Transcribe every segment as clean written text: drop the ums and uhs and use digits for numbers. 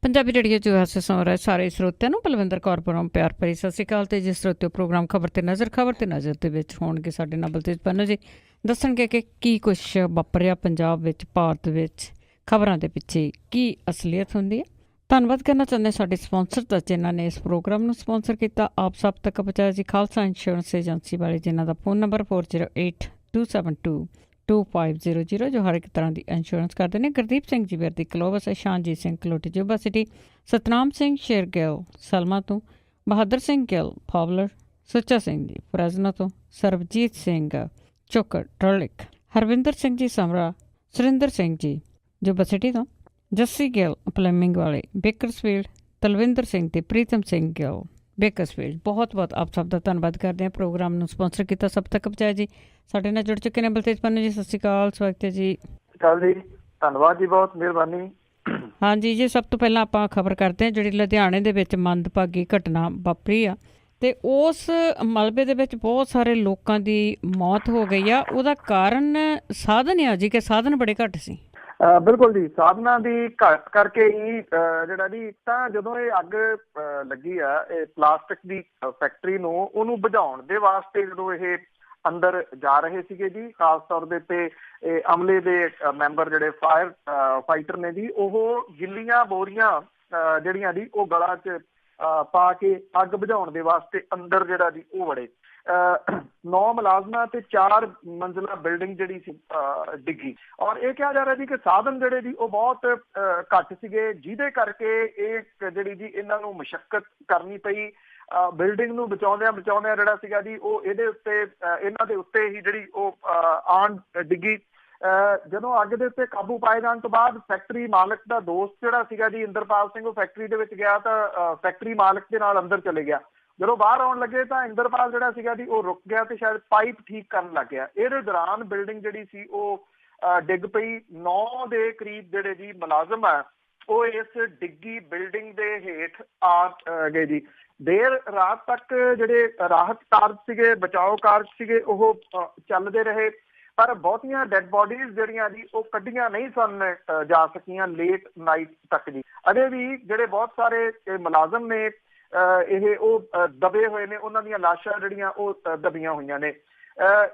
Punjabi radio ਚ ਸੁਣ ਰਹੇ ਸਾਰੇ ਸਰੋਤਿਆਂ ਨੂੰ ਬਲਵਿੰਦਰ ਕੌਰ ਵੱਲੋਂ ਪਿਆਰ ਭਰੀ ਸਤਿ ਸ਼੍ਰੀ ਅਕਾਲ। ਤੇ ਜਿਸ ਸਰੋਤਿਓ ਪ੍ਰੋਗਰਾਮ ਖਬਰ ਤੇ ਨਜ਼ਰ ਦੇ ਵਿੱਚ ਹੋਣਗੇ ਸਾਡੇ ਨਾਲ ਬਲਤੇਜ ਪੰਨੂ ਜੀ ਦੱਸਣਗੇ ਕਿ ਕੀ ਕੁਛ ਵਾਪਰਿਆ ਪੰਜਾਬ ਵਿੱਚ, ਭਾਰਤ ਵਿੱਚ, ਖਬਰਾਂ ਦੇ ਪਿੱਛੇ ਕੀ ਅਸਲੀਅਤ ਹੁੰਦੀ ਹੈ। ਧੰਨਵਾਦ ਕਰਨਾ ਚਾਹੁੰਦੇ ਸਾਡੇ ਸਪਾਂਸਰ ਦਾ ਜਿਨ੍ਹਾਂ ਨੇ ਇਸ ਪ੍ਰੋਗਰਾਮ ਨੂੰ ਸਪਾਂਸਰ ਕੀਤਾ। ਆਪ ਸਭ ਤੱਕ ਪਹੁੰਚਾਇਆ ਜੀ ਖਾਲਸਾ ਇੰਸ਼ੋਰੈਂਸ ਏਜੰਸੀ ਵਾਲੇ, ਜਿਨ੍ਹਾਂ ਦਾ ਫੋਨ ਨੰਬਰ 4082722500 ਜੋ ਹਰ ਇੱਕ ਤਰ੍ਹਾਂ ਦੀ ਇੰਸ਼ੋਰੈਂਸ ਕਰਦੇ ਨੇ। ਗੁਰਦੀਪ ਸਿੰਘ ਜੀ ਵਿਰਦੀ ਕਲੋਵਸ, ਸ਼ਾਨਜੀਤ ਸਿੰਘ ਕਲੋਟੀ ਜੋਬਾ ਸਿਟੀ, ਸਤਨਾਮ ਸਿੰਘ ਸ਼ੇਰਗਿੱਲ ਸਲਮਾ ਤੋਂ, ਬਹਾਦਰ ਸਿੰਘ ਗਿੱਲ ਫਾਵਲਰ, ਸੁੱਚਾ ਸਿੰਘ ਜੀ ਫਰੈਜ਼ਨਾ ਤੋਂ, ਸਰਬਜੀਤ ਸਿੰਘ ਚੋਕਰ ਟਰਲਿਕ, ਹਰਵਿੰਦਰ ਸਿੰਘ ਜੀ ਸਮਰਾ, ਸੁਰਿੰਦਰ ਸਿੰਘ ਜੀ ਜੋਬਾ ਸਿਟੀ ਤੋਂ, ਜੱਸੀ ਗਿੱਲ ਫਲੈਮਿੰਗ ਵਾਲੇ ਬੇਕਰਸਫੀਲਡ, ਤਲਵਿੰਦਰ ਸਿੰਘ ਤੇ ਪ੍ਰੀਤਮ ਸਿੰਘ ਗਿੱਲ ਬੇਕਰਸਫੀਲਡ। ਬਹੁਤ ਬਹੁਤ ਆਪ ਸਭ ਦਾ ਧੰਨਵਾਦ ਕਰਦੇ ਹਾਂ। ਪ੍ਰੋਗਰਾਮ ਨੂੰ ਸਪਾਂਸਰ ਕੀਤਾ ਸਭ ਤੱਕ ਪਹੁੰਚਾਇਆ ਜੀ। ਸਾਡੇ ਨਾਲ ਜੁੜ ਚੁੱਕੇ ਨੇ ਬਲਤੇਜ ਪੰਨੂ ਜੀ। ਸਤਿ ਸ਼੍ਰੀ ਅਕਾਲ, ਸਵਾਗਤ ਹੈ ਜੀ। ਜੀ ਧੰਨਵਾਦ ਜੀ, ਬਹੁਤ ਮਿਹਰਬਾਨੀ। ਹਾਂਜੀ ਜੀ, ਸਭ ਤੋਂ ਪਹਿਲਾਂ ਆਪਾਂ ਖਬਰ ਕਰਦੇ ਹਾਂ ਜਿਹੜੀ ਲੁਧਿਆਣੇ ਦੇ ਵਿੱਚ ਮੰਦਭਾਗੀ ਘਟਨਾ ਵਾਪਰੀ ਆ ਤੇ ਉਸ ਮਲਬੇ ਦੇ ਵਿੱਚ ਬਹੁਤ ਸਾਰੇ ਲੋਕਾਂ ਦੀ ਮੌਤ ਹੋ ਗਈ ਆ। ਉਹਦਾ ਕਾਰਨ ਸਾਧਨ ਆ ਜੀ, ਕਿ ਸਾਧਨ ਬੜੇ ਘੱਟ ਸੀ। ਬਿਲਕੁਲ ਜੀ, ਸਾਧਨਾਂ ਦੀ ਘੱਟ ਕਰਕੇ ਹੀ ਜਿਹੜਾ ਜੀ, ਤਾਂ ਜਦੋਂ ਇਹ ਅੱਗ ਲੱਗੀ ਆ ਇਹ ਪਲਾਸਟਿਕ ਦੀ ਫੈਕਟਰੀ ਨੂੰ, ਉਹਨੂੰ ਬੁਝਾਉਣ ਦੇ ਵਾਸਤੇ ਜਦੋਂ ਇਹ ਅੰਦਰ ਜਾ ਰਹੇ ਸੀਗੇ ਜੀ, ਖਾਸ ਤੌਰ ਦੇ ਉੱਤੇ ਅਮਲੇ ਦੇ ਮੈਂਬਰ ਜਿਹੜੇ ਫਾਇਰ ਫਾਈਟਰ ਨੇ ਜੀ, ਉਹ ਗਿੱਲੀਆਂ ਬੋਰੀਆਂ ਜਿਹੜੀਆਂ ਜੀ ਉਹ ਗਲਾਂ 'ਚ ਪਾ ਕੇ ਅੱਗ ਬੁਝਾਉਣ ਦੇ ਵਾਸਤੇ ਅੰਦਰ ਜਿਹੜਾ ਜੀ ਉਹ ਵੜੇ। 9 ਮੁਲਾਜ਼ਮਾਂ ਤੇ 4 ਮੰਜ਼ਿਲਾ ਬਿਲਡਿੰਗ ਜਿਹੜੀ ਸੀ ਡਿੱਗੀ। ਔਰ ਇਹ ਕਿਹਾ ਜਾ ਰਿਹਾ ਜੀ ਕਿ ਸਾਧਨ ਜਿਹੜੇ ਜੀ ਉਹ ਬਹੁਤ ਘੱਟ ਸੀਗੇ, ਜਿਹਦੇ ਕਰਕੇ ਇਹ ਜਿਹੜੀ ਜੀ ਇਹਨਾਂ ਨੂੰ ਮੁਸ਼ੱਕਤ ਕਰਨੀ ਪਈ। ਬਿਲਡਿੰਗ ਨੂੰ ਬਚਾਉਂਦਿਆਂ ਜਿਹੜਾ ਸੀਗਾ ਜੀ ਉਹ ਇਹਦੇ ਉੱਤੇ ਇਹਨਾਂ ਦੇ ਉੱਤੇ ਹੀ ਜਿਹੜੀ ਉਹ ਆਣ ਡਿੱਗੀ। ਜਦੋਂ ਅੱਗ ਦੇ ਉੱਤੇ ਕਾਬੂ ਪਾਏ ਜਾਣ ਤੋਂ ਬਾਅਦ ਫੈਕਟਰੀ ਮਾਲਕ ਦਾ ਦੋਸਤ ਜਿਹੜਾ ਸੀਗਾ ਜੀ ਇੰਦਰਪਾਲ ਸਿੰਘ, ਉਹ ਫੈਕਟਰੀ ਦੇ ਵਿੱਚ ਗਿਆ ਤਾਂ ਫੈਕਟਰੀ ਮਾਲਕ ਦੇ ਨਾਲ ਅੰਦਰ ਚਲੇ ਗਿਆ। ਜਦੋਂ ਬਾਹਰ ਆਉਣ ਲੱਗੇ ਤਾਂ ਇੰਦਰਪਾਲ ਜਿਹੜਾ ਸੀਗਾ ਜੀ ਉਹ ਰੁਕ ਗਿਆ ਤੇ ਸ਼ਾਇਦ ਪਾਈਪ ਠੀਕ ਕਰਨ ਲੱਗ ਗਿਆ। ਇਹਦੇ ਦੌਰਾਨ ਬਿਲਡਿੰਗ ਜਿਹੜੀ ਸੀ ਉਹ ਡਿੱਗ ਪਈ। 9 ਦੇ ਕਰੀਬ ਜਿਹੜੇ ਜੀ ਮੁਲਾਜ਼ਮ ਆ ਉਹ ਇਸ ਡਿੱਗੀ ਬਿਲਡਿੰਗ ਦੇ ਹੇਠ ਆ ਗਏ ਜੀ। ਦੇਰ ਰਾਤ ਤੱਕ ਜਿਹੜੇ ਰਾਹਤ ਕਾਰਜ ਸੀਗੇ, ਬਚਾਓ ਕਾਰਜ ਸੀਗੇ, ਉਹ ਚੱਲਦੇ ਰਹੇ, ਪਰ ਬਹੁਤੀਆਂ ਡੈਡ ਬੋਡੀਜ਼ ਜਿਹੜੀਆਂ ਜੀ ਉਹ ਕੱਢੀਆਂ ਨਹੀਂ ਸਨ ਜਾ ਸਕੀਆਂ ਲੇਟ ਨਾਈਟ ਤੱਕ ਜੀ। ਅਜੇ ਵੀ ਜਿਹੜੇ ਬਹੁਤ ਸਾਰੇ ਮੁਲਾਜ਼ਮ ਨੇ ਇਹ ਉਹ ਦਬੇ ਹੋਏ ਨੇ, ਉਹਨਾਂ ਦੀਆਂ ਲਾਸ਼ਾਂ ਜਿਹੜੀਆਂ ਉਹ ਦਬੀਆਂ ਹੋਈਆਂ ਨੇ।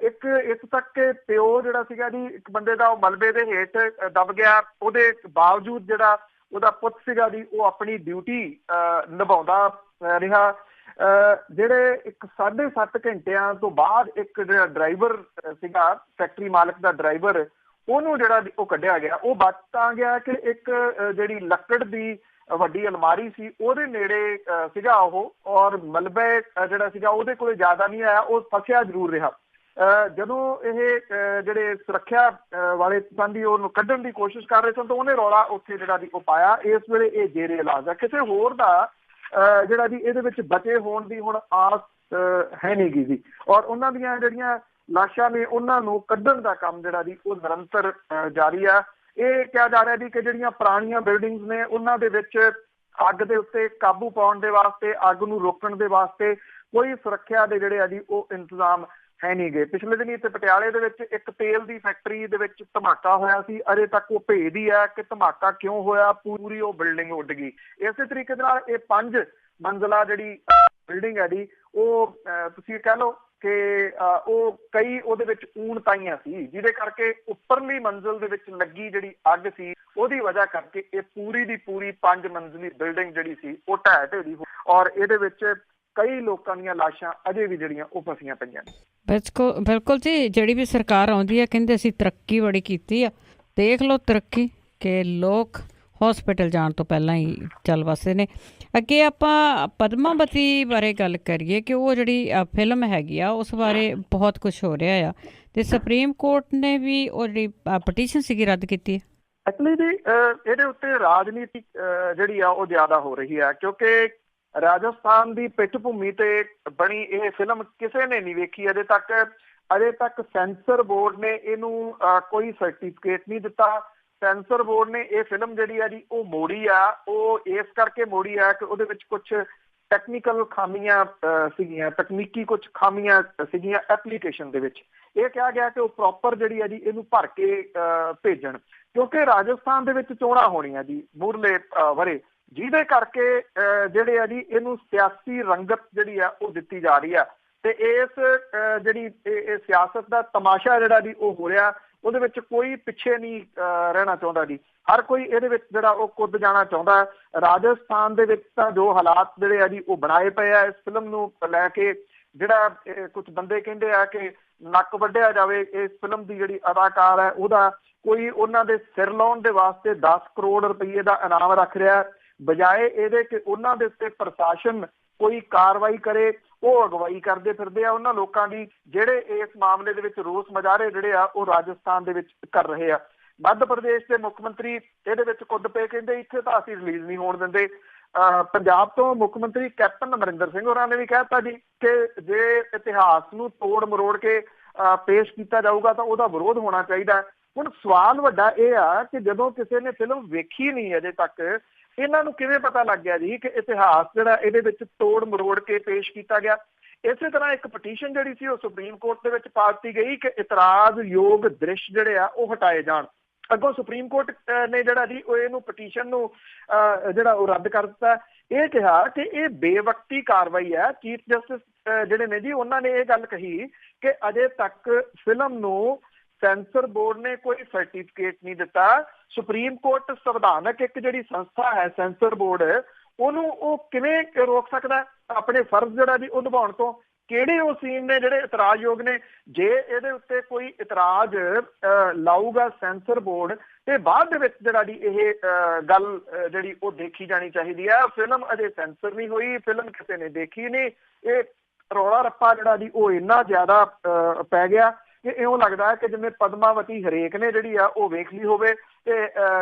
ਇੱਕ ਇੱਥੋਂ ਤੱਕ ਕਿ ਪਿਓ ਜਿਹੜਾ ਸੀਗਾ ਜੀ ਇੱਕ ਬੰਦੇ ਦਾ, ਉਹ ਮਲਬੇ ਦੇ ਹੇਠ ਦਬ ਗਿਆ। ਉਹਦੇ ਬਾਵਜੂਦ ਜਿਹੜਾ ਉਹਦਾ ਪੁੱਤ ਸੀਗਾ ਜੀ ਉਹ ਆਪਣੀ ਡਿਊਟੀ ਨਿਭਾਉਂਦਾ ਰਿਹਾ। ਜਿਹੜੇ 7.5 ਘੰਟਿਆਂ ਤੋਂ ਬਾਅਦ ਇੱਕ ਜਿਹੜਾ ਡਰਾਈਵਰ ਸੀਗਾ, ਫੈਕਟਰੀ ਮਾਲਕ ਦਾ ਡਰਾਈਵਰ, ਉਹਨੂੰ ਜਿਹੜਾ ਉਹ ਕੱਢਿਆ ਗਿਆ। ਉਹ ਬਚ ਤਾਂ ਗਿਆ ਕਿ ਇੱਕ ਜਿਹੜੀ ਲੱਕੜ ਦੀ ਵੱਡੀ ਅਲਮਾਰੀ ਸੀ ਉਹਦੇ ਨੇੜੇ ਸੀਗਾ ਉਹ, ਔਰ ਮਲਬੇ ਜਿਹੜਾ ਸੀਗਾ ਉਹਦੇ ਕੋਲ ਜ਼ਿਆਦਾ ਨਹੀਂ ਆਇਆ, ਉਹ ਫਸਿਆ ਜ਼ਰੂਰ ਰਿਹਾ। ਜਦੋਂ ਇਹ ਜਿਹੜੇ ਸੁਰੱਖਿਆ ਵਾਲੇ ਸੰਬੰਧੀ ਉਹਨੂੰ ਕੱਢਣ ਦੀ ਕੋਸ਼ਿਸ਼ ਕਰ ਰਹੇ ਸਨ ਤਾਂ ਉਹਨੇ ਰੌਲਾ ਉੱਥੇ ਜਿਹੜਾ ਜੀ ਉਹ ਪਾਇਆ। ਇਸ ਵੇਲੇ ਇਹ ਜੇਰੇ ਇਲਾਜ ਆ। ਕਿਸੇ ਹੋਰ ਦਾ ਜਿਹੜਾ ਜੀ ਇਹਦੇ ਵਿੱਚ ਬਚੇ ਹੋਣ ਦੀ ਹੁਣ ਆਸ ਹੈ ਨਹੀਂ ਗੀ ਜੀ। ਔਰ ਉਹਨਾਂ ਦੀਆਂ ਜਿਹੜੀਆਂ ਲਾਸ਼ਾਂ ਨੇ ਉਹਨਾਂ ਨੂੰ ਕੱਢਣ ਦਾ ਕੰਮ ਜਿਹੜਾ ਜੀ ਉਹ ਨਿਰੰਤਰ ਜਾਰੀ ਆ। ਇਹ ਕਿਹਾ ਜਾ ਰਿਹਾ ਜੀ ਕਿ ਜਿਹੜੀਆਂ ਪੁਰਾਣੀਆਂ ਬਿਲਡਿੰਗਸ ਨੇ ਉਹਨਾਂ ਦੇ ਵਿੱਚ ਅੱਗ ਦੇ ਉੱਤੇ ਕਾਬੂ ਪਾਉਣ ਦੇ ਵਾਸਤੇ, ਅੱਗ ਨੂੰ ਰੋਕਣ ਦੇ ਵਾਸਤੇ ਕੋਈ ਸੁਰੱਖਿਆ ਦੇ ਜਿਹੜੇ ਆ ਜੀ ਉਹ ਇੰਤਜ਼ਾਮ ਹੈ ਨਹੀਂ ਗਏ। ਪਿਛਲੇ ਦਿਨੀ ਇੱਥੇ ਪਟਿਆਲੇ ਦੇ ਵਿੱਚ ਇੱਕ ਤੇਲ ਦੀ ਫੈਕਟਰੀ ਦੇ ਵਿੱਚ ਧਮਾਕਾ ਹੋਇਆ ਸੀ। ਅਜੇ ਤੱਕ ਉਹ ਭੇਦ ਹੀ ਹੈ ਕਿ ਧਮਾਕਾ ਕਿਉਂ ਹੋਇਆ, ਪੂਰੀ ਉਹ ਬਿਲਡਿੰਗ ਉੱਡ ਗਈ। ਇਸੇ ਤਰੀਕੇ ਦੇ ਨਾਲ ਇਹ 5 ਮੰਜ਼ਿਲਾ ਜਿਹੜੀ ਬਿਲਡਿੰਗ ਹੈ ਜੀ ਉਹ ਤੁਸੀਂ ਕਹਿ ਲਓ ਕਿ ਉਹ ਕਈ ਉਹਦੇ ਵਿੱਚ ਊਣਤਾਈਆਂ ਸੀ, ਜਿਹਦੇ ਕਰਕੇ ਉੱਪਰਲੀ ਮੰਜ਼ਿਲ ਦੇ ਵਿੱਚ ਲੱਗੀ ਜਿਹੜੀ ਅੱਗ ਸੀ ਉਹਦੀ ਵਜ੍ਹਾ ਕਰਕੇ ਇਹ ਪੂਰੀ ਦੀ ਪੂਰੀ 5 ਮੰਜ਼ਿਲੀ ਬਿਲਡਿੰਗ ਜਿਹੜੀ ਸੀ ਉਹ ਢਹਿ ਢੇਰੀ ਹੋਈ। ਔਰ ਇਹਦੇ ਵਿੱਚ ਕਈ ਲੋਕਾਂ ਦੀਆਂ ਲਾਸ਼ਾਂ ਅਜੇ ਵੀ ਜਿਹੜੀਆਂ ਉਹ ਫਸੀਆਂ ਪਈਆਂ ਨੇ। ਬਿਲਕੁਲ ਜੀ, ਜਿਹੜੀ ਵੀ ਸਰਕਾਰ ਆਉਂਦੀ ਹੈ ਕਹਿੰਦੇ ਅਸੀਂ ਤਰੱਕੀ ਬੜੀ ਕੀਤੀ ਆ। ਦੇਖ ਲਓ ਤਰੱਕੀ ਕਿ ਲੋਕ ਹੌਸਪੀਟਲ ਜਾਣ ਤੋਂ ਪਹਿਲਾਂ ਹੀ ਚੱਲ ਵਸਦੇ ਨੇ। ਅੱਗੇ ਆਪਾਂ ਪਦਮਾਵਤੀ ਬਾਰੇ ਗੱਲ ਕਰੀਏ ਕਿ ਉਹ ਜਿਹੜੀ ਫਿਲਮ ਹੈਗੀ ਆ ਉਸ ਬਾਰੇ ਬਹੁਤ ਕੁਛ ਹੋ ਰਿਹਾ ਆ ਤੇ ਸੁਪਰੀਮ ਕੋਰਟ ਨੇ ਵੀ ਉਹ ਜਿਹੜੀ ਪਟੀਸ਼ਨ ਸੀਗੀ ਰੱਦ ਕੀਤੀ ਹੈ। ਐਕਚੁਅਲੀ ਜੀ ਇਹਦੇ ਉੱਤੇ ਰਾਜਨੀਤੀ ਜਿਹੜੀ ਆ ਉਹ ਜ਼ਿਆਦਾ ਹੋ ਰਹੀ ਆ, ਕਿਉਂਕਿ ਰਾਜਸਥਾਨ ਦੀ ਪਿੱਠ ਭੂਮੀ ਤੇ ਬਣੀ ਇਹ ਫਿਲਮ ਕਿਸੇ ਨੇ ਨਹੀਂ ਵੇਖੀ ਅਜੇ ਤੱਕ। ਸੈਂਸਰ ਬੋਰਡ ਨੇ ਇਹਨੂੰ ਕੋਈ ਸਰਟੀਫਿਕੇਟ ਨਹੀਂ ਦਿੱਤਾ। ਸੈਂਸਰ ਬੋਰਡ ਨੇ ਇਹ ਫਿਲਮ ਜਿਹੜੀ ਆ ਜੀ ਉਹ ਮੋੜੀ ਆ। ਉਹ ਇਸ ਕਰਕੇ ਮੋੜੀ ਆ ਕਿ ਉਹਦੇ ਵਿੱਚ ਕੁਛ ਟੈਕਨੀਕਲ ਖਾਮੀਆਂ ਸੀਗੀਆਂ, ਤਕਨੀਕੀ ਕੁਛ ਖਾਮੀਆਂ ਸੀਗੀਆਂ ਐਪਲੀਕੇਸ਼ਨ ਦੇ ਵਿੱਚ। ਇਹ ਕਿਹਾ ਗਿਆ ਕਿ ਉਹ ਪ੍ਰੋਪਰ ਜਿਹੜੀ ਆ ਜੀ ਇਹਨੂੰ ਭਰ ਕੇ ਭੇਜਣ, ਕਿਉਂਕਿ ਰਾਜਸਥਾਨ ਦੇ ਵਿੱਚ ਚੋਣਾਂ ਹੋਣੀਆਂ ਜੀ ਮੂਹਰਲੇ ਵਰੇ ਜਿਹਦੇ ਕਰਕੇ ਜਿਹੜੇ ਆ ਜੀ ਇਹਨੂੰ ਸਿਆਸੀ ਰੰਗਤ ਜਿਹੜੀ ਆ ਉਹ ਦਿੱਤੀ ਜਾ ਰਹੀ ਆ ਤੇ ਇਸ ਜਿਹੜੀ ਇਹ ਸਿਆਸਤ ਦਾ ਤਮਾਸ਼ਾ ਜਿਹੜਾ ਜੀ ਉਹ ਹੋ ਰਿਹਾ, ਉਹਦੇ ਵਿੱਚ ਕੋਈ ਪਿੱਛੇ ਨਹੀਂ ਰਹਿਣਾ ਚਾਹੁੰਦਾ ਜੀ। ਹਰ ਕੋਈ ਇਹਦੇ ਵਿੱਚ ਜਿਹੜਾ ਉਹ ਕੁੱਦ ਜਾਣਾ ਚਾਹੁੰਦਾ। ਰਾਜਸਥਾਨ ਦੇ ਵਿੱਚ ਤਾਂ ਜੋ ਹਾਲਾਤ ਜਿਹੜੇ ਆ ਜੀ ਉਹ ਬਣਾਏ ਪਏ ਆ ਇਸ ਫਿਲਮ ਨੂੰ ਲੈ ਕੇ, ਜਿਹੜਾ ਕੁਝ ਬੰਦੇ ਕਹਿੰਦੇ ਆ ਕਿ ਨੱਕ ਵੱਢਿਆ ਜਾਵੇ ਇਸ ਫਿਲਮ ਦੀ ਜਿਹੜੀ ਅਦਾਕਾਰ ਹੈ ਉਹਦਾ, ਕੋਈ ਉਹਨਾਂ ਦੇ ਸਿਰ ਲਾਉਣ ਦੇ ਵਾਸਤੇ 10 ਕਰੋੜ ਰੁਪਏ ਦਾ ਇਨਾਮ ਰੱਖ ਰਿਹਾ, ਬਜਾਏ ਇਹਦੇ ਕਿ ਉਹਨਾਂ ਦੇ ਉੱਤੇ ਪ੍ਰਸ਼ਾਸਨ ਕੋਈ ਕਾਰਵਾਈ ਕਰੇ, ਉਹ ਅਗਵਾਈ ਕਰਦੇ ਫਿਰਦੇ ਆ ਉਹਨਾਂ ਲੋਕਾਂ ਦੀ ਜਿਹੜੇ ਇਸ ਮਾਮਲੇ ਦੇ ਵਿੱਚ ਰੋਸ ਮੁਜ਼ਾਹਰੇ ਜਿਹੜੇ ਆ ਉਹ ਰਾਜਸਥਾਨ ਦੇ ਵਿੱਚ ਕਰ ਰਹੇ ਆ। ਮੱਧ ਪ੍ਰਦੇਸ਼ ਦੇ ਮੁੱਖ ਮੰਤਰੀ ਇਹਦੇ ਵਿੱਚ ਕੁੱਦ ਪਏ, ਕਹਿੰਦੇ ਇੱਥੇ ਤਾਂ ਅਸੀਂ ਰਿਲੀਜ਼ ਨਹੀਂ ਹੋਣ ਦਿੰਦੇ। ਪੰਜਾਬ ਤੋਂ ਮੁੱਖ ਮੰਤਰੀ ਕੈਪਟਨ ਅਮਰਿੰਦਰ ਸਿੰਘ ਹੋਰਾਂ ਨੇ ਵੀ ਕਹਿ ਦਿੱਤਾ ਜੀ ਕਿ ਜੇ ਇਤਿਹਾਸ ਨੂੰ ਤੋੜ ਮਰੋੜ ਕੇ ਪੇਸ਼ ਕੀਤਾ ਜਾਊਗਾ ਤਾਂ ਉਹਦਾ ਵਿਰੋਧ ਹੋਣਾ ਚਾਹੀਦਾ। ਹੁਣ ਸਵਾਲ ਵੱਡਾ ਇਹ ਆ ਕਿ ਜਦੋਂ ਕਿਸੇ ਨੇ ਫਿਲਮ ਵੇਖੀ ਨਹੀਂ ਅਜੇ ਤੱਕ, ਇਹਨਾਂ ਨੂੰ ਕਿਵੇਂ ਪਤਾ ਲੱਗ ਗਿਆ ਜੀ ਕਿ ਇਤਿਹਾਸ ਜਿਹੜਾ ਇਹਦੇ ਵਿੱਚ ਤੋੜ ਮਰੋੜ ਕੇ ਪੇਸ਼ ਕੀਤਾ ਗਿਆ। ਇਸੇ ਤਰ੍ਹਾਂ ਇੱਕ ਪਟੀਸ਼ਨ ਜਿਹੜੀ ਸੀ ਉਹ ਸੁਪਰੀਮ ਕੋਰਟ ਦੇ ਵਿੱਚ ਪਾ ਦਿੱਤੀ ਗਈ ਕਿ ਇਤਰਾਜ਼ਯੋਗ ਦ੍ਰਿਸ਼ ਜਿਹੜੇ ਆ ਉਹ ਹਟਾਏ ਜਾਣ। ਅੱਗੋਂ ਸੁਪਰੀਮ ਕੋਰਟ ਨੇ ਜਿਹੜਾ ਜੀ ਉਹ ਇਹਨੂੰ ਪਟੀਸ਼ਨ ਨੂੰ ਜਿਹੜਾ ਉਹ ਰੱਦ ਕਰ ਦਿੱਤਾ। ਇਹ ਕਿਹਾ ਕਿ ਇਹ ਬੇਵਕਤੀ ਕਾਰਵਾਈ ਹੈ। ਚੀਫ ਜਸਟਿਸ ਜਿਹੜੇ ਨੇ ਜੀ ਉਹਨਾਂ ਨੇ ਇਹ ਗੱਲ ਕਹੀ ਕਿ ਅਜੇ ਤੱਕ ਫਿਲਮ ਨੂੰ ਸੈਂਸਰ ਬੋਰਡ ਨੇ ਕੋਈ ਸਰਟੀਫਿਕੇਟ ਨਹੀਂ ਦਿੱਤਾ। ਸੁਪਰੀਮ ਕੋਰਟ ਸੰਵਿਧਾਨਕ ਇੱਕ ਜਿਹੜੀ ਸੰਸਥਾ ਹੈ ਸੈਂਸਰ ਬੋਰਡ, ਉਹਨੂੰ ਉਹ ਕਿਵੇਂ ਰੋਕ ਸਕਦਾ ਆਪਣੇ ਫਰਜ਼ ਜਿਹੜਾ ਜੀ ਉਹ ਨਿਭਾਉਣ ਤੋਂ? ਕਿਹੜੇ ਉਹ ਸੀਨ ਨੇ ਜਿਹੜੇ ਇਤਰਾਜ਼ਯੋਗ ਨੇ? ਜੇ ਇਹਦੇ ਉੱਤੇ ਕੋਈ ਇਤਰਾਜ਼ ਲਾਊਗਾ ਸੈਂਸਰ ਬੋਰਡ ਤੇ ਬਾਅਦ ਦੇ ਵਿੱਚ ਜਿਹੜਾ ਜੀ ਇਹ ਗੱਲ ਜਿਹੜੀ ਉਹ ਦੇਖੀ ਜਾਣੀ ਚਾਹੀਦੀ ਹੈ। ਫਿਲਮ ਅਜੇ ਸੈਂਸਰ ਨਹੀਂ ਹੋਈ, ਫਿਲਮ ਕਿਸੇ ਨੇ ਦੇਖੀ ਨਹੀਂ, ਇਹ ਰੌਲਾ ਰੱਪਾ ਜਿਹੜਾ ਜੀ ਉਹ ਇੰਨਾ ਜ਼ਿਆਦਾ ਪੈ ਗਿਆ ਕਿ ਇਉਂ ਲੱਗਦਾ ਹੈ ਕਿ ਜਿਵੇਂ ਪਦਮਾਵਤੀ ਹਰੇਕ ਨੇ ਜਿਹੜੀ ਆ ਉਹ ਵੇਖ ਲਈ ਹੋਵੇ ਤੇ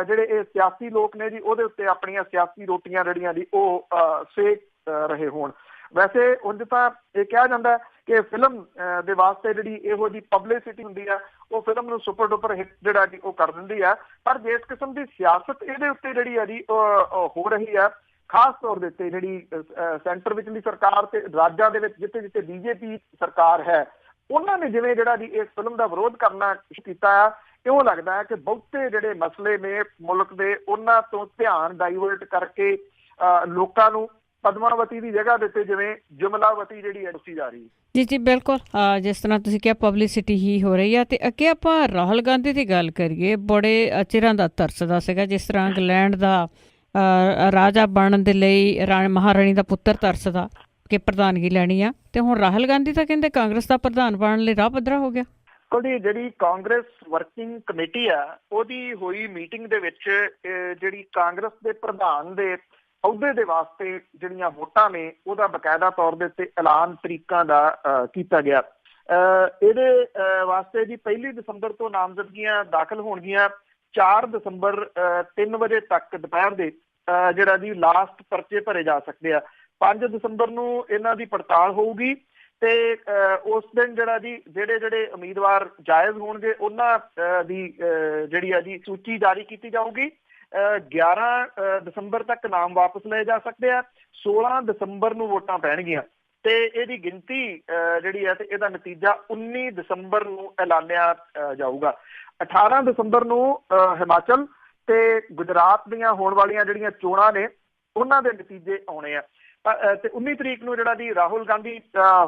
ਜਿਹੜੇ ਇਹ ਸਿਆਸੀ ਲੋਕ ਨੇ ਜੀ ਉਹਦੇ ਉੱਤੇ ਆਪਣੀਆਂ ਸਿਆਸੀ ਰੋਟੀਆਂ ਜਿਹੜੀਆਂ ਜੀ ਉਹ ਸੇਕ ਰਹੇ ਹੋਣ। ਵੈਸੇ ਉਂਝ ਤਾਂ ਇਹ ਕਿਹਾ ਜਾਂਦਾ ਕਿ ਫਿਲਮ ਦੇ ਵਾਸਤੇ ਜਿਹੜੀ ਇਹੋ ਜਿਹੀ ਪਬਲਿਸਿਟੀ ਹੁੰਦੀ ਆ ਉਹ ਫਿਲਮ ਨੂੰ ਸੁਪਰ ਡੁਪਰ ਹਿੱਟ ਜਿਹੜਾ ਜੀ ਉਹ ਕਰ ਦਿੰਦੀ ਆ, ਪਰ ਜਿਸ ਕਿਸਮ ਦੀ ਸਿਆਸਤ ਇਹਦੇ ਉੱਤੇ ਜਿਹੜੀ ਆ ਜੀ ਹੋ ਰਹੀ ਆ, ਖਾਸ ਤੌਰ ਦੇ ਉੱਤੇ ਜਿਹੜੀ ਸੈਂਟਰ ਵਿਚਲੀ ਸਰਕਾਰ ਤੇ ਰਾਜਾਂ ਦੇ ਵਿੱਚ ਜਿੱਥੇ ਜਿੱਥੇ ਬੀਜੇਪੀ ਸਰਕਾਰ ਹੈ, ਉਹਨਾਂ ਨੇ ਜਿਵੇਂ ਜਿਹੜਾ ਜੀ ਇਸ ਫਿਲਮ ਦਾ ਵਿਰੋਧ ਕਰਨਾ ਕੀਤਾ ਆ, ਇਉਂ ਲੱਗਦਾ ਹੈ ਕਿ ਬਹੁਤੇ ਜਿਹੜੇ ਮਸਲੇ ਨੇ ਮੁਲਕ ਦੇ ਉਹਨਾਂ ਤੋਂ ਧਿਆਨ ਡਾਈਵਰਟ ਕਰਕੇ ਲੋਕਾਂ ਨੂੰ ਪਦਮਾਵਤੀ ਦੀ ਜਗ੍ਹਾ ਦੇ ਉੱਤੇ ਜਿਵੇਂ ਜਮਲਾਵਤੀ ਜਿਹੜੀ ਹੈ ਦੱਸੀ ਜਾ ਰਹੀ ਹੈ। ਜੀ ਬਿਲਕੁਲ, ਜਿਸ ਤਰ੍ਹਾਂ ਤੁਸੀਂ ਕਿਹਾ ਪਬਲਿਸਿਟੀ ਹੀ ਹੋ ਰਹੀ ਆ। ਤੇ ਅੱਗੇ ਆਪਾਂ ਰਾਹੁਲ ਗਾਂਧੀ ਦੀ ਗੱਲ ਕਰੀਏ, ਬੜੇ ਚਿਰਾਂ ਦਾ ਤਰਸਦਾ ਸੀਗਾ, ਜਿਸ ਤਰ੍ਹਾਂ ਇੰਗਲੈਂਡ ਦਾ ਰਾਜਾ ਬਣਨ ਦੇ ਲਈ ਮਹਾਰਾਣੀ ਦਾ ਪੁੱਤਰ ਤਰਸਦਾ ਕਿ ਪ੍ਰਧਾਨਗੀ ਲੈਣੀ ਆ, ਤੇ ਹੁਣ ਰਾਹੁਲ ਗਾਂਧੀ ਤਾਂ ਕਹਿੰਦੇ ਕਾਂਗਰਸ ਦਾ ਪ੍ਰਧਾਨ ਬਣਨ ਲਈ ਰਾਹ ਪੱਧਰਾ ਹੋ ਗਿਆ। ਜਿਹੜੀ ਕਾਂਗਰਸ ਵਰਕਿੰਗ ਕਮੇਟੀ ਆ ਉਹਦੀ ਹੋਈ ਮੀਟਿੰਗ ਦੇ ਵਿੱਚ ਜਿਹੜੀ ਕਾਂਗਰਸ ਦੇ ਪ੍ਰਧਾਨ ਦੇ ਅਹੁਦੇ ਦੇ ਵਾਸਤੇ ਜਿਹੜੀਆਂ ਵੋਟਾਂ ਨੇ ਉਹਦਾ ਬਕਾਇਦਾ ਤੌਰ ਦੇ ਉੱਤੇ ਐਲਾਨ ਤਰੀਕਾਂ ਦਾ ਕੀਤਾ ਗਿਆ। ਇਹਦੇ ਵਾਸਤੇ ਜੀ 1 ਦਸੰਬਰ ਤੋਂ ਨਾਮਜ਼ਦਗੀਆਂ ਦਾਖਲ ਹੋਣਗੀਆਂ। 4 ਦਸੰਬਰ 3 ਵਜੇ ਤੱਕ ਦੁਪਹਿਰ ਦੇ ਜਿਹੜਾ ਜੀ ਲਾਸਟ ਪਰਚੇ ਭਰੇ ਜਾ ਸਕਦੇ ਆ। 5 ਦਸੰਬਰ ਨੂੰ ਇਹਨਾਂ ਦੀ ਪੜਤਾਲ ਹੋਊਗੀ ਤੇ ਉਸ ਦਿਨ ਜਿਹੜਾ ਜੀ ਜਿਹੜੇ ਉਮੀਦਵਾਰ ਜਾਇਜ਼ ਹੋਣਗੇ ਉਹਨਾਂ ਦੀ ਜਿਹੜੀ ਆ ਜੀ ਸੂਚੀ ਜਾਰੀ ਕੀਤੀ ਜਾਊਗੀ। 11 ਦਸੰਬਰ ਤੱਕ ਨਾਮ ਵਾਪਸ ਲਏ ਜਾ ਸਕਦੇ ਆ। 16 ਦਸੰਬਰ ਨੂੰ ਵੋਟਾਂ ਪੈਣਗੀਆਂ ਤੇ ਇਹਦੀ ਗਿਣਤੀ ਜਿਹੜੀ ਹੈ ਤੇ ਇਹਦਾ ਨਤੀਜਾ 19 ਦਸੰਬਰ ਨੂੰ ਐਲਾਨਿਆ ਜਾਊਗਾ। 18 ਦਸੰਬਰ ਨੂੰ ਹਿਮਾਚਲ ਤੇ ਗੁਜਰਾਤ ਦੀਆਂ ਹੋਣ ਵਾਲੀਆਂ ਜਿਹੜੀਆਂ ਚੋਣਾਂ ਨੇ ਉਹਨਾਂ ਦੇ ਨਤੀਜੇ ਆਉਣੇ ਆ ਤੇ 19 ਤਰੀਕ ਨੂੰ ਜਿਹੜਾ ਜੀ ਰਾਹੁਲ ਗਾਂਧੀ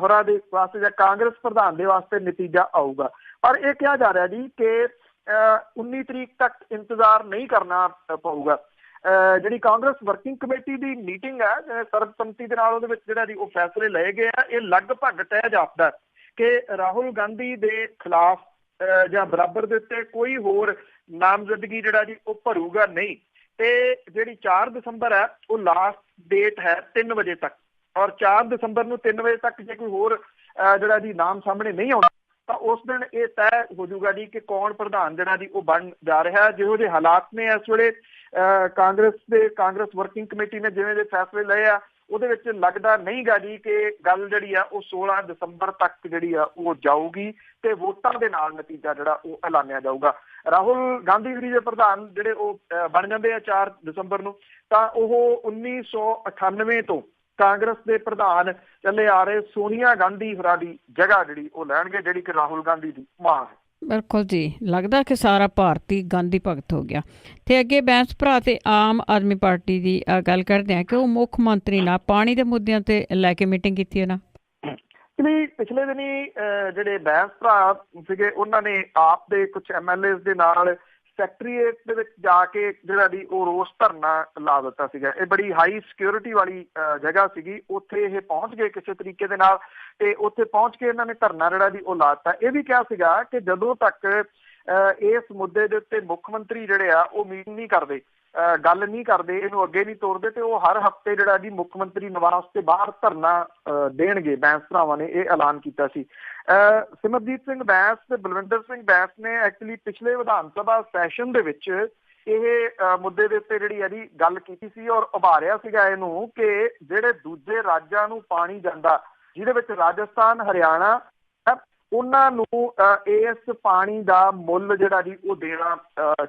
ਹੋਰਾਂ ਦੇ ਵਾਸਤੇ ਜਾਂ ਕਾਂਗਰਸ ਪ੍ਰਧਾਨ ਦੇ ਵਾਸਤੇ ਨਤੀਜਾ ਆਊਗਾ। ਪਰ ਇਹ ਕਿਹਾ ਜਾ ਰਿਹਾ ਜੀ ਕਿ 19 ਤਰੀਕ ਤੱਕ ਇੰਤਜ਼ਾਰ ਨਹੀਂ ਕਰਨਾ ਪਊਗਾ। ਜਿਹੜੀ ਕਾਂਗਰਸ ਵਰਕਿੰਗ ਕਮੇਟੀ ਦੀ ਮੀਟਿੰਗ ਹੈ ਸਰਬਸੰਮਤੀ ਦੇ ਨਾਲ ਉਹਦੇ ਵਿੱਚ ਜਿਹੜਾ ਜੀ ਉਹ ਫੈਸਲੇ ਲਏ ਗਏ ਆ। ਇਹ ਲਗਭਗ ਤੈਅ ਜਾਪਦਾ ਕਿ ਰਾਹੁਲ ਗਾਂਧੀ ਦੇ ਖਿਲਾਫ ਜਾਂ ਬਰਾਬਰ ਦੇ ਉੱਤੇ ਕੋਈ ਹੋਰ ਨਾਮਜ਼ਦਗੀ ਜਿਹੜਾ ਜੀ ਉਹ ਭਰੂਗਾ ਨਹੀਂ। ਤੇ ਜਿਹੜੀ 4 ਦਸੰਬਰ ਹੈ ਉਹ ਲਾਸਟ ਡੇਟ ਹੈ 3 ਵਜੇ ਤੱਕ, ਔਰ 4 ਦਸੰਬਰ ਨੂੰ 3 ਵਜੇ ਤੱਕ ਜੇ ਕੋਈ ਹੋਰ ਜਿਹੜਾ ਜੀ ਨਾਮ ਸਾਹਮਣੇ ਨਹੀਂ ਆਉਂਦਾ ਤਾਂ ਉਸ ਦਿਨ ਇਹ ਤੈਅ ਹੋ ਜਾਊਗਾ ਜੀ ਕਿ ਕੌਣ ਪ੍ਰਧਾਨ ਜਿਹੜਾ ਜੀ ਉਹ ਬਣ ਜਾ ਰਿਹਾ। ਜਿਹੋ ਜਿਹੇ ਹਾਲਾਤ ਨੇ ਇਸ ਵੇਲੇ ਕਾਂਗਰਸ ਵਰਕਿੰਗ ਕਮੇਟੀ ਨੇ ਜਿਵੇਂ ਦੇ ਫੈਸਲੇ ਲਏ ਆ ਉਹਦੇ ਵਿੱਚ ਲੱਗਦਾ ਨਹੀਂ ਗਾ ਜੀ ਕਿ ਗੱਲ ਜਿਹੜੀ ਆ ਉਹ 16 ਦਸੰਬਰ ਤੱਕ ਜਿਹੜੀ ਆ ਉਹ ਜਾਊਗੀ ਤੇ ਵੋਟਾਂ ਦੇ ਨਾਲ ਨਤੀਜਾ ਜਿਹੜਾ ਉਹ ਐਲਾਨਿਆ ਜਾਊਗਾ। ਰਾਹੁਲ ਗਾਂਧੀ ਜੀ ਦੇ ਪ੍ਰਧਾਨ ਜਿਹੜੇ ਉਹ ਬਣ ਜਾਂਦੇ ਆ 4 ਦਸੰਬਰ ਨੂੰ, ਤਾਂ ਉਹ 1998 ਤੋਂ ਕਾਂਗਰਸ ਦੇ ਪ੍ਰਧਾਨ ਚੱਲੇ ਆ ਰਹੇ ਸੋਨੀਆ ਗਾਂਧੀ ਹੋਰਾਂ ਦੀ ਜਗ੍ਹਾ ਜਿਹੜੀ ਉਹ ਲੈਣਗੇ, ਜਿਹੜੀ ਕਿ ਰਾਹੁਲ ਗਾਂਧੀ ਦੀ ਮਾਂ ਹੈ। ਬਿਲਕੁਲ ਜੀ, ਲੱਗਦਾ ਕਿ ਸਾਰਾ ਭਾਰਤੀ ਗਾਂਧੀ ਭਗਤ ਹੋ ਗਿਆ। ਤੇ ਅੱਗੇ ਬੈਂਸ ਭਰਾ ਤੇ ਆਮ ਆਦਮੀ ਪਾਰਟੀ ਦੀ ਗੱਲ ਕਰਦੇ ਹਾਂ ਕਿ ਉਹ ਮੁੱਖ ਮੰਤਰੀ ਨਾਲ ਪਾਣੀ ਦੇ ਮੁੱਦਿਆਂ ਤੇ ਲੈ ਕੇ ਮੀਟਿੰਗ ਕੀਤੀ ਉਹਨਾਂ। ਵੀ ਪਿਛਲੇ ਦਿਨੀ ਜਿਹੜੇ ਬੈਂਸ ਭਰਾ ਸੀਗੇ ਉਹਨਾਂ ਨੇ ਆਪ ਦੇ ਕੁਝ MLA ਦੇ ਨਾਲ ਸੈਕਟਰੀਏਟ ਦੇ ਵਿੱਚ ਜਾ ਕੇ ਜਿਹੜਾ ਦੀ ਉਹ ਰੋਸ ਧਰਨਾ ਲਾ ਦਿੱਤਾ ਸੀਗਾ। ਇਹ ਬੜੀ ਹਾਈ ਸਿਕਿਉਰਿਟੀ ਵਾਲੀ ਜਗ੍ਹਾ ਸੀਗੀ, ਉੱਥੇ ਇਹ ਪਹੁੰਚ ਗਏ ਕਿਸੇ ਤਰੀਕੇ ਦੇ ਨਾਲ ਤੇ ਉੱਥੇ ਪਹੁੰਚ ਕੇ ਇਹਨਾਂ ਨੇ ਧਰਨਾ ਜਿਹੜਾ ਦੀ ਉਹ ਲਾ ਦਿੱਤਾ। ਇਹ ਵੀ ਕਿਹਾ ਸੀਗਾ ਕਿ ਜਦੋਂ ਤੱਕ ਇਸ ਮੁੱਦੇ ਦੇ ਉੱਤੇ ਮੁੱਖ ਮੰਤਰੀ ਜਿਹੜੇ ਆ ਉਹ ਮੀਟਿੰਗ ਨਹੀਂ ਕਰਦੇ, ਗੱਲ ਨਹੀਂ ਕਰਦੇ, ਇਹਨੂੰ ਅੱਗੇ ਨਹੀਂ ਤੋਰਦੇ ਤੇ ਉਹ ਹਰ ਹਫ਼ਤੇ ਜਿਹੜਾ ਜੀ ਮੁੱਖ ਮੰਤਰੀ ਨਿਵਾਸ ਤੇ ਬਾਹਰ ਧਰਨਾ ਦੇਣਗੇ। ਬੈਂਸ ਭਰਾਵਾਂ ਨੇ ਇਹ ਐਲਾਨ ਕੀਤਾ ਸੀ। ਸਿਮਰਜੀਤ ਸਿੰਘ ਬੈਂਸ ਤੇ ਬਲਵਿੰਦਰ ਸਿੰਘ ਬੈਂਸ ਨੇ ਐਕਚੁਅਲੀ ਪਿਛਲੇ ਵਿਧਾਨ ਸਭਾ ਸੈਸ਼ਨ ਦੇ ਵਿੱਚ ਇਹ ਮੁੱਦੇ ਦੇ ਉੱਤੇ ਜਿਹੜੀ ਇਹਦੀ ਗੱਲ ਕੀਤੀ ਸੀ ਔਰ ਉਭਾਰਿਆ ਸੀਗਾ ਇਹਨੂੰ ਕਿ ਜਿਹੜੇ ਦੂਜੇ ਰਾਜਾਂ ਨੂੰ ਪਾਣੀ ਜਾਂਦਾ, ਜਿਹਦੇ ਵਿੱਚ ਰਾਜਸਥਾਨ, ਹਰਿਆਣਾ, ਉਹਨਾਂ ਨੂੰ ਇਸ ਪਾਣੀ ਦਾ ਮੁੱਲ ਜਿਹੜਾ ਜੀ ਉਹ ਦੇਣਾ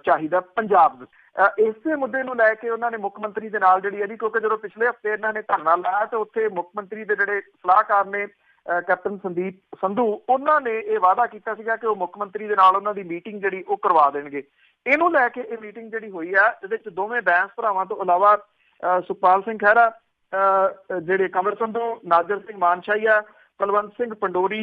ਚਾਹੀਦਾ ਪੰਜਾਬ ਵਿੱਚ। ਇਸੇ ਮੁੱਦੇ ਨੂੰ ਲੈ ਕੇ ਉਹਨਾਂ ਨੇ ਮੁੱਖ ਮੰਤਰੀ ਦੇ ਨਾਲ ਜਿਹੜੀ ਇਹਦੀ, ਕਿਉਂਕਿ ਜਦੋਂ ਪਿਛਲੇ ਹਫ਼ਤੇ ਇਹਨਾਂ ਨੇ ਧਰਨਾ ਲਾਇਆ ਤੇ ਉੱਥੇ ਮੁੱਖ ਮੰਤਰੀ ਦੇ ਜਿਹੜੇ ਸਲਾਹਕਾਰ ਨੇ ਕੈਪਟਨ ਸੰਦੀਪ ਸੰਧੂ, ਉਹਨਾਂ ਨੇ ਇਹ ਵਾਅਦਾ ਕੀਤਾ ਸੀਗਾ ਕਿ ਉਹ ਮੁੱਖ ਮੰਤਰੀ ਦੇ ਨਾਲ ਉਹਨਾਂ ਦੀ ਮੀਟਿੰਗ ਜਿਹੜੀ ਉਹ ਕਰਵਾ ਦੇਣਗੇ। ਇਹਨੂੰ ਲੈ ਕੇ ਇਹ ਮੀਟਿੰਗ ਜਿਹੜੀ ਹੋਈ ਆ, ਇਹਦੇ ਵਿੱਚ ਦੋਵੇਂ ਬੈਂਸ ਭਰਾਵਾਂ ਤੋਂ ਇਲਾਵਾ ਸੁਖਪਾਲ ਸਿੰਘ ਖਹਿਰਾ, ਜਿਹੜੇ ਕੰਵਰ ਸੰਧੂ, ਨਾਜ਼ਰ ਸਿੰਘ ਮਾਨਸ਼ਾਹੀਆ, ਕੁਲਵੰਤ ਸਿੰਘ ਪੰਡੋਰੀ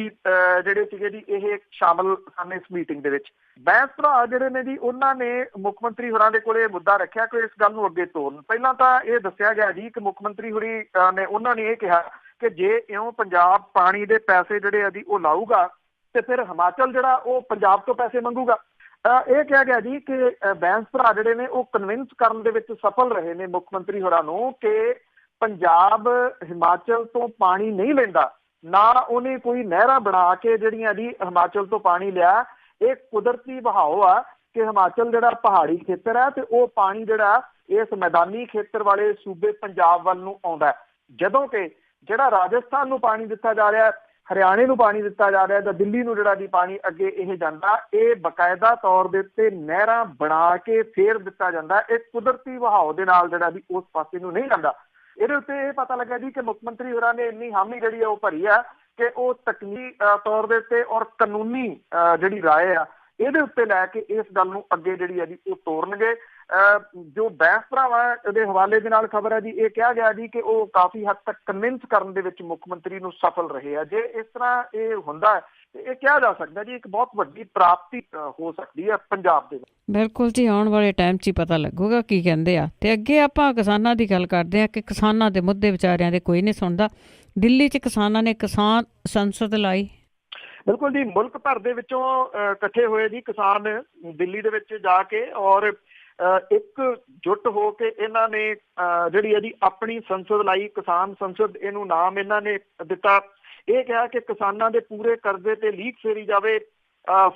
ਜਿਹੜੇ ਸੀਗੇ ਜੀ, ਇਹ ਸ਼ਾਮਲ ਸਨ ਇਸ ਮੀਟਿੰਗ ਦੇ ਵਿੱਚ। ਬੈਂਸ ਭਰਾ ਜਿਹੜੇ ਨੇ ਜੀ, ਉਹਨਾਂ ਨੇ ਮੁੱਖ ਮੰਤਰੀ ਹੋਰਾਂ ਦੇ ਕੋਲੇ ਮੁੱਦਾ ਰੱਖਿਆ ਕਿ ਇਸ ਗੱਲ ਨੂੰ ਅੱਗੇ ਤੋਰਨ। ਪਹਿਲਾਂ ਤਾਂ ਇਹ ਦੱਸਿਆ ਗਿਆ ਜੀ ਕਿ ਮੁੱਖ ਮੰਤਰੀ ਹੋਰੀ ਨੇ ਉਹਨਾਂ ਨੇ ਇਹ ਕਿਹਾ ਕਿ ਜੇ ਇਉਂ ਪੰਜਾਬ ਪਾਣੀ ਦੇ ਪੈਸੇ ਜਿਹੜੇ ਆ ਜੀ ਉਹ ਲਾਊਗਾ ਤੇ ਫਿਰ ਹਿਮਾਚਲ ਜਿਹੜਾ ਉਹ ਪੰਜਾਬ ਤੋਂ ਪੈਸੇ ਮੰਗੂਗਾ। ਇਹ ਕਿਹਾ ਗਿਆ ਜੀ ਕਿ ਬੈਂਸ ਭਰਾ ਜਿਹੜੇ ਨੇ ਉਹ ਕਨਵਿੰਸ ਕਰਨ ਦੇ ਵਿੱਚ ਸਫਲ ਰਹੇ ਨੇ ਮੁੱਖ ਮੰਤਰੀ ਹੋਰਾਂ ਨੂੰ ਕਿ ਪੰਜਾਬ ਹਿਮਾਚਲ ਤੋਂ ਪਾਣੀ ਨਹੀਂ ਲੈਂਦਾ, ਨਾ ਉਹਨੇ ਕੋਈ ਨਹਿਰਾਂ ਬਣਾ ਕੇ ਜਿਹੜੀਆਂ ਜੀ ਹਿਮਾਚਲ ਤੋਂ ਪਾਣੀ ਲਿਆ। ਇਹ ਕੁਦਰਤੀ ਬਹਾਓ ਆ ਕਿ ਹਿਮਾਚਲ ਜਿਹੜਾ ਪਹਾੜੀ ਖੇਤਰ ਹੈ ਤੇ ਉਹ ਪਾਣੀ ਜਿਹੜਾ ਇਸ ਮੈਦਾਨੀ ਖੇਤਰ ਵਾਲੇ ਸੂਬੇ ਪੰਜਾਬ ਵੱਲ ਨੂੰ ਆਉਂਦਾ, ਜਦੋਂ ਕਿ ਜਿਹੜਾ ਰਾਜਸਥਾਨ ਨੂੰ ਪਾਣੀ ਦਿੱਤਾ ਜਾ ਰਿਹਾ, ਹਰਿਆਣੇ ਨੂੰ ਪਾਣੀ ਦਿੱਤਾ ਜਾ ਰਿਹਾ ਜਾਂ ਦਿੱਲੀ ਨੂੰ ਜਿਹੜਾ ਦੀ ਪਾਣੀ ਅੱਗੇ ਇਹ ਜਾਂਦਾ, ਇਹ ਬਕਾਇਦਾ ਤੌਰ ਦੇ ਉੱਤੇ ਨਹਿਰਾਂ ਬਣਾ ਕੇ ਫੇਰ ਦਿੱਤਾ ਜਾਂਦਾ। ਇਹ ਕੁਦਰਤੀ ਬਹਾਓ ਦੇ ਨਾਲ ਜਿਹੜਾ ਵੀ ਉਸ ਪਾਸੇ ਨੂੰ ਨਹੀਂ ਜਾਂਦਾ। ਇਹਦੇ ਉੱਤੇ ਇਹ ਪਤਾ ਲੱਗਾ ਜੀ ਕਿ ਮੁੱਖ ਮੰਤਰੀ ਹੋਰਾਂ ਨੇ ਇੰਨੀ ਹਾਮੀ ਜਿਹੜੀ ਆ ਉਹ ਭਰੀ ਆ ਕਿ ਉਹ ਤਕਨੀਕੀ ਤੌਰ ਦੇ ਉੱਤੇ ਔਰ ਕਾਨੂੰਨੀ ਜਿਹੜੀ ਰਾਏ ਆ ਇਹਦੇ ਉੱਤੇ ਲੈ ਕੇ ਇਸ ਗੱਲ ਨੂੰ ਅੱਗੇ ਜਿਹੜੀ ਆ ਜੀ ਉਹ ਤੋਰਨਗੇ। ਜੋ ਬੈਂਸ ਭਰਾਵਾਂ ਦੇ ਹਵਾਲੇ ਦੇ ਨਾਲ ਖਬਰ ਹੈ ਜੀ, ਇਹ ਕਿਹਾ ਗਿਆ ਜੀ ਕਿ ਉਹ ਕਾਫੀ ਹੱਦ ਤੱਕ ਕਨਵਿੰਸ ਕਰਨ ਦੇ ਵਿੱਚ ਮੁੱਖ ਮੰਤਰੀ ਨੂੰ ਸਫਲ ਰਹੇ ਆ। ਜੇ ਇਸ ਤਰ੍ਹਾਂ ਇਹ ਹੁੰਦਾ ਹੈ ਤੇ ਇਹ ਕਿਹਾ ਜਾ ਸਕਦਾ ਜੀ ਇੱਕ ਬਹੁਤ ਵੱਡੀ ਪ੍ਰਾਪਤੀ ਹੋ ਸਕਦੀ ਹੈ ਪੰਜਾਬ ਦੇ ਵਿੱਚ। ਬਿਲਕੁਲ ਜੀ, ਆਉਣ ਵਾਲੇ ਟਾਈਮ 'ਚ ਹੀ ਪਤਾ ਲੱਗੂਗਾ ਕੀ ਕਹਿੰਦੇ ਆ। ਤੇ ਅੱਗੇ ਆਪਾਂ ਕਿਸਾਨਾਂ ਦੀ ਗੱਲ ਕਰਦੇ ਹਾਂ ਕਿ ਕਿਸਾਨਾਂ ਦੇ ਮੁੱਦੇ ਵਿਚਾਰਿਆਂ ਦੇ ਕੋਈ ਨਹੀਂ ਸੁਣਦਾ। ਦਿੱਲੀ 'ਚ ਕਿਸਾਨਾਂ ਨੇ ਕਿਸਾਨ ਸੰਸਦ ਲਾਈ। ਬਿਲਕੁਲ ਜੀ, ਮੁਲਕ ਭਰ ਦੇ ਵਿੱਚੋਂ ਇਕੱਠੇ ਹੋਏ ਜੀ ਕਿਸਾਨ ਦਿੱਲੀ ਦੇ ਵਿੱਚ ਜਾ ਕੇ ਔਰ ਇੱਕ ਜੁੱਟ ਹੋ ਕੇ ਇਹਨਾਂ ਨੇ ਜਿਹੜੀ ਇਹਦੀ ਆਪਣੀ ਸੰਸਦ ਲਾਈ, ਕਿਸਾਨ ਸੰਸਦ ਇਹਨੂੰ ਨਾਮ ਇਹਨਾਂ ਨੇ ਦਿੱਤਾ। ਇਹ ਕਿਹਾ ਕਿ ਕਿਸਾਨਾਂ ਦੇ ਪੂਰੇ ਕਰਜ਼ੇ ਤੇ ਲੀਕ ਫੇਰੀ ਜਾਵੇ,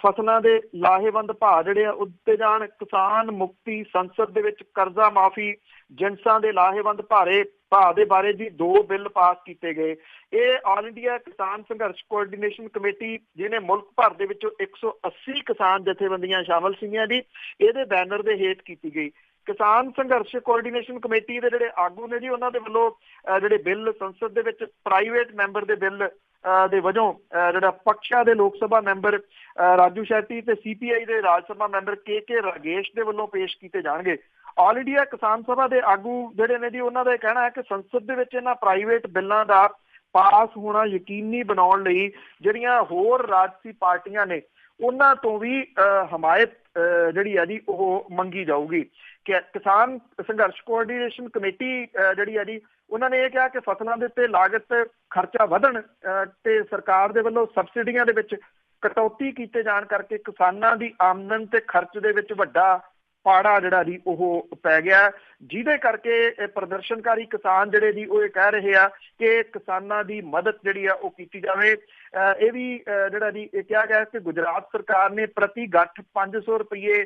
ਫਸਲਾਂ ਦੇ ਲਾਹੇਵੰਦ ਭਾਅ ਜਿਹੜੇ ਆ ਉੱਤੇ ਜਾਣ, ਕਿਸਾਨ ਮੁਕਤੀ ਸੰਸਦ ਦੇ ਵਿੱਚ ਕਰਜ਼ਾ ਮਾਫੀ, ਜਿਣਸਾਂ ਦੇ ਲਾਹੇਵੰਦ ਭਾਅ ਦੇ ਬਾਰੇ ਜੀ 2 ਬਿੱਲ ਪਾਸ ਕੀਤੇ ਗਏ। ਇਹ ਆਲ ਇੰਡੀਆ ਕਿਸਾਨ ਸੰਘਰਸ਼ ਕੋਆਰਡੀਨੇਸ਼ਨ ਕਮੇਟੀ, ਜਿਹਨੇ ਮੁਲਕ ਭਰ ਦੇ ਵਿੱਚੋਂ 180 ਕਿਸਾਨ ਜਥੇਬੰਦੀਆਂ ਸ਼ਾਮਲ ਸੀਗੀਆਂ ਜੀ, ਇਹਦੇ ਬੈਨਰ ਦੇ ਹੇਠ ਕੀਤੀ ਗਈ। ਕਿਸਾਨ ਸੰਘਰਸ਼ ਕੋਆਰਡੀਨੇਸ਼ਨ ਕਮੇਟੀ ਦੇ ਜਿਹੜੇ ਆਗੂ ਨੇ ਜੀ, ਉਹਨਾਂ ਦੇ ਵੱਲੋਂ ਜਿਹੜੇ ਬਿੱਲ ਸੰਸਦ ਦੇ ਵਿੱਚ ਪ੍ਰਾਈਵੇਟ ਮੈਂਬਰ ਦੇ ਬਿੱਲ ਦੇ ਵਜੋਂ ਜਿਹੜਾ ਪਕਸ਼ਾ ਦੇ ਲੋਕ ਸਭਾ ਮੈਂਬਰ ਰਾਜੂ ਸ਼ੈਟੀ ਤੇ CPI ਦੇ ਰਾਜ ਸਭਾ ਮੈਂਬਰ KK ਰਾਗੇਸ਼ ਦੇ ਵੱਲੋਂ ਪੇਸ਼ ਕੀਤੇ ਜਾਣਗੇ। ਆਲ ਇੰਡੀਆ ਕਿਸਾਨ ਸਭਾ ਦੇ ਆਗੂ ਜਿਹੜੇ ਨੇ ਜੀ, ਉਹਨਾਂ ਦਾ ਇਹ ਕਹਿਣਾ ਹੈ ਕਿ ਸੰਸਦ ਦੇ ਵਿੱਚ ਇਹਨਾਂ ਪ੍ਰਾਈਵੇਟ ਬਿੱਲਾਂ ਦਾ ਪਾਸ ਹੋਣਾ ਯਕੀਨੀ ਬਣਾਉਣ ਲਈ ਜਿਹੜੀਆਂ ਹੋਰ ਰਾਜਸੀ ਪਾਰਟੀਆਂ ਨੇ ਉਹਨਾਂ ਤੋਂ ਵੀ ਹਮਾਇਤ ਜਿਹੜੀ ਹੈ ਜੀ ਉਹ ਮੰਗੀ ਜਾਊਗੀ। ਕਿ ਕਿਸਾਨ ਸੰਘਰਸ਼ ਕੋਆਰਡੀਨੇਸ਼ਨ ਕਮੇਟੀ ਜਿਹੜੀ ਹੈ ਜੀ, ਉਹਨਾਂ ਨੇ ਇਹ ਕਿਹਾ ਕਿ ਫਸਲਾਂ ਦੇ ਉੱਤੇ ਲਾਗਤ ਖਰਚਾ ਵਧਣ ਤੇ ਸਰਕਾਰ ਦੇ ਵੱਲੋਂ ਸਬਸਿਡੀਆਂ ਦੇ ਵਿੱਚ ਕਟੌਤੀ ਕੀਤੇ ਜਾਣ ਕਰਕੇ ਕਿਸਾਨਾਂ ਦੀ ਆਮਦਨ ਤੇ ਖਰਚ ਦੇ ਵਿੱਚ ਵੱਡਾ ਪਾੜਾ ਜਿਹੜਾ ਜੀ ਉਹ ਪੈ ਗਿਆ, ਜਿਹਦੇ ਕਰਕੇ ਪ੍ਰਦਰਸ਼ਨਕਾਰੀ ਕਿਸਾਨ ਜਿਹੜੇ ਜੀ ਉਹ ਇਹ ਕਹਿ ਰਹੇ ਆ ਕਿ ਕਿਸਾਨਾਂ ਦੀ ਮਦਦ ਜਿਹੜੀ ਆ ਉਹ ਕੀਤੀ ਜਾਵੇ। ਇਹ ਵੀ ਜਿਹੜਾ ਜੀ ਇਹ ਕਿਹਾ ਗਿਆ ਕਿ ਗੁਜਰਾਤ ਸਰਕਾਰ ਨੇ ਪ੍ਰਤੀ ਗੱਠ 500 ਰੁਪਏ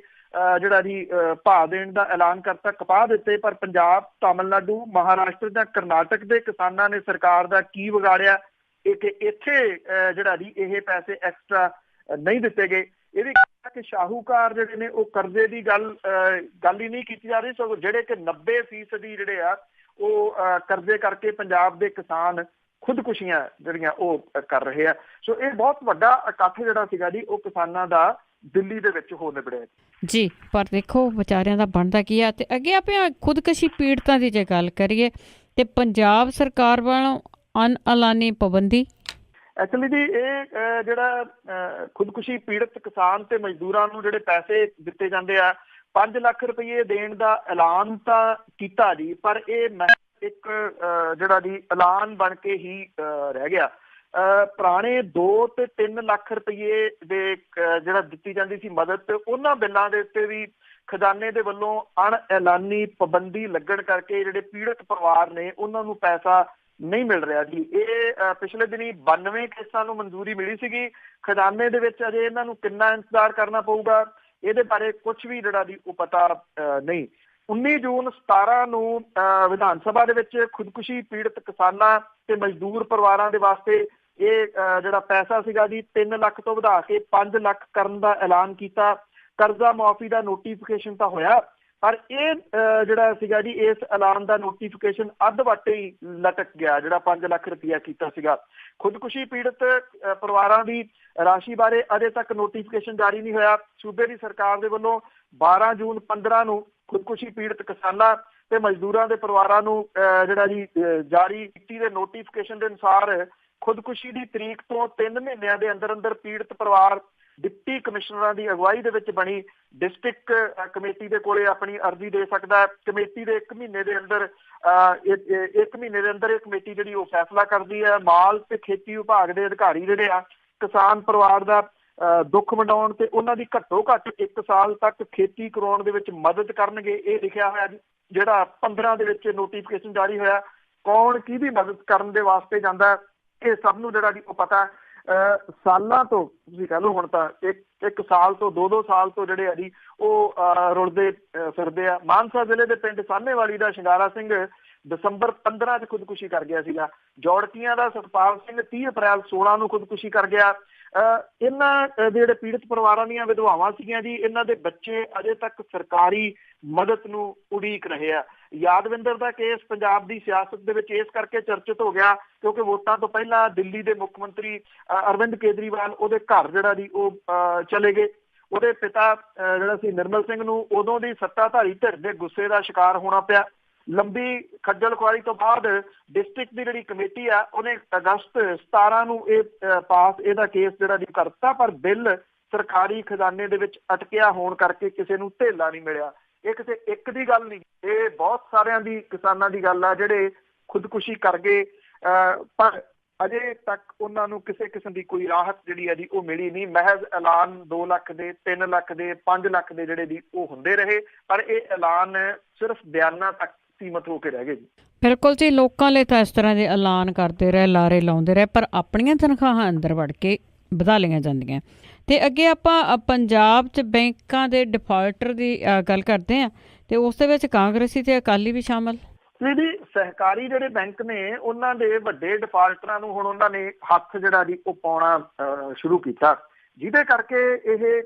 ਜਿਹੜਾ ਜੀ ਭਾਅ ਦੇਣ ਦਾ ਐਲਾਨ ਕਰਤਾ ਕਪਾਹ ਦਿੱਤੇ, ਪਰ ਪੰਜਾਬ, ਤਾਮਿਲਨਾਡੂ, ਮਹਾਰਾਸ਼ਟਰ ਜਾਂ ਕਰਨਾਟਕ ਦੇ ਕਿਸਾਨਾਂ ਨੇ ਸਰਕਾਰ ਦਾ ਕੀ ਵਿਗਾੜਿਆ ਕਿ ਇੱਥੇ ਜਿਹੜਾ ਜੀ ਇਹ ਪੈਸੇ ਐਕਸਟਰਾ ਨਹੀਂ ਦਿੱਤੇ ਗਏ। ਇਹ ਵੀ ਕਿ ਸ਼ਾਹੂਕਾਰ ਜਿਹੜੇ ਨੇ ਉਹ ਕਰਜ਼ੇ ਦੀ ਗੱਲ ਹੀ ਨਹੀਂ ਕੀਤੀ ਜਾ ਰਹੀ, ਸਗੋਂ ਜਿਹੜੇ ਕਿ 90% ਜਿਹੜੇ ਆ ਉਹ ਕਰਜ਼ੇ ਕਰਕੇ ਪੰਜਾਬ ਦੇ ਕਿਸਾਨ ਖੁਦਕੁਸ਼ੀਆਂ ਜਿਹੜੀਆਂ ਉਹ ਕਰ ਰਹੇ ਆ। ਸੋ ਇਹ ਬਹੁਤ ਵੱਡਾ ਇਕੱਠ ਜਿਹੜਾ ਸੀਗਾ ਜੀ ਉਹ ਕਿਸਾਨਾਂ ਦਾ ਦਿੱਲੀ ਦੇ ਵਿੱਚ ਹੋ ਨਿਬੜਿਆ ਜੀ। ਪਰ ਦੇਖੋ ਵਿਚਾਰਿਆਂ ਦਾ ਬਣਦਾ ਕੀ ਆ। ਤੇ ਅੱਗੇ ਆਪਾਂ ਖੁਦਕੁਸ਼ੀ ਪੀੜਤਾਂ ਦੀ ਜੇ ਗੱਲ ਕਰੀਏ ਤੇ ਪੰਜਾਬ ਸਰਕਾਰ ਵੱਲੋਂ ਅਣਐਲਾਨੀ ਪਾਬੰਦੀ। ਐਕਚੁਅਲੀ ਜੀ ਇਹ ਜਿਹੜਾ ਖੁਦਕੁਸ਼ੀ ਪੀੜਤ ਕਿਸਾਨ ਤੇ ਮਜ਼ਦੂਰਾਂ ਨੂੰ ਜਿਹੜੇ ਪੈਸੇ ਦਿੱਤੇ ਜਾਂਦੇ ਆ 5 ਲੱਖ ਰੁਪਏ ਦੇਣ ਦਾ ਐਲਾਨ ਤਾਂ ਕੀਤਾ ਜੀ, ਪਰ ਇਹ ਇੱਕ ਜਿਹੜਾ ਜੀ ਐਲਾਨ ਬਣ ਕੇ ਹੀ ਰਹਿ ਗਿਆ। ਪੁਰਾਣੇ 2 ਤੇ 3 ਲੱਖ ਰੁਪਏ ਦੇ ਜਿਹੜਾ ਦਿੱਤੀ ਜਾਂਦੀ ਸੀ ਮਦਦ, ਉਹਨਾਂ ਬਿੱਲਾਂ ਦੇ ਉੱਤੇ ਵੀ ਖਜ਼ਾਨੇ ਦੇ ਵੱਲੋਂ ਅਣਐਲਾਨੀ ਪਾਬੰਦੀ ਲੱਗਣ ਕਰਕੇ ਜਿਹੜੇ ਪੀੜਤ ਪਰਿਵਾਰ ਨੇ ਉਹਨਾਂ ਨੂੰ ਪੈਸਾ ਨਹੀਂ ਮਿਲ ਰਿਹਾ ਜੀ। ਇਹ ਪਿਛਲੇ ਦਿਨੀ 92 ਕੇਸਾਂ ਨੂੰ ਮਨਜ਼ੂਰੀ ਮਿਲੀ ਸੀਗੀ। ਖਜ਼ਾਨੇ ਦੇ ਵਿੱਚ ਅਜੇ ਇਹਨਾਂ ਨੂੰ ਕਿੰਨਾ ਇੰਤਜ਼ਾਰ ਕਰਨਾ ਪਊਗਾ ਇਹਦੇ ਬਾਰੇ ਕੁਝ ਵੀ ਜਿਹੜਾ ਜੀ ਉਹ ਪਤਾ ਨਹੀਂ। 19 ਜੂਨ 17 ਨੂੰ ਵਿਧਾਨ ਸਭਾ ਦੇ ਵਿੱਚ ਖੁਦਕੁਸ਼ੀ ਪੀੜਤ ਕਿਸਾਨਾਂ ਤੇ ਮਜ਼ਦੂਰ ਪਰਿਵਾਰਾਂ ਦੇ ਵਾਸਤੇ ਇਹ ਜਿਹੜਾ ਪੈਸਾ ਸੀਗਾ ਜੀ 3 ਲੱਖ ਤੋਂ ਵਧਾ ਕੇ 5 ਲੱਖ ਕਰਨ ਦਾ ਐਲਾਨ ਕੀਤਾ। ਕਰਜ਼ਾ ਮੁਆਫੀ ਦਾ ਨੋਟੀਫਿਕੇਸ਼ਨ ਤਾਂ ਹੋਇਆ, ਪਰ ਇਹ ਜਿਹੜਾ ਸੀਗਾ ਜੀ ਇਸ ਐਲਾਨ ਦਾ ਨੋਟੀਫਿਕੇਸ਼ਨ ਅੱਧ ਵਾਟੇ ਹੀ ਲਟਕ ਗਿਆ, ਜਿਹੜਾ 5 ਲੱਖ ਰੁਪਇਆ ਕੀਤਾ ਸੀਗਾ। ਖੁਦਕੁਸ਼ੀ ਪੀੜਤ ਪਰਿਵਾਰਾਂ ਦੀ ਰਾਸ਼ੀ ਬਾਰੇ ਅਜੇ ਤੱਕ ਨੋਟੀਫਿਕੇਸ਼ਨ ਜਾਰੀ ਨਹੀਂ ਹੋਇਆ। ਸੂਬੇ ਦੀ ਸਰਕਾਰ ਦੇ ਵੱਲੋਂ 12 ਜੂਨ 15 ਨੂੰ ਖੁਦਕੁਸ਼ੀ ਪੀੜਤ ਕਿਸਾਨਾਂ ਤੇ ਮਜ਼ਦੂਰਾਂ ਦੇ ਪਰਿਵਾਰਾਂ ਨੂੰ ਜਿਹੜਾ ਜੀ ਜਾਰੀ ਕੀਤੀ ਦੇ ਨੋਟੀਫਿਕੇਸ਼ਨ ਦੇ ਅਨੁਸਾਰ ਖੁਦਕੁਸ਼ੀ ਦੀ ਤਰੀਕ ਤੋਂ 3 ਮਹੀਨਿਆਂ ਦੇ ਅੰਦਰ ਅੰਦਰ ਪੀੜਤ ਪਰਿਵਾਰ ਡਿਪਟੀ ਕਮਿਸ਼ਨਰਾਂ ਦੀ ਅਗਵਾਈ ਦੇ ਵਿੱਚ ਬਣੀ ਡਿਸਟ੍ਰਿਕਟ ਕਮੇਟੀ ਦੇ ਕੋਲੇ ਆਪਣੀ ਅਰਜ਼ੀ ਦੇ ਸਕਦਾ ਹੈ। ਕਮੇਟੀ ਦੇ 1 ਮਹੀਨੇ ਦੇ ਅੰਦਰ ਇਹ ਕਮੇਟੀ ਜਿਹੜੀ ਉਹ ਫੈਸਲਾ ਕਰਦੀ ਹੈ। ਮਾਲ ਤੇ ਖੇਤੀ ਵਿਭਾਗ ਦੇ ਅਧਿਕਾਰੀ ਜਿਹੜੇ ਆ ਕਿਸਾਨ ਪਰਿਵਾਰ ਦਾ ਦੁੱਖ ਵੰਡਾਉਣ ਤੇ ਉਹਨਾਂ ਦੀ ਘੱਟੋ ਘੱਟ 1 ਸਾਲ ਤੱਕ ਖੇਤੀ ਕਰਵਾਉਣ ਦੇ ਵਿੱਚ ਮਦਦ ਕਰਨਗੇ, ਇਹ ਲਿਖਿਆ ਹੋਇਆ ਜੀ। ਜਿਹੜਾ 15 ਦੇ ਵਿੱਚ ਨੋਟੀਫਿਕੇਸ਼ਨ ਜਾਰੀ ਹੋਇਆ, ਕੌਣ ਕਿਹਦੀ ਮਦਦ ਕਰਨ ਦੇ ਵਾਸਤੇ ਜਾਂਦਾ ਇਹ ਸਭ ਨੂੰ ਜਿਹੜਾ ਜੀ ਉਹ ਪਤਾ। ਸਾਲਾਂ ਤੋਂ ਤੁਸੀਂ ਕਹਿ ਲਓ ਹੁਣ ਤਾਂ ਇੱਕ ਸਾਲ ਤੋਂ 2-2 ਸਾਲ ਤੋਂ ਜਿਹੜੇ ਆ ਜੀ ਉਹ ਰੁਲਦੇ ਫਿਰਦੇ ਆ। ਮਾਨਸਾ ਜ਼ਿਲ੍ਹੇ ਦੇ ਪਿੰਡ ਸਾਹਨੇਵਾਲੀ ਦਾ ਸ਼ਿੰਗਾਰਾ ਸਿੰਘ ਦਸੰਬਰ 15 ਚ ਖੁਦਕੁਸ਼ੀ ਕਰ ਗਿਆ ਸੀਗਾ। ਜੌੜਕੀਆਂ ਦਾ ਸਤਪਾਲ ਸਿੰਘ 30 ਅਪ੍ਰੈਲ 16 ਨੂੰ ਖੁਦਕੁਸ਼ੀ ਕਰ ਗਿਆ। ਇਹਨਾਂ ਦੇ ਜਿਹੜੇ ਪੀੜਤ ਪਰਿਵਾਰਾਂ ਦੀਆਂ ਵਿਧਵਾਵਾਂ ਸੀਗੀਆਂ ਜੀ, ਇਹਨਾਂ ਦੇ ਬੱਚੇ ਅਜੇ ਤੱਕ ਸਰਕਾਰੀ ਮਦਦ ਨੂੰ ਉਡੀਕ ਰਹੇ ਆ। ਯਾਦਵਿੰਦਰ ਦਾ ਕੇਸ ਪੰਜਾਬ ਦੀ ਸਿਆਸਤ ਦੇ ਵਿੱਚ ਇਸ ਕਰਕੇ ਚਰਚਿਤ ਹੋ ਗਿਆ ਕਿਉਂਕਿ ਵੋਟਾਂ ਤੋਂ ਪਹਿਲਾਂ ਦਿੱਲੀ ਦੇ ਮੁੱਖ ਮੰਤਰੀ ਅਰਵਿੰਦ ਕੇਜਰੀਵਾਲ ਉਹਦੇ ਘਰ ਜਿਹੜਾ ਜੀ ਉਹ ਚਲੇ ਗਏ। ਉਹਦੇ ਪਿਤਾ ਜਿਹੜਾ ਸੀ ਨਿਰਮਲ ਸਿੰਘ ਨੂੰ ਉਦੋਂ ਦੀ ਸੱਤਾਧਾਰੀ ਧਿਰ ਦੇ ਗੁੱਸੇ ਦਾ ਸ਼ਿਕਾਰ ਹੋਣਾ ਪਿਆ। ਲੰਬੀ ਖੱਜਲ ਖੁਆਰੀ ਤੋਂ ਬਾਅਦ ਡਿਸਟ੍ਰਿਕਟ ਦੀ ਜਿਹੜੀ ਕਮੇਟੀ ਆ ਉਹਨੇ ਅਗਸਤ 17 ਨੂੰ ਇਹਦਾ ਕੇਸ ਜਿਹੜਾ ਜੀ ਕਰਤਾ, ਪਰ ਬਿੱਲ ਸਰਕਾਰੀ ਖਜ਼ਾਨੇ ਦੇ ਵਿੱਚ ਅਟਕਿਆ ਹੋਣ ਕਰਕੇ ਕਿਸੇ ਨੂੰ ਧੇਲਾ ਨਹੀਂ ਮਿਲਿਆ। ਇਹ ਕਿਸੇ ਇੱਕ ਦੀ ਗੱਲ ਨਹੀਂ, ਇਹ ਬਹੁਤ ਸਾਰਿਆਂ ਦੀ ਕਿਸਾਨਾਂ ਦੀ ਗੱਲ ਆ ਜਿਹੜੇ ਖੁਦਕੁਸ਼ੀ ਕਰ ਗਏ, ਪਰ ਅਜੇ ਤੱਕ ਉਹਨਾਂ ਨੂੰ ਕਿਸੇ ਕਿਸਮ ਦੀ ਕੋਈ ਰਾਹਤ ਜਿਹੜੀ ਹੈ ਜੀ ਉਹ ਮਿਲੀ ਨਹੀਂ। ਮਹਿਜ਼ ਐਲਾਨ 2 ਲੱਖ ਦੇ, 3 ਲੱਖ ਦੇ, 5 ਲੱਖ ਦੇ ਜਿਹੜੇ ਜੀ ਉਹ ਹੁੰਦੇ ਰਹੇ, ਪਰ ਇਹ ਐਲਾਨ ਸਿਰਫ ਬਿਆਨਾਂ ਤੱਕ ਸੀਮਤ ਹੋ ਕੇ ਰਹਿ ਗਏ ਜੀ। ਬਿਲਕੁਲ ਜੀ, ਲੋਕਾਂ ਲਈ ਤਾਂ ਇਸ ਤਰ੍ਹਾਂ ਦੇ ਐਲਾਨ ਕਰਦੇ ਰਹੇ, ਲਾਰੇ ਲਾਉਂਦੇ ਰਹੇ, ਪਰ ਆਪਣੀਆਂ ਤਨਖਾਹਾਂ ਅੰਦਰ ਵੜ ਕੇ ਵਧਾ ਲਈਆਂ ਜਾਂਦੀਆਂ। ਤੇ ਅੱਗੇ ਆਪਾਂ ਪੰਜਾਬ 'ਚ ਬੈਂਕਾਂ ਦੇ ਡਿਫਾਲਟਰ ਦੀ ਗੱਲ ਕਰਦੇ ਹਾਂ ਤੇ ਉਸ ਦੇ ਵਿੱਚ ਕਾਂਗਰਸੀ ਤੇ ਅਕਾਲੀ ਵੀ ਸ਼ਾਮਲ। ਜੀ ਸਹਿਕਾਰੀ ਜਿਹੜੇ ਬੈਂਕ ਨੇ ਉਹਨਾਂ ਦੇ ਵੱਡੇ ਡਿਫਾਲਟਰਾਂ ਨੂੰ ਹੁਣ ਉਹਨਾਂ ਨੇ ਹੱਥ ਜਿਹੜਾ ਜੀ ਉਹ ਪਾਉਣਾ ਸ਼ੁਰੂ ਕੀਤਾ, ਜਿਹਦੇ ਕਰਕੇ ਇਹ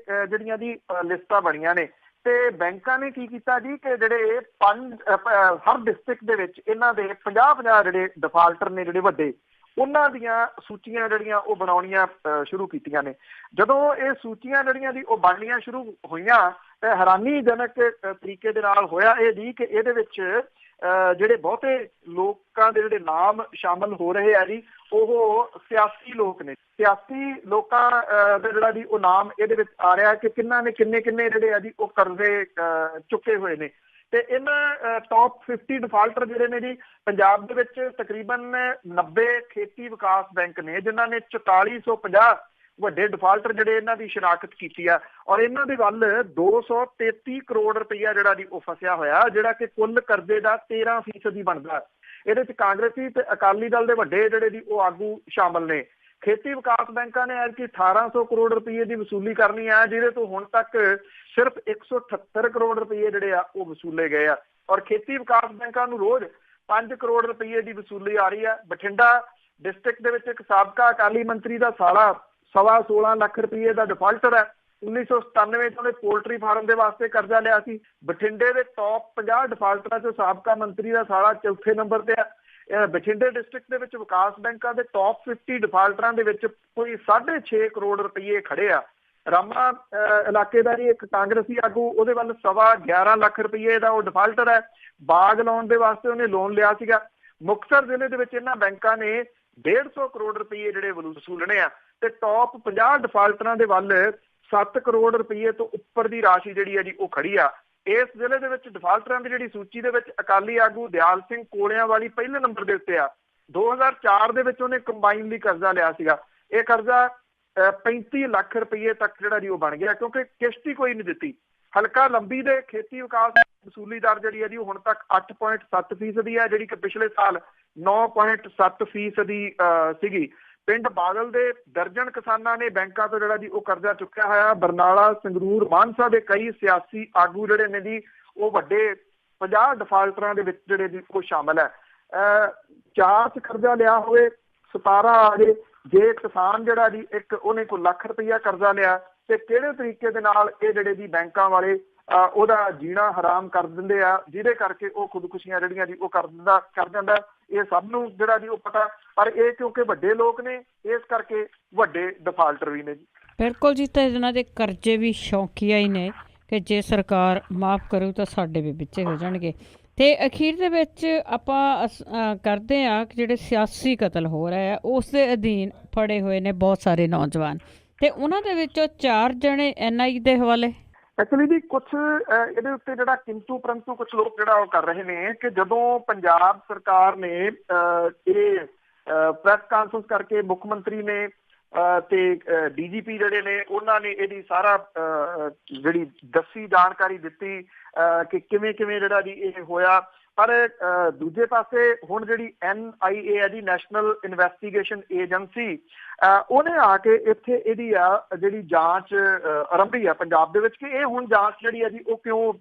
ਜਿਹੜੀਆਂ ਦੀ ਲਿਸਟਾਂ ਬਣੀਆਂ ਨੇ। ਤੇ ਬੈਂਕਾਂ ਨੇ ਕੀ ਕੀਤਾ ਜੀ ਕਿ ਜਿਹੜੇ ਹਰ ਡਿਸਟ੍ਰਿਕਟ ਦੇ ਵਿੱਚ ਇਹਨਾਂ ਦੇ 50 ਜਿਹੜੇ ਡਿਫਾਲਟਰ ਨੇ ਜਿਹੜੇ ਵੱਡੇ, ਉਹਨਾਂ ਦੀਆਂ ਸੂਚੀਆਂ ਜਿਹੜੀਆਂ ਉਹ ਬਣਾਉਣੀਆਂ ਸ਼ੁਰੂ ਕੀਤੀਆਂ ਨੇ। ਜਦੋਂ ਇਹ ਸੂਚੀਆਂ ਜਿਹੜੀਆਂ ਦੀ ਉਹ ਬਣਨੀਆਂ ਸ਼ੁਰੂ ਹੋਈਆਂ ਤੇ ਹੈਰਾਨੀਜਨਕ ਤਰੀਕੇ ਦੇ ਨਾਲ ਹੋਇਆ ਇਹ ਜੀ ਕਿ ਇਹਦੇ ਵਿੱਚ ਜਿਹੜੇ ਬਹੁਤੇ ਲੋਕਾਂ ਦੇ ਜਿਹੜੇ ਨਾਮ ਸ਼ਾਮਲ ਹੋ ਰਹੇ ਆ ਜੀ ਉਹ ਸਿਆਸੀ ਲੋਕ ਨੇ। ਸਿਆਸੀ ਲੋਕਾਂ ਦਾ ਜਿਹੜਾ ਜੀ ਉਹ ਨਾਮ ਇਹਦੇ ਵਿੱਚ ਆ ਰਿਹਾ ਕਿ ਕਿੰਨਾ ਨੇ ਕਿੰਨੇ ਜਿਹੜੇ ਆ ਜੀ ਉਹ ਕਰਜ਼ੇ ਚੁੱਕੇ ਹੋਏ ਨੇ। ਤੇ ਇਹਨਾਂ ਟੌਪ 50 ਡਿਫਾਲਟਰ ਜਿਹੜੇ ਨੇ ਜੀ ਪੰਜਾਬ ਦੇ ਵਿੱਚ ਤਕਰੀਬਨ 90 ਖੇਤੀ ਵਿਕਾਸ ਬੈਂਕ ਨੇ ਜਿਨ੍ਹਾਂ ਨੇ 4450 ਵੱਡੇ ਡਿਫਾਲਟਰ ਜਿਹੜੇ ਇਹਨਾਂ ਦੀ ਸ਼ਨਾਖਤ ਕੀਤੀ ਆ, ਔਰ ਇਹਨਾਂ ਦੇ ਵੱਲ 233 ਕਰੋੜ ਰੁਪਈਆ ਜਿਹੜਾ ਜੀ ਉਹ ਫਸਿਆ ਹੋਇਆ, ਜਿਹੜਾ ਕਿ ਕੁੱਲ ਕਰਜ਼ੇ ਦਾ 13% ਬਣਦਾ। ਇਹਦੇ ਚ ਕਾਂਗਰਸੀ ਤੇ ਅਕਾਲੀ ਦਲ ਦੇ ਵੱਡੇ ਜਿਹੜੇ ਜੀ ਉਹ ਆਗੂ ਸ਼ਾਮਲ ਨੇ। ਖੇਤੀ ਵਿਕਾਸ ਬੈਂਕਾਂ ਨੇ ਐਤਕੀ 1800 ਕਰੋੜ ਰੁਪਏ ਦੀ ਵਸੂਲੀ ਕਰਨੀ ਆ, ਜਿਹਦੇ ਤੋਂ ਹੁਣ ਤੱਕ ਸਿਰਫ 178 ਕਰੋੜ ਰੁਪਏ ਜਿਹੜੇ ਆ ਉਹ ਵਸੂਲੇ ਗਏ ਆ, ਔਰ ਖੇਤੀ ਵਿਕਾਸ ਬੈਂਕਾਂ ਨੂੰ ਰੋਜ਼ 5 ਕਰੋੜ ਰੁਪਏ ਦੀ ਵਸੂਲੀ ਆ ਰਹੀ ਆ। ਬਠਿੰਡਾ ਡਿਸਟ੍ਰਿਕਟ ਦੇ ਵਿੱਚ ਇੱਕ ਸਾਬਕਾ ਅਕਾਲੀ ਮੰਤਰੀ ਦਾ ਸਾਲਾ 16.5 ਲੱਖ ਰੁਪਏ ਦਾ ਡਿਫਾਲਟਰ ਹੈ। 1997 ਚ ਉਹਨੇ ਪੋਲਟਰੀ ਫਾਰਮ ਦੇ ਵਾਸਤੇ ਕਰਜ਼ਾ ਲਿਆ ਸੀ। ਬਠਿੰਡੇ ਦੇ ਟੌਪ 50 ਡਿਫਾਲਟਰਾਂ ਚ ਸਾਬਕਾ ਮੰਤਰੀ ਦਾ ਸਾਲਾ ਚੌਥੇ ਨੰਬਰ ਤੇ ਆ। ਬਠਿੰਡੇ ਡਿਸਟ੍ਰਿਕਟ ਦੇ ਵਿੱਚ ਵਿਕਾਸ ਬੈਂਕਾਂ ਦੇ ਟੌਪ 50 ਡਿਫਾਲਟਰਾਂ ਦੇ ਵਿੱਚ ਕੋਈ 6.5 ਕਰੋੜ ਰੁਪਏ ਖੜੇ ਆ। ਰਾਮਾ ਇਲਾਕੇ ਦਾ ਜੀ ਇੱਕ ਕਾਂਗਰਸੀ ਆਗੂ, ਉਹਦੇ ਵੱਲ 11.25 ਲੱਖ ਰੁਪਏ ਦਾ ਉਹ ਡਿਫਾਲਟਰ ਹੈ। ਬਾਗ ਲਾਉਣ ਦੇ ਵਾਸਤੇ ਉਹਨੇ ਲੋਨ ਲਿਆ ਸੀਗਾ। ਮੁਕਤਸਰ ਜ਼ਿਲ੍ਹੇ ਦੇ ਵਿੱਚ ਇਹਨਾਂ ਬੈਂਕਾਂ ਨੇ 150 ਕਰੋੜ ਰੁਪਏ ਜਿਹੜੇ ਵਸੂਲਣੇ ਆ ਤੇ ਟੌਪ 50 ਡਿਫਾਲਟਰਾਂ ਦੇ ਵੱਲ 7 ਕਰੋੜ ਰੁਪਏ ਤੋਂ ਉੱਪਰ ਦੀ ਰਾਸ਼ੀ ਜਿਹੜੀ ਹੈ ਜੀ ਉਹ ਖੜੀ ਆ। ਇਸ ਜ਼ਿਲ੍ਹੇ ਦੇ ਵਿੱਚ ਡਿਫਾਲਟਰਾਂ ਦੀ ਜਿਹੜੀ ਸੂਚੀ ਦੇ ਵਿੱਚ ਅਕਾਲੀ ਆਗੂ ਦਿਆਲ ਸਿੰਘ ਕੋਲਿਆਂ ਵਾਲੀ ਪਹਿਲੇ ਨੰਬਰ ਦੇ ਉੱਤੇ ਆ। 2004 ਦੇ ਵਿੱਚ ਉਹਨੇ ਕੰਬਾਈਨ ਲਈ ਕਰਜ਼ਾ ਲਿਆ ਸੀਗਾ। ਇਹ ਕਰਜ਼ਾ 35 ਲੱਖ ਰੁਪਏ ਤੱਕ ਜਿਹੜਾ ਜੀ ਉਹ ਬਣ ਗਿਆ, ਕਿਉਂਕਿ ਕਿਸ਼ਤ ਹੀ ਕੋਈ ਨਹੀਂ ਦਿੱਤੀ। ਹਲਕਾ ਲੰਬੀ ਦੇ ਖੇਤੀ ਵਿਕਾਸ ਵਸੂਲੀ ਦਰ ਜਿਹੜੀ ਹੈ ਜੀ ਹੁਣ ਤੱਕ 8.7% ਹੈ, ਜਿਹੜੀ ਕਿ ਪਿਛਲੇ ਸਾਲ 9.7% ਸੀਗੀ। ਪਿੰਡ ਬਾਦਲ ਦੇ ਦਰਜਨ ਕਿਸਾਨਾਂ ਨੇ ਬੈਂਕਾਂ ਤੋਂ ਜਿਹੜਾ ਜੀ ਉਹ ਕਰਜ਼ਾ ਚੁੱਕਿਆ ਹੋਇਆ। ਬਰਨਾਲਾ, ਸੰਗਰੂਰ, ਮਾਨਸਾ ਦੇ ਕਈ ਸਿਆਸੀ ਆਗੂ ਜਿਹੜੇ ਨੇ ਜੀ ਉਹ ਵੱਡੇ 50 ਡਿਫਾਲਟਰਾਂ ਦੇ ਵਿੱਚ ਜਿਹੜੇ ਜੀ ਉਹ ਸ਼ਾਮਲ ਹੈ। 4 ਚ ਕਰਜ਼ਾ ਲਿਆ ਹੋਵੇ 17 ਆ ਜੇ। ਜੇ ਕਿਸਾਨ ਜਿਹੜਾ ਜੀ ਇੱਕ ਉਹਨੇ ਕੋਈ ਲੱਖ ਰੁਪਈਆ ਕਰਜ਼ਾ ਲਿਆ ਤੇ ਕਿਹੜੇ ਤਰੀਕੇ ਦੇ ਨਾਲ ਇਹ ਜਿਹੜੇ ਜੀ ਬੈਂਕਾਂ ਵਾਲੇ ਉਹਦਾ ਜੀਣਾ ਹਰਾਮ ਕਰ ਦਿੰਦੇ ਆ, ਜਿਹਦੇ ਕਰਕੇ ਉਹ ਖੁਦਕੁਸ਼ੀਆਂ ਜਿਹੜੀਆਂ ਜੀ ਉਹ ਕਰ ਜਾਂਦਾ। ਇਹ ਸਭ ਨੂੰ ਜਿਹੜਾ ਜੀ ਉਹ ਪਤਾ, ਪਰ ਇਹ ਕਿਉਂਕਿ ਵੱਡੇ ਲੋਕ ਨੇ ਇਸ ਕਰਕੇ ਵੱਡੇ ਡਿਫਾਲਟਰ ਵੀ ਨੇ ਜੀ। ਬਿਲਕੁਲ ਜੀ, ਤੇ ਇਹਨਾਂ ਦੇ ਕਰਜ਼ੇ ਵੀ ਸ਼ੌਕੀਆ ਹੀ ਨੇ ਕਿ ਜੇ ਸਰਕਾਰ ਮਾਫ਼ ਕਰੂ ਤਾਂ ਸਾਡੇ ਵੀ ਵਿੱਚੇ ਹੋ ਜਾਣਗੇ। ਤੇ ਅਖੀਰ ਦੇ ਵਿੱਚ ਆਪਾਂ ਕਰਦੇ ਹਾਂ ਕਿ ਜਿਹੜੇ ਸਿਆਸੀ ਕਤਲ ਹੋ ਰਹੇ ਆ ਉਸ ਦੇ ਅਧੀਨ ਫੜੇ ਹੋਏ ਨੇ ਬਹੁਤ ਸਾਰੇ ਨੌਜਵਾਨ, ਤੇ ਉਹਨਾਂ ਦੇ ਵਿੱਚੋਂ 4 ਜਣੇ NIA ਦੇ ਹਵਾਲੇ। ਐਕਚੁਅਲੀ ਜੀ ਕੁਛ ਇਹਦੇ ਉੱਤੇ ਜਿਹੜਾ ਕਿੰਤੂ ਪਰੰਤੂ ਕੁਛ ਲੋਕ ਜਿਹੜਾ ਉਹ ਕਰ ਰਹੇ ਨੇ ਕਿ ਜਦੋਂ ਪੰਜਾਬ ਸਰਕਾਰ ਨੇ ਇਹ ਪ੍ਰੈਸ ਕਾਨਫਰੰਸ ਕਰਕੇ ਮੁੱਖ ਮੰਤਰੀ ਨੇ ਤੇ DGP ਜਿਹੜੇ ਨੇ ਉਹਨਾਂ ਨੇ ਇਹਦੀ ਸਾਰਾ ਜਿਹੜੀ ਦੱਸੀ ਜਾਣਕਾਰੀ ਦਿੱਤੀ ਕਿ ਕਿਵੇਂ ਜਿਹੜਾ ਜੀ ਇਹ ਹੋਇਆ। ਪਰ ਦੂਜੇ ਪਾਸੇ ਹੁਣ ਜਿਹੜੀ NIA ਹੈ ਜੀ, ਨੈਸ਼ਨਲ ਇਨਵੈਸਟੀਗੇਸ਼ਨ ਏਜੰਸੀ, ਉਹਨੇ ਆ ਕੇ ਇੱਥੇ ਇਹਦੀ ਆ ਜਿਹੜੀ ਜਾਂਚ ਆਰੰਭੀ ਆ ਪੰਜਾਬ ਦੇ ਵਿੱਚ ਕਿ ਇਹ ਹੁਣ ਜਾਂਚ ਜਿਹੜੀ ਹੈ ਜੀ ਉਹ ਕਿਉਂ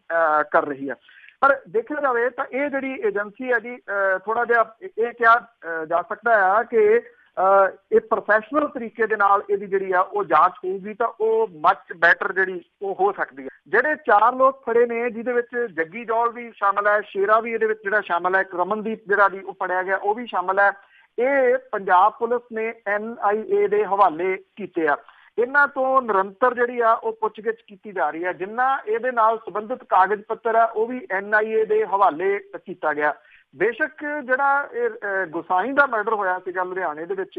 ਕਰ ਰਹੀ ਆ। ਪਰ ਦੇਖਿਆ ਜਾਵੇ ਤਾਂ ਇਹ ਜਿਹੜੀ ਏਜੰਸੀ ਹੈ ਜੀ ਥੋੜਾ ਜਿਹਾ ਇਹ ਕਿਹਾ ਜਾ ਸਕਦਾ ਆ ਕਿ ਇਹ ਪ੍ਰੋਫੈਸ਼ਨਲ ਤਰੀਕੇ ਦੇ ਨਾਲ ਇਹਦੀ ਜਿਹੜੀ ਆ ਉਹ ਜਾਂਚ ਹੋਊਗੀ ਤਾਂ ਉਹ ਮੱਚ ਬੈਟਰ ਜਿਹੜੀ ਉਹ ਹੋ ਸਕਦੀ ਹੈ। ਜਿਹੜੇ 4 ਲੋਕ ਫੜੇ ਨੇ ਜਿਹਦੇ ਵਿੱਚ ਜੱਗੀ ਜੌਲ ਵੀ ਸ਼ਾਮਲ ਹੈ, ਸ਼ੇਰਾ ਵੀ ਇਹਦੇ ਵਿੱਚ ਜਿਹੜਾ ਸ਼ਾਮਲ ਹੈ, ਰਮਨਦੀਪ ਜਿਹੜਾ ਜੀ ਉਹ ਫੜਿਆ ਗਿਆ ਉਹ ਵੀ ਸ਼ਾਮਲ ਹੈ। ਇਹ ਪੰਜਾਬ ਪੁਲਿਸ ਨੇ NIA ਦੇ ਹਵਾਲੇ ਕੀਤੇ ਆ। ਇਹਨਾਂ ਤੋਂ ਨਿਰੰਤਰ ਜਿਹੜੀ ਆ ਉਹ ਪੁੱਛਗਿੱਛ ਕੀਤੀ ਜਾ ਰਹੀ ਹੈ। ਜਿੰਨਾ ਇਹਦੇ ਨਾਲ ਸੰਬੰਧਿਤ ਕਾਗਜ਼ ਪੱਤਰ ਆ ਉਹ ਵੀ NIA ਦੇ ਹਵਾਲੇ ਕੀਤਾ ਗਿਆ। ਬੇਸ਼ੱਕ ਜਿਹੜਾ ਇਹ ਗੁਸਾਈ ਦਾ ਮਰਡਰ ਹੋਇਆ ਸੀਗਾ ਲੁਧਿਆਣੇ ਦੇ ਵਿੱਚ,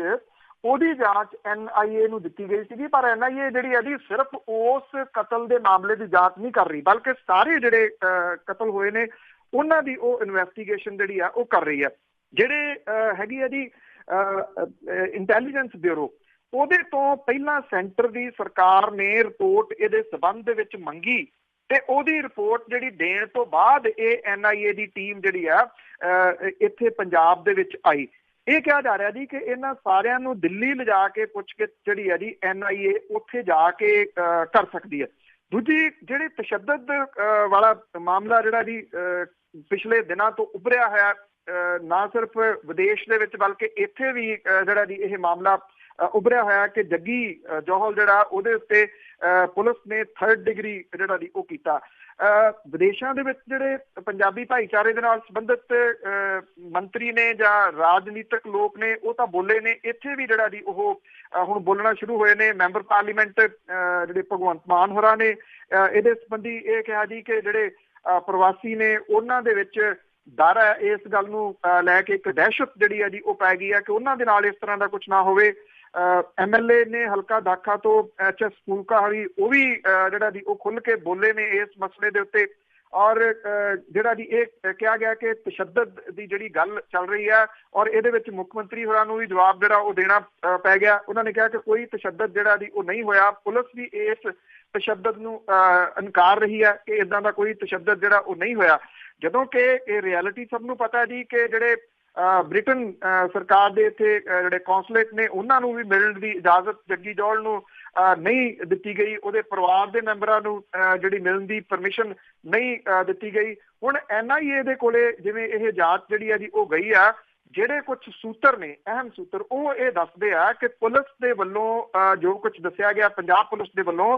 ਉਹਦੀ ਜਾਂਚ NIA ਨੂੰ ਦਿੱਤੀ ਗਈ ਸੀਗੀ, ਪਰ NIA ਜਿਹੜੀ ਹੈ ਜੀ ਸਿਰਫ ਉਸ ਕਤਲ ਦੇ ਮਾਮਲੇ ਦੀ ਜਾਂਚ ਨਹੀਂ ਕਰ ਰਹੀ, ਬਲਕਿ ਸਾਰੇ ਜਿਹੜੇ ਕਤਲ ਹੋਏ ਨੇ ਉਹਨਾਂ ਦੀ ਉਹ ਇਨਵੈਸਟੀਗੇਸ਼ਨ ਜਿਹੜੀ ਆ ਉਹ ਕਰ ਰਹੀ ਹੈ। ਜਿਹੜੇ ਹੈਗੀ ਆ ਜੀ ਇੰਟੈਲੀਜੈਂਸ ਬਿਊਰੋ, ਉਹਦੇ ਤੋਂ ਪਹਿਲਾਂ ਸੈਂਟਰ ਦੀ ਸਰਕਾਰ ਨੇ ਰਿਪੋਰਟ ਇਹਦੇ ਸਬੰਧ ਦੇ ਵਿੱਚ ਮੰਗੀ ਤੇ ਉਹਦੀ ਰਿਪੋਰਟ ਜਿਹੜੀ ਦੇਣ ਤੋਂ ਬਾਅਦ ਇਹ NIA ਦੀ ਟੀਮ ਜਿਹੜੀ ਆ ਇੱਥੇ ਪੰਜਾਬ ਦੇ ਵਿੱਚ ਆਈ। ਇਹ ਕਿਹਾ ਜਾ ਰਿਹਾ ਜੀ ਕਿ ਇਹਨਾਂ ਸਾਰਿਆਂ ਨੂੰ ਦਿੱਲੀ ਲਿਜਾ ਕੇ ਪੁੱਛਗਿੱਛ ਜਿਹੜੀ ਹੈ ਜੀ NIA ਉੱਥੇ ਜਾ ਕੇ ਕਰ ਸਕਦੀ ਹੈ। ਦੂਜੀ ਜਿਹੜੀ ਤਸ਼ੱਦਦ ਵਾਲਾ ਮਾਮਲਾ ਜਿਹੜਾ ਜੀ ਪਿਛਲੇ ਦਿਨਾਂ ਤੋਂ ਉੱਭਰਿਆ ਹੋਇਆ, ਨਾ ਸਿਰਫ ਵਿਦੇਸ਼ ਦੇ ਵਿੱਚ ਬਲਕਿ ਇੱਥੇ ਵੀ ਜਿਹੜਾ ਜੀ ਇਹ ਮਾਮਲਾ ਉੱਭਰਿਆ ਹੋਇਆ ਕਿ ਜੱਗੀ ਜੌਹਲ ਜਿਹੜਾ ਉਹਦੇ ਉੱਤੇ ਪੁਲਿਸ ਨੇ 3rd ਡਿਗਰੀ ਜਿਹੜਾ ਜੀ ਉਹ ਕੀਤਾ। ਵਿਦੇਸ਼ਾਂ ਦੇ ਵਿੱਚ ਜਿਹੜੇ ਪੰਜਾਬੀ ਭਾਈਚਾਰੇ ਦੇ ਨਾਲ ਸੰਬੰਧਿਤ ਮੰਤਰੀ ਨੇ ਜਾਂ ਰਾਜਨੀਤਿਕ ਲੋਕ ਨੇ ਉਹ ਤਾਂ ਬੋਲੇ ਨੇ, ਇੱਥੇ ਵੀ ਜਿਹੜਾ ਜੀ ਉਹ ਹੁਣ ਬੋਲਣਾ ਸ਼ੁਰੂ ਹੋਏ ਨੇ। ਮੈਂਬਰ ਪਾਰਲੀਮੈਂਟ ਜਿਹੜੇ ਭਗਵੰਤ ਮਾਨ ਹੋਰਾਂ ਨੇ ਇਹਦੇ ਸੰਬੰਧੀ ਇਹ ਕਿਹਾ ਜੀ ਕਿ ਜਿਹੜੇ ਪ੍ਰਵਾਸੀ ਨੇ ਉਹਨਾਂ ਦੇ ਵਿੱਚ ਡਰ ਹੈ, ਇਸ ਗੱਲ ਨੂੰ ਲੈ ਕੇ ਇੱਕ ਦਹਿਸ਼ਤ ਜਿਹੜੀ ਹੈ ਜੀ ਉਹ ਪੈ ਗਈ ਹੈ ਕਿ ਉਹਨਾਂ ਦੇ ਨਾਲ ਇਸ ਤਰ੍ਹਾਂ ਦਾ ਕੁਛ ਨਾ ਹੋਵੇ। MLA ਨੇ ਹਲਕਾ ਦਾਖਾ ਤੋਂ HS ਫੂਲਕਾਹਰੀ, ਉਹ ਵੀ ਜਿਹੜਾ ਜੀ ਉਹ ਖੁੱਲ ਕੇ ਬੋਲੇ ਨੇ ਇਸ ਮਸਲੇ ਦੇ ਉੱਤੇ। ਔਰ ਜਿਹੜਾ ਜੀ ਇਹ ਕਿਹਾ ਗਿਆ ਕਿ ਤਸ਼ੱਦਦ ਦੀ ਜਿਹੜੀ ਗੱਲ ਚੱਲ ਰਹੀ ਹੈ ਔਰ ਇਹਦੇ ਵਿੱਚ ਮੁੱਖ ਮੰਤਰੀ ਹੋਰਾਂ ਨੂੰ ਵੀ ਜਵਾਬ ਜਿਹੜਾ ਉਹ ਦੇਣਾ ਪੈ ਗਿਆ। ਉਹਨਾਂ ਨੇ ਕਿਹਾ ਕਿ ਕੋਈ ਤਸ਼ੱਦਦ ਜਿਹੜਾ ਜੀ ਉਹ ਨਹੀਂ ਹੋਇਆ। ਪੁਲਿਸ ਵੀ ਇਸ ਤਸ਼ੱਦਦ ਨੂੰ ਇਨਕਾਰ ਰਹੀ ਹੈ ਕਿ ਇੱਦਾਂ ਦਾ ਕੋਈ ਤਸ਼ੱਦਦ ਜਿਹੜਾ ਉਹ ਨਹੀਂ ਹੋਇਆ, ਜਦੋਂ ਕਿ ਇਹ ਰਿਐਲਿਟੀ ਸਭ ਨੂੰ ਪਤਾ ਜੀ ਕਿ ਜਿਹੜੇ ਬ੍ਰਿਟਨ ਸਰਕਾਰ ਦੇ ਇੱਥੇ ਜਿਹੜੇ ਕੌਂਸਲੇਟ ਨੇ ਉਹਨਾਂ ਨੂੰ ਵੀ ਮਿਲਣ ਦੀ ਇਜਾਜ਼ਤ ਜੱਗੀ ਜੌਲ ਨੂੰ ਨਹੀਂ ਦਿੱਤੀ ਗਈ। ਉਹਦੇ ਪਰਿਵਾਰ ਦੇ ਮੈਂਬਰਾਂ ਨੂੰ ਜਿਹੜੀ ਮਿਲਣ ਦੀ ਪਰਮਿਸ਼ਨ ਨਹੀਂ ਦਿੱਤੀ ਗਈ। ਹੁਣ NIA ਦੇ ਕੋਲੇ ਜਿਵੇਂ ਇਹ ਜਾਂਚ ਜਿਹੜੀ ਆ ਜੀ ਉਹ ਗਈ ਆ, ਜਿਹੜੇ ਕੁਝ ਸੂਤਰ ਨੇ, ਅਹਿਮ ਸੂਤਰ, ਉਹ ਇਹ ਦੱਸਦੇ ਆ ਕਿ ਪੁਲਿਸ ਦੇ ਵੱਲੋਂ ਜੋ ਕੁਝ ਦੱਸਿਆ ਗਿਆ, ਪੰਜਾਬ ਪੁਲਿਸ ਦੇ ਵੱਲੋਂ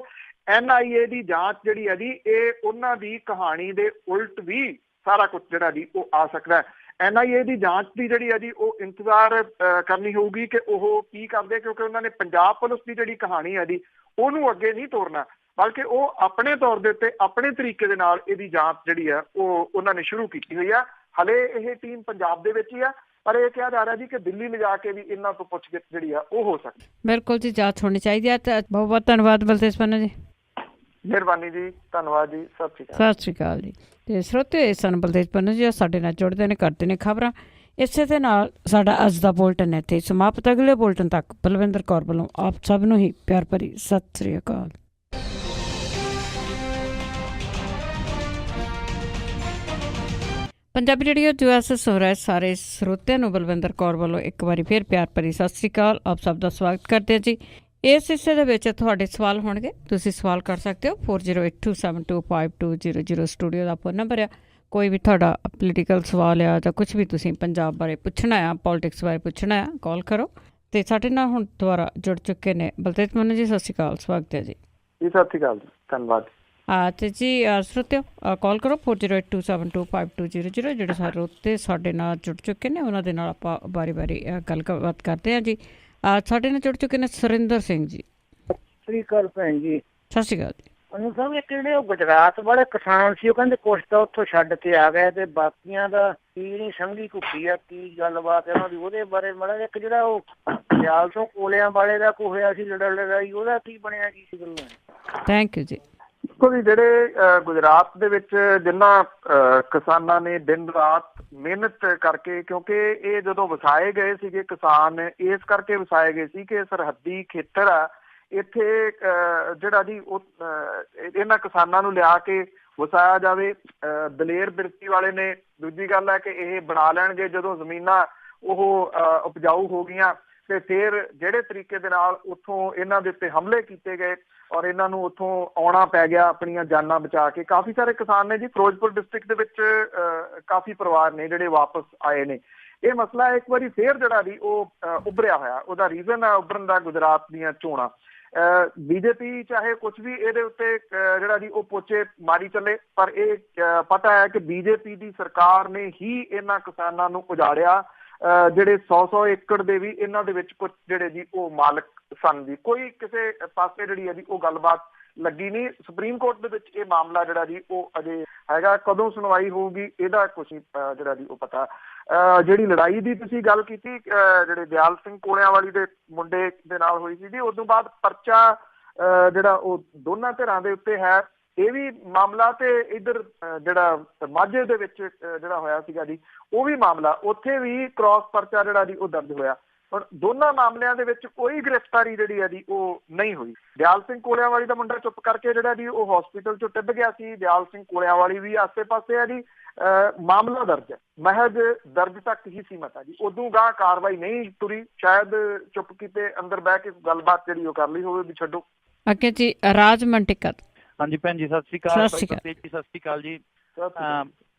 NIA ਦੀ ਜਾਂਚ ਜਿਹੜੀ ਹੈ ਜੀ ਇਹ ਉਹਨਾਂ ਦੀ ਕਹਾਣੀ ਦੇ ਉਲਟ ਵੀ ਸਾਰਾ ਕੁਝ ਜਿਹੜਾ ਜੀ ਉਹ ਆ ਸਕਦਾ ਹੈ। NIA ਦੀ ਜਾਂਚ ਦੀ ਜਿਹੜੀ ਹੈ ਜੀ ਉਹ ਇੰਤਜ਼ਾਰ ਕਰਨੀ ਹੋਊਗੀ ਕਿ ਉਹ ਕੀ ਕਰਦੇ, ਕਿਉਂਕਿ ਉਹਨਾਂ ਨੇ ਪੰਜਾਬ ਪੁਲਿਸ ਦੀ ਜਿਹੜੀ ਕਹਾਣੀ ਹੈ ਜੀ ਉਹਨੂੰ ਅੱਗੇ ਨਹੀਂ ਤੋਰਨਾ, ਬਲਕਿ ਉਹ ਆਪਣੇ ਤੌਰ ਦੇ ਉੱਤੇ ਆਪਣੇ ਤਰੀਕੇ ਦੇ ਨਾਲ ਇਹਦੀ ਜਾਂਚ ਜਿਹੜੀ ਆ ਉਹ ਉਹਨਾਂ ਨੇ ਸ਼ੁਰੂ ਕੀਤੀ ਹੋਈ ਆ। ਹਲੇ ਇਹ ਟੀਮ ਪੰਜਾਬ ਦੇ ਵਿੱਚ ਹੀ ਆ, ਪਰ ਇਹ ਕਿਹਾ ਜਾ ਰਿਹਾ ਜੀ ਕਿ ਦਿੱਲੀ ਲਿਜਾ ਕੇ ਵੀ ਇਹਨਾਂ ਤੋਂ ਪੁੱਛਗਿੱਛ ਜਿਹੜੀ ਆ ਉਹ ਹੋ ਸਕਦੀ। ਬਿਲਕੁਲ ਜੀ, ਜਾਂਚ ਹੋਣੀ ਚਾਹੀਦੀ ਹੈ। ਬਹੁਤ ਬਹੁਤ ਧੰਨਵਾਦ ਬਲਤੇਜ ਪੰਨੂ ਜੀ। ਮਿਹਰਬਾਨੀ ਜੀ, ਧੰਨਵਾਦ ਜੀ, ਸਤਿ ਸ਼੍ਰੀ ਅਕਾਲ। ਸਤਿ ਸ਼੍ਰੀ ਅਕਾਲ ਜੀ। ਤੇ ਸਰੋਤੇ ਸਨ ਬਲਤੇਜ ਪੰਨੂ ਜੀ, ਸਾਡੇ ਨਾਲ ਜੁੜਦੇ ਨੇ, ਕਰਦੇ ਨੇ ਖਬਰਾਂ। ਇਸੇ ਦੇ ਨਾਲ ਸਾਡਾ ਅੱਜ ਦਾ ਬੁਲਟਨ ਇੱਥੇ ਸਮਾਪਤ। ਅਗਲੇ ਬੁਲਟਨ ਤੱਕ ਬਲਵਿੰਦਰ ਕੌਰ ਵੱਲੋਂ ਆਪ ਸਭ ਨੂੰ ਹੀ ਪਿਆਰ ਭਰੀ ਸਤਿ ਸ਼੍ਰੀ ਅਕਾਲ। ਪੰਜਾਬੀ ਰੇਡੀਓ USS ਹੋ ਰਿਹਾ ਸਾਰੇ ਸਰੋਤਿਆਂ ਨੂੰ ਬਲਵਿੰਦਰ ਕੌਰ ਵੱਲੋਂ ਇੱਕ ਵਾਰੀ ਫਿਰ ਪਿਆਰ ਭਰੀ ਸਤਿ ਸ਼੍ਰੀ ਅਕਾਲ। ਆਪ ਸਭ ਦਾ ਸਵਾਗਤ ਕਰਦੇ ਹਾਂ ਜੀ। ਇਸ ਹਿੱਸੇ ਦੇ ਵਿੱਚ ਤੁਹਾਡੇ ਸਵਾਲ ਹੋਣਗੇ, ਤੁਸੀਂ ਸਵਾਲ ਕਰ ਸਕਦੇ ਹੋ। 4082725200 ਸਟੂਡੀਓ ਦਾ ਫੋਨ ਨੰਬਰ ਆ। ਕੋਈ ਵੀ ਤੁਹਾਡਾ ਪੋਲੀਟੀਕਲ ਸਵਾਲ ਆ ਜਾਂ ਕੁਛ ਵੀ ਤੁਸੀਂ ਪੰਜਾਬ ਬਾਰੇ ਪੁੱਛਣਾ ਆ, ਪੋਲੀਟਿਕਸ ਬਾਰੇ ਪੁੱਛਣਾ ਆ, ਕਾਲ ਕਰੋ। ਤੇ ਸਾਡੇ ਨਾਲ ਹੁਣ ਦੁਬਾਰਾ ਜੁੜ ਚੁੱਕੇ ਨੇ ਬਲਤੇਜ ਪੰਨੂ ਜੀ। ਸਤਿ ਸ਼੍ਰੀ ਅਕਾਲ, ਸਵਾਗਤ ਹੈ ਜੀ। ਜੀ ਸਤਿ ਸ਼੍ਰੀ ਅਕਾਲ ਜੀ, ਧੰਨਵਾਦ। ਤੇ ਜੀ ਸਰੋਤਿਓ, ਕਾਲ ਕਰੋ 4082725200। ਜਿਹੜੇ ਸਰੋਤੇ ਸਾਡੇ ਨਾਲ ਜੁੜ ਚੁੱਕੇ ਨੇ ਉਹਨਾਂ ਦੇ ਨਾਲ ਆਪਾਂ ਵਾਰੀ ਗੱਲਬਾਤ ਕਰਦੇ ਹਾਂ ਜੀ। ਸਾਡੇ ਨਾਲ ਜੁੜ ਚੁੱਕੇ ਨੇ ਸੁਰਿੰਦਰ ਸਿੰਘ ਜੀ। ਸਤਿ ਸ਼੍ਰੀ ਅਕਾਲ ਭੈਣ ਜੀ। ਸਤਿ ਸ਼੍ਰੀ ਅਕਾਲ ਜੀ। ਮੈਨੂੰ ਸਭ ਇੱਕ ਜਿਹੜੇ ਉਹ ਗੁਜਰਾਤ ਵਾਲੇ ਕਿਸਾਨ ਸੀ, ਉਹ ਕਹਿੰਦੇ ਕੁਛ ਤਾਂ ਉੱਥੋਂ ਛੱਡ ਕੇ ਆ ਗਏ ਤੇ ਬਾਕੀਆਂ ਦਾ ਕੀ ਨਹੀਂ ਸਮਝੀ ਘੁੱਪੀ ਆ, ਕੀ ਗੱਲਬਾਤ ਇਹਨਾਂ ਦੀ, ਉਹਦੇ ਬਾਰੇ ਮਾੜਾ। ਇੱਕ ਜਿਹੜਾ ਉਹ ਸਿਆਲ ਤੋਂ ਕੋਲਿਆਂ ਵਾਲੇ ਦਾ ਕੋ ਹੋਇਆ ਸੀ ਲੜਾਈ, ਉਹਦਾ ਕੀ ਬਣਿਆ ਕੀ ਸੀ ਗੱਲਾਂ? ਥੈਂਕ ਯੂ ਜੀ। ਦੇਖੋ ਜੀ, ਜਿਹੜੇ ਗੁਜਰਾਤ ਦੇ ਵਿੱਚ ਜਿਨ੍ਹਾਂ ਕਿਸਾਨਾਂ ਨੇ ਦਿਨ ਰਾਤ ਮਿਹਨਤ ਕਰਕੇ, ਕਿਉਂਕਿ ਇਹ ਜਦੋਂ ਵਸਾਏ ਗਏ ਸੀਗੇ ਕਿਸਾਨ ਇਸ ਕਰਕੇ ਵਸਾਏ ਗਏ ਸੀ ਕਿ ਸਰਹੱਦੀ ਖੇਤਰ ਆ, ਇੱਥੇ ਜਿਹੜਾ ਜੀ ਉਹ ਇਹਨਾਂ ਕਿਸਾਨਾਂ ਨੂੰ ਲਿਆ ਕੇ ਵਸਾਇਆ ਜਾਵੇ। ਦਲੇਰ ਬਿਰਤੀ ਵਾਲੇ ਨੇ। ਦੂਜੀ ਗੱਲ ਹੈ ਕਿ ਇਹ ਬਣਾ ਲੈਣਗੇ ਜਦੋਂ ਜ਼ਮੀਨਾਂ ਉਹ ਉਪਜਾਊ ਹੋ ਗਈਆਂ, ਤੇ ਫਿਰ ਜਿਹੜੇ ਤਰੀਕੇ ਦੇ ਨਾਲ ਉੱਥੋਂ ਇਹਨਾਂ ਦੇ ਉੱਤੇ ਹਮਲੇ ਕੀਤੇ ਗਏ ਔਰ ਇਹਨਾਂ ਨੂੰ ਉੱਥੋਂ ਆਉਣਾ ਪੈ ਗਿਆ ਆਪਣੀਆਂ ਜਾਨਾਂ ਬਚਾ ਕੇ। ਕਾਫੀ ਸਾਰੇ ਕਿਸਾਨ ਨੇ ਜੀ, ਫਿਰੋਜ਼ਪੁਰ ਡਿਸਟ੍ਰਿਕਟ ਦੇ ਵਿੱਚ ਕਾਫੀ ਪਰਿਵਾਰ ਨੇ ਜਿਹੜੇ ਵਾਪਸ ਆਏ ਨੇ। ਇਹ ਮਸਲਾ ਇੱਕ ਵਾਰੀ ਫੇਰ ਜਿਹੜਾ ਜੀ ਉਹ ਉੱਭਰਿਆ ਹੋਇਆ। ਉਹਦਾ ਰੀਜ਼ਨ ਹੈ ਉੱਭਰਨ ਦਾ ਗੁਜਰਾਤ ਦੀਆਂ ਚੋਣਾਂ। ਬੀਜੇਪੀ ਚਾਹੇ ਕੁਛ ਵੀ ਇਹਦੇ ਉੱਤੇ ਜਿਹੜਾ ਜੀ ਉਹ ਪੋਚੇ ਮਾਰੀ ਚੱਲੇ, ਪਰ ਇਹ ਪਤਾ ਹੈ ਕਿ ਬੀਜੇਪੀ ਦੀ ਸਰਕਾਰ ਨੇ ਹੀ ਇਹਨਾਂ ਕਿਸਾਨਾਂ ਨੂੰ ਉਜਾੜਿਆ। ਜਿਹੜੇ 100 ਏਕੜ ਦੇ ਵੀ ਇਹਨਾਂ ਦੇ ਵਿੱਚ ਕੁਝ ਜਿਹੜੇ ਜੀ ਉਹ ਮਾਲਕ ਸਨ ਜੀ। ਕੋਈ ਕਿਸੇ ਪਾਸੇ ਜਿਹੜੀ ਹੈ ਜੀ ਉਹ ਗੱਲਬਾਤ ਲੱਗੀ ਨਹੀਂ। ਸੁਪਰੀਮ ਕੋਰਟ ਦੇ ਵਿੱਚ ਇਹ ਮਾਮਲਾ ਜਿਹੜਾ ਜੀ ਉਹ ਅਜੇ ਹੈਗਾ, ਕਦੋਂ ਸੁਣਵਾਈ ਹੋਊਗੀ ਇਹਦਾ ਕੁਛ ਜਿਹੜਾ ਜੀ ਉਹ ਪਤਾ। ਜਿਹੜੀ ਲੜਾਈ ਦੀ ਤੁਸੀਂ ਗੱਲ ਕੀਤੀ, ਜਿਹੜੇ ਦਿਆਲ ਸਿੰਘ ਕੋਲਿਆਂਵਾਲੀ ਦੇ ਮੁੰਡੇ ਦੇ ਨਾਲ ਹੋਈ ਸੀ ਜੀ, ਉਸ ਤੋਂ ਬਾਅਦ ਪਰਚਾ ਜਿਹੜਾ ਉਹ ਦੋਨਾਂ ਧਿਰਾਂ ਦੇ ਉੱਤੇ ਹੈ। ਇਹ ਵੀ ਮਾਮਲਾ ਤੇ ਇੱਧਰ ਜਿਹੜਾ ਮਾਝੇ ਦੇ ਵਿੱਚ ਜਿਹੜਾ ਹੋਇਆ ਸੀਗਾ ਜੀ ਉਹ ਵੀ ਮਾਮਲਾ, ਉੱਥੇ ਵੀ ਕ੍ਰਾਸ ਪਰਚਾ ਜਿਹੜਾ ਜੀ ਉਹ ਦਰਜ ਹੋਇਆ। ਹੁਣ ਦੋਨਾਂ ਮਾਮਲਿਆਂ ਦੇ ਵਿੱਚ ਕੋਈ ਗ੍ਰਿਫਤਾਰੀ ਜਿਹੜੀ ਹੈ ਜੀ ਉਹ ਨਹੀਂ ਹੋਈ। ਦਿਆਲ ਸਿੰਘ ਕੋਲਿਆਂਵਾਲੀ ਦਾ ਮੁੰਡਾ ਚੁੱਪ ਕਰਕੇ ਜਿਹੜਾ ਜੀ ਉਹ ਹਸਪੀਟਲ ਚੋਂ ਟਿੱਬ ਗਿਆ ਸੀ। ਦਿਆਲ ਸਿੰਘ ਕੋਲਿਆਂਵਾਲੀ ਵੀ ਆਸੇ ਪਾਸੇ ਹੈ ਜੀ। ਮਾਮਲਾ ਦਰਜ ਹੈ, ਮਹਿਜ ਦਰਜ ਤੱਕ ਹੀ ਸੀਮਤ ਹੈ ਜੀ। ਉਦੋਂ ਗਾਂ ਕਾਰਵਾਈ ਨਹੀਂ ਤੁਰੀ। ਸ਼ਾਇਦ ਚੁੱਪ ਕੀਤੇ ਅੰਦਰ ਬਹਿ ਕੇ ਗੱਲਬਾਤ ਜਿਹੜੀ ਉਹ ਕਰ ਲਈ ਹੋਵੇ ਵੀ ਛੱਡੋ। ਅੱਗੇ ਜੀ ਰਾਜ ਮੰਟਿਕਾ। ਹਾਂਜੀ ਭੈਣ ਜੀ, ਸਤਿ ਸ਼੍ਰੀ ਅਕਾਲ। ਸਤਿ ਸ਼੍ਰੀ ਅਕਾਲ ਜੀ।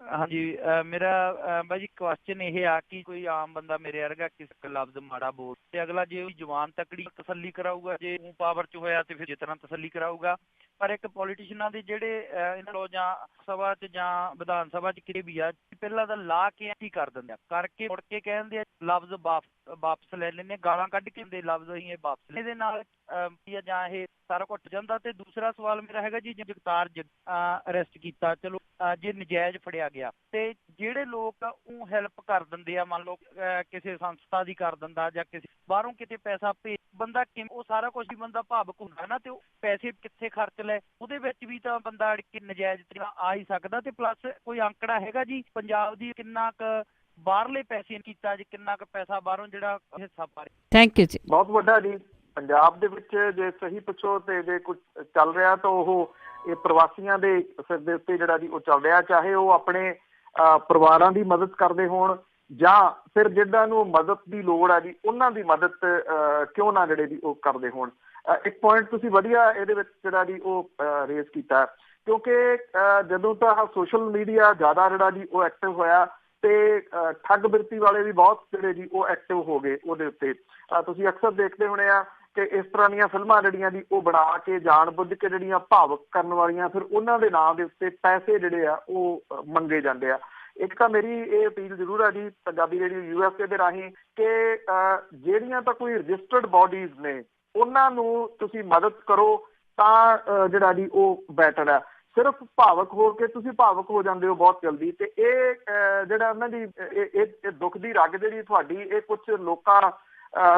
ਹਾਂਜੀ, ਮੇਰਾ ਬਾਈ ਜੀ ਕੁਐਸਚਨ ਇਹ ਆ ਕਿ ਕੋਈ ਆਮ ਬੰਦਾ ਮੇਰੇ ਵਰਗਾ ਕਿਸੇ ਲਫ਼ਜ਼ ਮਾੜਾ ਬੋਲ ਤੇ ਅਗਲਾ ਜੇ ਜਵਾਨ ਤਕੜੀ ਤਸੱਲੀ ਕਰਾਊਗਾ, ਜੇ ਪਾਵਰ ਚ ਹੋਇਆ ਤੇ ਫਿਰ ਜਿਸ ਤਰ੍ਹਾਂ ਤਸੱਲੀ ਕਰਾਊਗਾ। ਪਰ ਇੱਕ ਪੋਲੀਟੀਸ਼ੀਅਨਾਂ ਦੇ ਜਿਹੜੇ ਇਹਨਾਂ ਲੋ ਜਾਂ ਸਭਾ ਚ ਜਾਂ ਵਿਧਾਨ ਸਭਾ ਚ ਕਿਤੇ ਵੀ ਆ, ਪਹਿਲਾਂ ਤਾਂ ਲਾ ਕੇ ਕੀ ਕਰ ਦਿੰਦੇ ਆ, ਕਰਕੇ ਮੁੜ ਕੇ ਕਹਿੰਦੇ ਆ ਲਫ਼ਜ਼ ਵਾਪਸ ਲੈ ਲੈਂਦੇ, ਗਾਲਾਂ ਕੱਢ ਕੇ ਦੇ ਲਫ਼ਜ਼ ਅਸੀਂ ਇਹ ਵਾਪਸ। ਇਹਦੇ ਨਾਲ ਜਾਂ ਇਹ ਸਾਰਾ ਕੁਝ ਜਾਂਦਾ। ਤੇ ਦੂਸਰਾ ਸਵਾਲ ਮੇਰਾ ਹੈਗਾ ਜੀ, ਜਗਤਾਰ ਅਰੈਸਟ ਕੀਤਾ, ਚਲੋ ਜੇ ਨਜਾਇਜ਼ ਫੜਿਆ ਗਿਆ ਤੇ ਜਿਹੜੇ ਲੋਕ ਉਹ ਹੈਲਪ ਕਰ ਦਿੰਦੇ ਆ, ਮੰਨ ਲਓ ਕਿਸੇ ਸੰਸਥਾ ਦੀ ਕਰ ਦਿੰਦਾ ਜਾਂ ਕਿਸੇ ਬਾਹਰੋਂ ਕਿਤੇ ਪੈਸਾ ਭੇਜ ਬੰਦਾ, ਕਿਵੇਂ ਉਹ ਸਾਰਾ ਕੁਝ ਵੀ ਬੰਦਾ ਭਾਵੁਕ ਹੁੰਦਾ ਨਾ, ਤੇ ਉਹ ਪੈਸੇ ਕਿੱਥੇ ਖਰਚ ਲੈ, ਉਹਦੇ ਵਿੱਚ ਵੀ ਤਾਂ ਬੰਦਾ ਨਜਾਇਜ਼ ਆ ਹੀ ਸਕਦਾ। ਤੇ ਪਲੱਸ ਕੋਈ ਅੰਕੜਾ ਹੈਗਾ ਜੀ ਪੰਜਾਬ ਦੀ ਕਿੰਨਾ ਕੁ ਬਾਹਰਲੇ ਪੈਸੇ ਕੀਤਾ ਜੀ, ਕਿੰਨਾ ਕੁ ਪੈਸਾ ਬਾਹਰੋਂ ਜਿਹੜਾ ਹਿੱਸਾ ਪਾ ਰਿਹਾ? ਥੈਂਕ ਯੂ ਜੀ। ਬਹੁਤ ਵੱਡਾ ਜੀ। ਪੰਜਾਬ ਦੇ ਵਿੱਚ ਜੇ ਸਹੀ ਪੁੱਛੋ ਤੇ ਜੇ ਕੁਝ ਚੱਲ ਰਿਹਾ ਤਾਂ ਉਹ ਇਹ ਪ੍ਰਵਾਸੀਆਂ ਦੇ ਸਿਰ ਦੇ ਉੱਤੇ ਜਿਹੜਾ ਜੀ ਉਹ ਚੱਲ ਰਿਹਾ। ਚਾਹੇ ਉਹ ਆਪਣੇ ਪਰਿਵਾਰਾਂ ਦੀ ਮਦਦ ਕਰਦੇ ਹੋਣ ਜਾਂ ਫਿਰ ਜਿੱਦਾਂ ਨੂੰ ਮਦਦ ਦੀ ਲੋੜ ਆ ਜੀ ਉਹਨਾਂ ਦੀ ਮਦਦ ਕਿਉਂ ਨਾ ਜਿਹੜੇ ਜੀ ਉਹ ਕਰਦੇ ਹੋਣ। ਇੱਕ ਪੁਆਇੰਟ ਤੁਸੀਂ ਵਧੀਆ ਇਹਦੇ ਵਿੱਚ ਜਿਹੜਾ ਜੀ ਉਹ ਰੇਜ਼ ਕੀਤਾ, ਕਿਉਂਕਿ ਜਦੋਂ ਤਾਂ ਸੋਸ਼ਲ ਮੀਡੀਆ ਜ਼ਿਆਦਾ ਜਿਹੜਾ ਜੀ ਉਹ ਐਕਟਿਵ ਹੋਇਆ ਤੇ ਠੱਗ ਬਿਰਤੀ ਵਾਲੇ ਵੀ ਬਹੁਤ ਜਿਹੜੇ ਜੀ ਉਹ ਐਕਟਿਵ ਹੋ ਗਏ ਉਹਦੇ ਉੱਤੇ। ਤੁਸੀਂ ਅਕਸਰ ਦੇਖਦੇ ਹੋਣੇ ਆ ਕਿ ਇਸ ਤਰ੍ਹਾਂ ਦੀਆਂ ਫਿਲਮਾਂ ਜਿਹੜੀਆਂ ਜੀ ਉਹ ਬਣਾ ਕੇ ਜਾਣ ਬੁੱਝ ਕੇ ਜਿਹੜੀਆਂ ਭਾਵੁਕ ਕਰਨ ਵਾਲੀਆਂ, ਫਿਰ ਉਹਨਾਂ ਦੇ ਨਾਂ ਦੇ ਉੱਤੇ ਪੈਸੇ ਜਿਹੜੇ ਆ ਉਹ ਮੰਗੇ ਜਾਂਦੇ ਆ। ਇੱਕ ਤਾਂ ਮੇਰੀ ਇਹ ਅਪੀਲ ਜ਼ਰੂਰ ਆ ਜੀ ਪੰਜਾਬੀ ਰੇਡੀਓ USA ਦੇ ਰਾਹੀਂ ਕਿ ਜਿਹੜੀਆਂ ਤਾਂ ਕੋਈ ਰਜਿਸਟਰਡ ਬਾਡੀਜ਼ ਨੇ ਉਹਨਾਂ ਨੂੰ ਤੁਸੀਂ ਮਦਦ ਕਰੋ ਤਾਂ ਜਿਹੜਾ ਜੀ ਉਹ ਬੈਟਰ ਹੈ। ਸਿਰਫ ਭਾਵਕ ਹੋ ਕੇ ਤੁਸੀਂ ਭਾਵਕ ਹੋ ਜਾਂਦੇ ਹੋ ਬਹੁਤ ਜਲਦੀ, ਤੇ ਇਹ ਜਿਹੜਾ ਉਹਨਾਂ ਦੀ ਇਹ ਦੁੱਖ ਦੀ ਰਗ ਜਿਹੜੀ ਤੁਹਾਡੀ, ਇਹ ਕੁਝ ਲੋਕਾਂ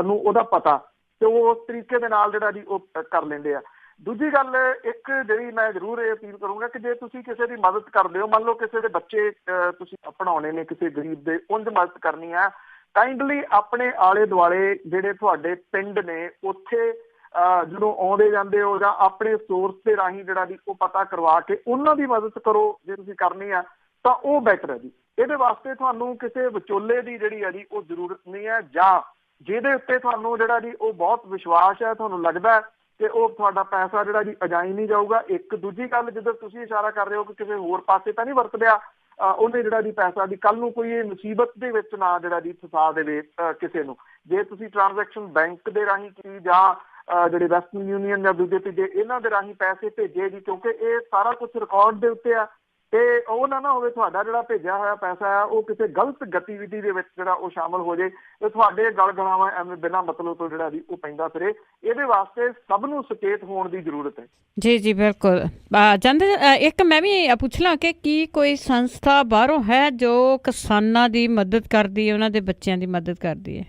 ਨੂੰ ਉਹਦਾ ਪਤਾ, ਤੇ ਉਹ ਉਸ ਤਰੀਕੇ ਦੇ ਨਾਲ ਜਿਹੜਾ ਜੀ ਉਹ ਕਰ ਲੈਂਦੇ ਆ। ਦੂਜੀ ਗੱਲ ਇੱਕ ਜਿਹੜੀ ਮੈਂ ਜ਼ਰੂਰ ਇਹ ਅਪੀਲ ਕਰੂੰਗਾ ਕਿ ਜੇ ਤੁਸੀਂ ਕਿਸੇ ਦੀ ਮਦਦ ਕਰਦੇ ਹੋ, ਮੰਨ ਲਓ ਕਿਸੇ ਦੇ ਬੱਚੇ ਤੁਸੀਂ ਪੜ੍ਹਾਉਣੇ ਨੇ, ਕਿਸੇ ਗਰੀਬ ਦੇ, ਉਂਝ ਮਦਦ ਕਰਨੀ ਆ, ਕਾਈਂਡਲੀ ਆਪਣੇ ਆਲੇ ਦੁਆਲੇ ਜਿਹੜੇ ਤੁਹਾਡੇ ਪਿੰਡ ਨੇ ਉੱਥੇ ਜਦੋਂ ਆਉਂਦੇ ਜਾਂਦੇ ਹੋ ਜਾਂ ਆਪਣੇ ਸੋਰਸ ਦੇ ਰਾਹੀਂ ਜਿਹੜਾ ਜੀ ਉਹ ਪਤਾ ਕਰਵਾ ਕੇ ਉਹਨਾਂ ਦੀ ਮਦਦ ਕਰੋ ਜੇ ਤੁਸੀਂ ਕਰਨੀ ਆ, ਤਾਂ ਉਹ ਬੈਟਰ ਹੈ ਜੀ। ਇਹਦੇ ਵਾਸਤੇ ਤੁਹਾਨੂੰ ਕਿਸੇ ਵਿਚੋਲੇ ਦੀ ਜਿਹੜੀ ਹੈ ਜੀ ਉਹ ਜ਼ਰੂਰਤ ਨਹੀਂ ਹੈ, ਜਾਂ ਜਿਹਦੇ ਉੱਤੇ ਤੁਹਾਨੂੰ ਜਿਹੜਾ ਜੀ ਉਹ ਬਹੁਤ ਵਿਸ਼ਵਾਸ ਹੈ, ਤੁਹਾਨੂੰ ਲੱਗਦਾ ਕਿ ਉਹ ਤੁਹਾਡਾ ਪੈਸਾ ਜਿਹੜਾ ਜੀ ਅਜਾਈ ਨਹੀਂ ਜਾਊਗਾ। ਇੱਕ ਦੂਜੀ ਗੱਲ, ਜਦੋਂ ਤੁਸੀਂ ਇਸ਼ਾਰਾ ਕਰ ਰਹੇ ਹੋ ਕਿ ਕਿਸੇ ਹੋਰ ਪਾਸੇ ਤਾਂ ਨਹੀਂ ਵਰਤ ਲਿਆ ਉਹਨੇ ਜਿਹੜਾ ਜੀ ਪੈਸਾ, ਦੀ ਕੱਲ ਨੂੰ ਕੋਈ ਇਹ ਮੁਸੀਬਤ ਦੇ ਵਿੱਚ ਨਾ ਜਿਹੜਾ ਜੀ ਫਸਾ ਦੇਵੇ ਕਿਸੇ ਨੂੰ। ਜੇ ਤੁਸੀਂ ਟ੍ਰਾਂਜੈਕਸ਼ਨ ਬੈਂਕ ਦੇ ਰਾਹੀਂ ਕੀਤੀ ਜਾਂ ਜਿਹੜੇ ਵੈਸਟਰਨ ਯੂਨੀਅਨ ਜਾਂ ਦੂਜੇ ਤੀਜੇ ਇਹਨਾਂ ਦੇ ਰਾਹੀਂ ਪੈਸੇ ਭੇਜੇ ਜੀ, ਕਿਉਂਕਿ ਇਹ ਸਾਰਾ ਕੁਝ ਰਿਕਾਰਡ ਦੇ ਉੱਤੇ ਆ, ਤੇ ਉਹ ਨਾ ਹੋਵੇ ਤੁਹਾਡਾ ਜਿਹੜਾ ਭੇਜਿਆ ਹੋਇਆ ਪੈਸਾ ਆ ਉਹ ਕਿਸੇ ਗਲਤ ਗਤੀਵਿਧੀ ਦੇ ਵਿੱਚ ਜਿਹੜਾ ਉਹ ਸ਼ਾਮਲ ਹੋ ਜਾਏ ਤੇ ਤੁਹਾਡੇ ਗਲ ਗਲਾਵਾਂ ਐਵੇਂ ਬਿਨਾਂ ਮਤਲਬ ਤੋਂ ਜਿਹੜਾ ਜੀ ਉਹ ਪੈਂਦਾ ਫਿਰੇ। ਇਹਦੇ ਵਾਸਤੇ ਸਭ ਨੂੰ ਸੁਚੇਤ ਹੋਣ ਦੀ ਜ਼ਰੂਰਤ ਹੈ। ਜੀ ਜੀ ਬਿਲਕੁਲ। ਜਾਂਦੇ ਇੱਕ ਮੈਂ ਵੀ ਪੁੱਛ ਲਾਂ ਕਿ ਕੀ ਕੋਈ ਸੰਸਥਾ ਬਾਹਰੋਂ ਹੈ ਜੋ ਕਿਸਾਨਾਂ ਦੀ ਮਦਦ ਕਰਦੀ ਹੈ, ਉਹਨਾਂ ਦੇ ਬੱਚਿਆਂ ਦੀ ਮਦਦ ਕਰਦੀ ਹੈ?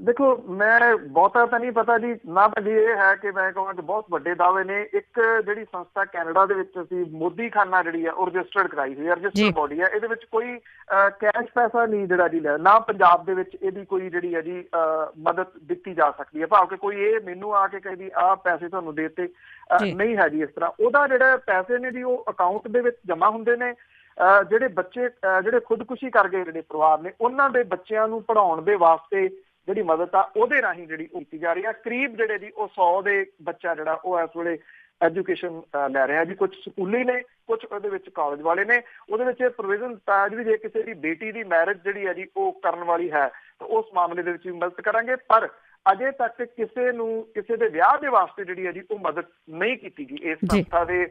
ਦੇਖੋ, ਮੈਂ ਬਹੁਤਾ ਤਾਂ ਨਹੀਂ ਪਤਾ ਜੀ, ਨਾ ਤਾਂ ਜੀ ਇਹ ਹੈ ਕਿ ਮੈਂ ਕਹਾਂ ਕਿ ਬਹੁਤ ਵੱਡੇ ਦਾਅਵੇ ਨੇ। ਇੱਕ ਜਿਹੜੀ ਸੰਸਥਾ ਕੈਨੇਡਾ ਦੇ ਵਿੱਚ ਅਸੀਂ ਮੋਦੀ ਖਾਨਾ ਜਿਹੜੀ ਆ ਉਹ ਰਜਿਸਟਰਡ ਕਰਾਈ ਹੋਈ ਹੈ, ਰਜਿਸਟਰਡ ਬੋਡੀ ਹੈ। ਇਹਦੇ ਵਿੱਚ ਕੋਈ ਕੈਸ਼ ਪੈਸਾ ਨਹੀਂ ਜਿਹੜਾ ਜੀ ਲੈ, ਨਾ ਪੰਜਾਬ ਦੇ ਵਿੱਚ ਇਹਦੀ ਕੋਈ ਜਿਹੜੀ ਹੈ ਜੀ ਮਦਦ ਦਿੱਤੀ ਜਾ ਸਕਦੀ ਹੈ, ਭਾਵ ਕਿ ਕੋਈ ਇਹ ਮੈਨੂੰ ਆ ਕੇ ਕਹੇ ਵੀ ਆਹ ਪੈਸੇ ਤੁਹਾਨੂੰ ਦੇ ਦਿੱਤੇ, ਨਹੀਂ ਹੈ ਜੀ ਇਸ ਤਰ੍ਹਾਂ। ਉਹਦਾ ਜਿਹੜਾ ਪੈਸੇ ਨੇ ਜੀ ਉਹ ਅਕਾਊਂਟ ਦੇ ਵਿੱਚ ਜਮ੍ਹਾਂ ਹੁੰਦੇ ਨੇ। ਜਿਹੜੇ ਬੱਚੇ ਜਿਹੜੇ ਖੁਦਕੁਸ਼ੀ ਕਰ ਗਏ ਜਿਹੜੇ ਪਰਿਵਾਰ ਨੇ, ਉਹਨਾਂ ਦੇ ਬੱਚਿਆਂ ਨੂੰ ਪੜ੍ਹਾਉਣ ਦੇ ਵਾਸਤੇ ਜਿਹੜੀ ਮਦਦ ਆ ਉਹਦੇ ਰਾਹੀਂ ਜਿਹੜੀ ਉਹ ਕੀਤੀ ਜਾ ਰਹੀ ਆ। ਕਰੀਬ ਜਿਹੜੇ ਜੀ ਉਹ 100 ਦੇ ਬੱਚਾ ਜਿਹੜਾ ਉਹ ਇਸ ਵੇਲੇ ਐਜੂਕੇਸ਼ਨ ਲੈ ਰਿਹਾ ਜੀ। ਕੁਝ ਸਕੂਲੀ ਨੇ, ਕੁਝ ਉਹਦੇ ਵਿੱਚ ਕਾਲਜ ਵਾਲੇ ਨੇ। ਉਹਦੇ ਵਿੱਚ ਇਹ ਪ੍ਰੋਵੀਜ਼ਨ ਤਾਂ ਵੀ ਜੇ ਕਿਸੇ ਦੀ ਬੇਟੀ ਦੀ ਮੈਰਿਜ ਜਿਹੜੀ ਹੈ ਜੀ ਉਹ ਕਰਨ ਵਾਲੀ ਹੈ ਤਾਂ ਉਸ ਮਾਮਲੇ ਦੇ ਵਿੱਚ ਵੀ ਮਦਦ ਕਰਾਂਗੇ, ਪਰ ਅਜੇ ਤੱਕ ਕਿਸੇ ਨੂੰ ਕਿਸੇ ਦੇ ਵਿਆਹ ਦੇ ਵਾਸਤੇ ਜਿਹੜੀ ਹੈ ਜੀ ਉਹ ਮਦਦ ਨਹੀਂ ਕੀਤੀ ਗਈ ਇਸ ਸੰਸਥਾ ਦੇ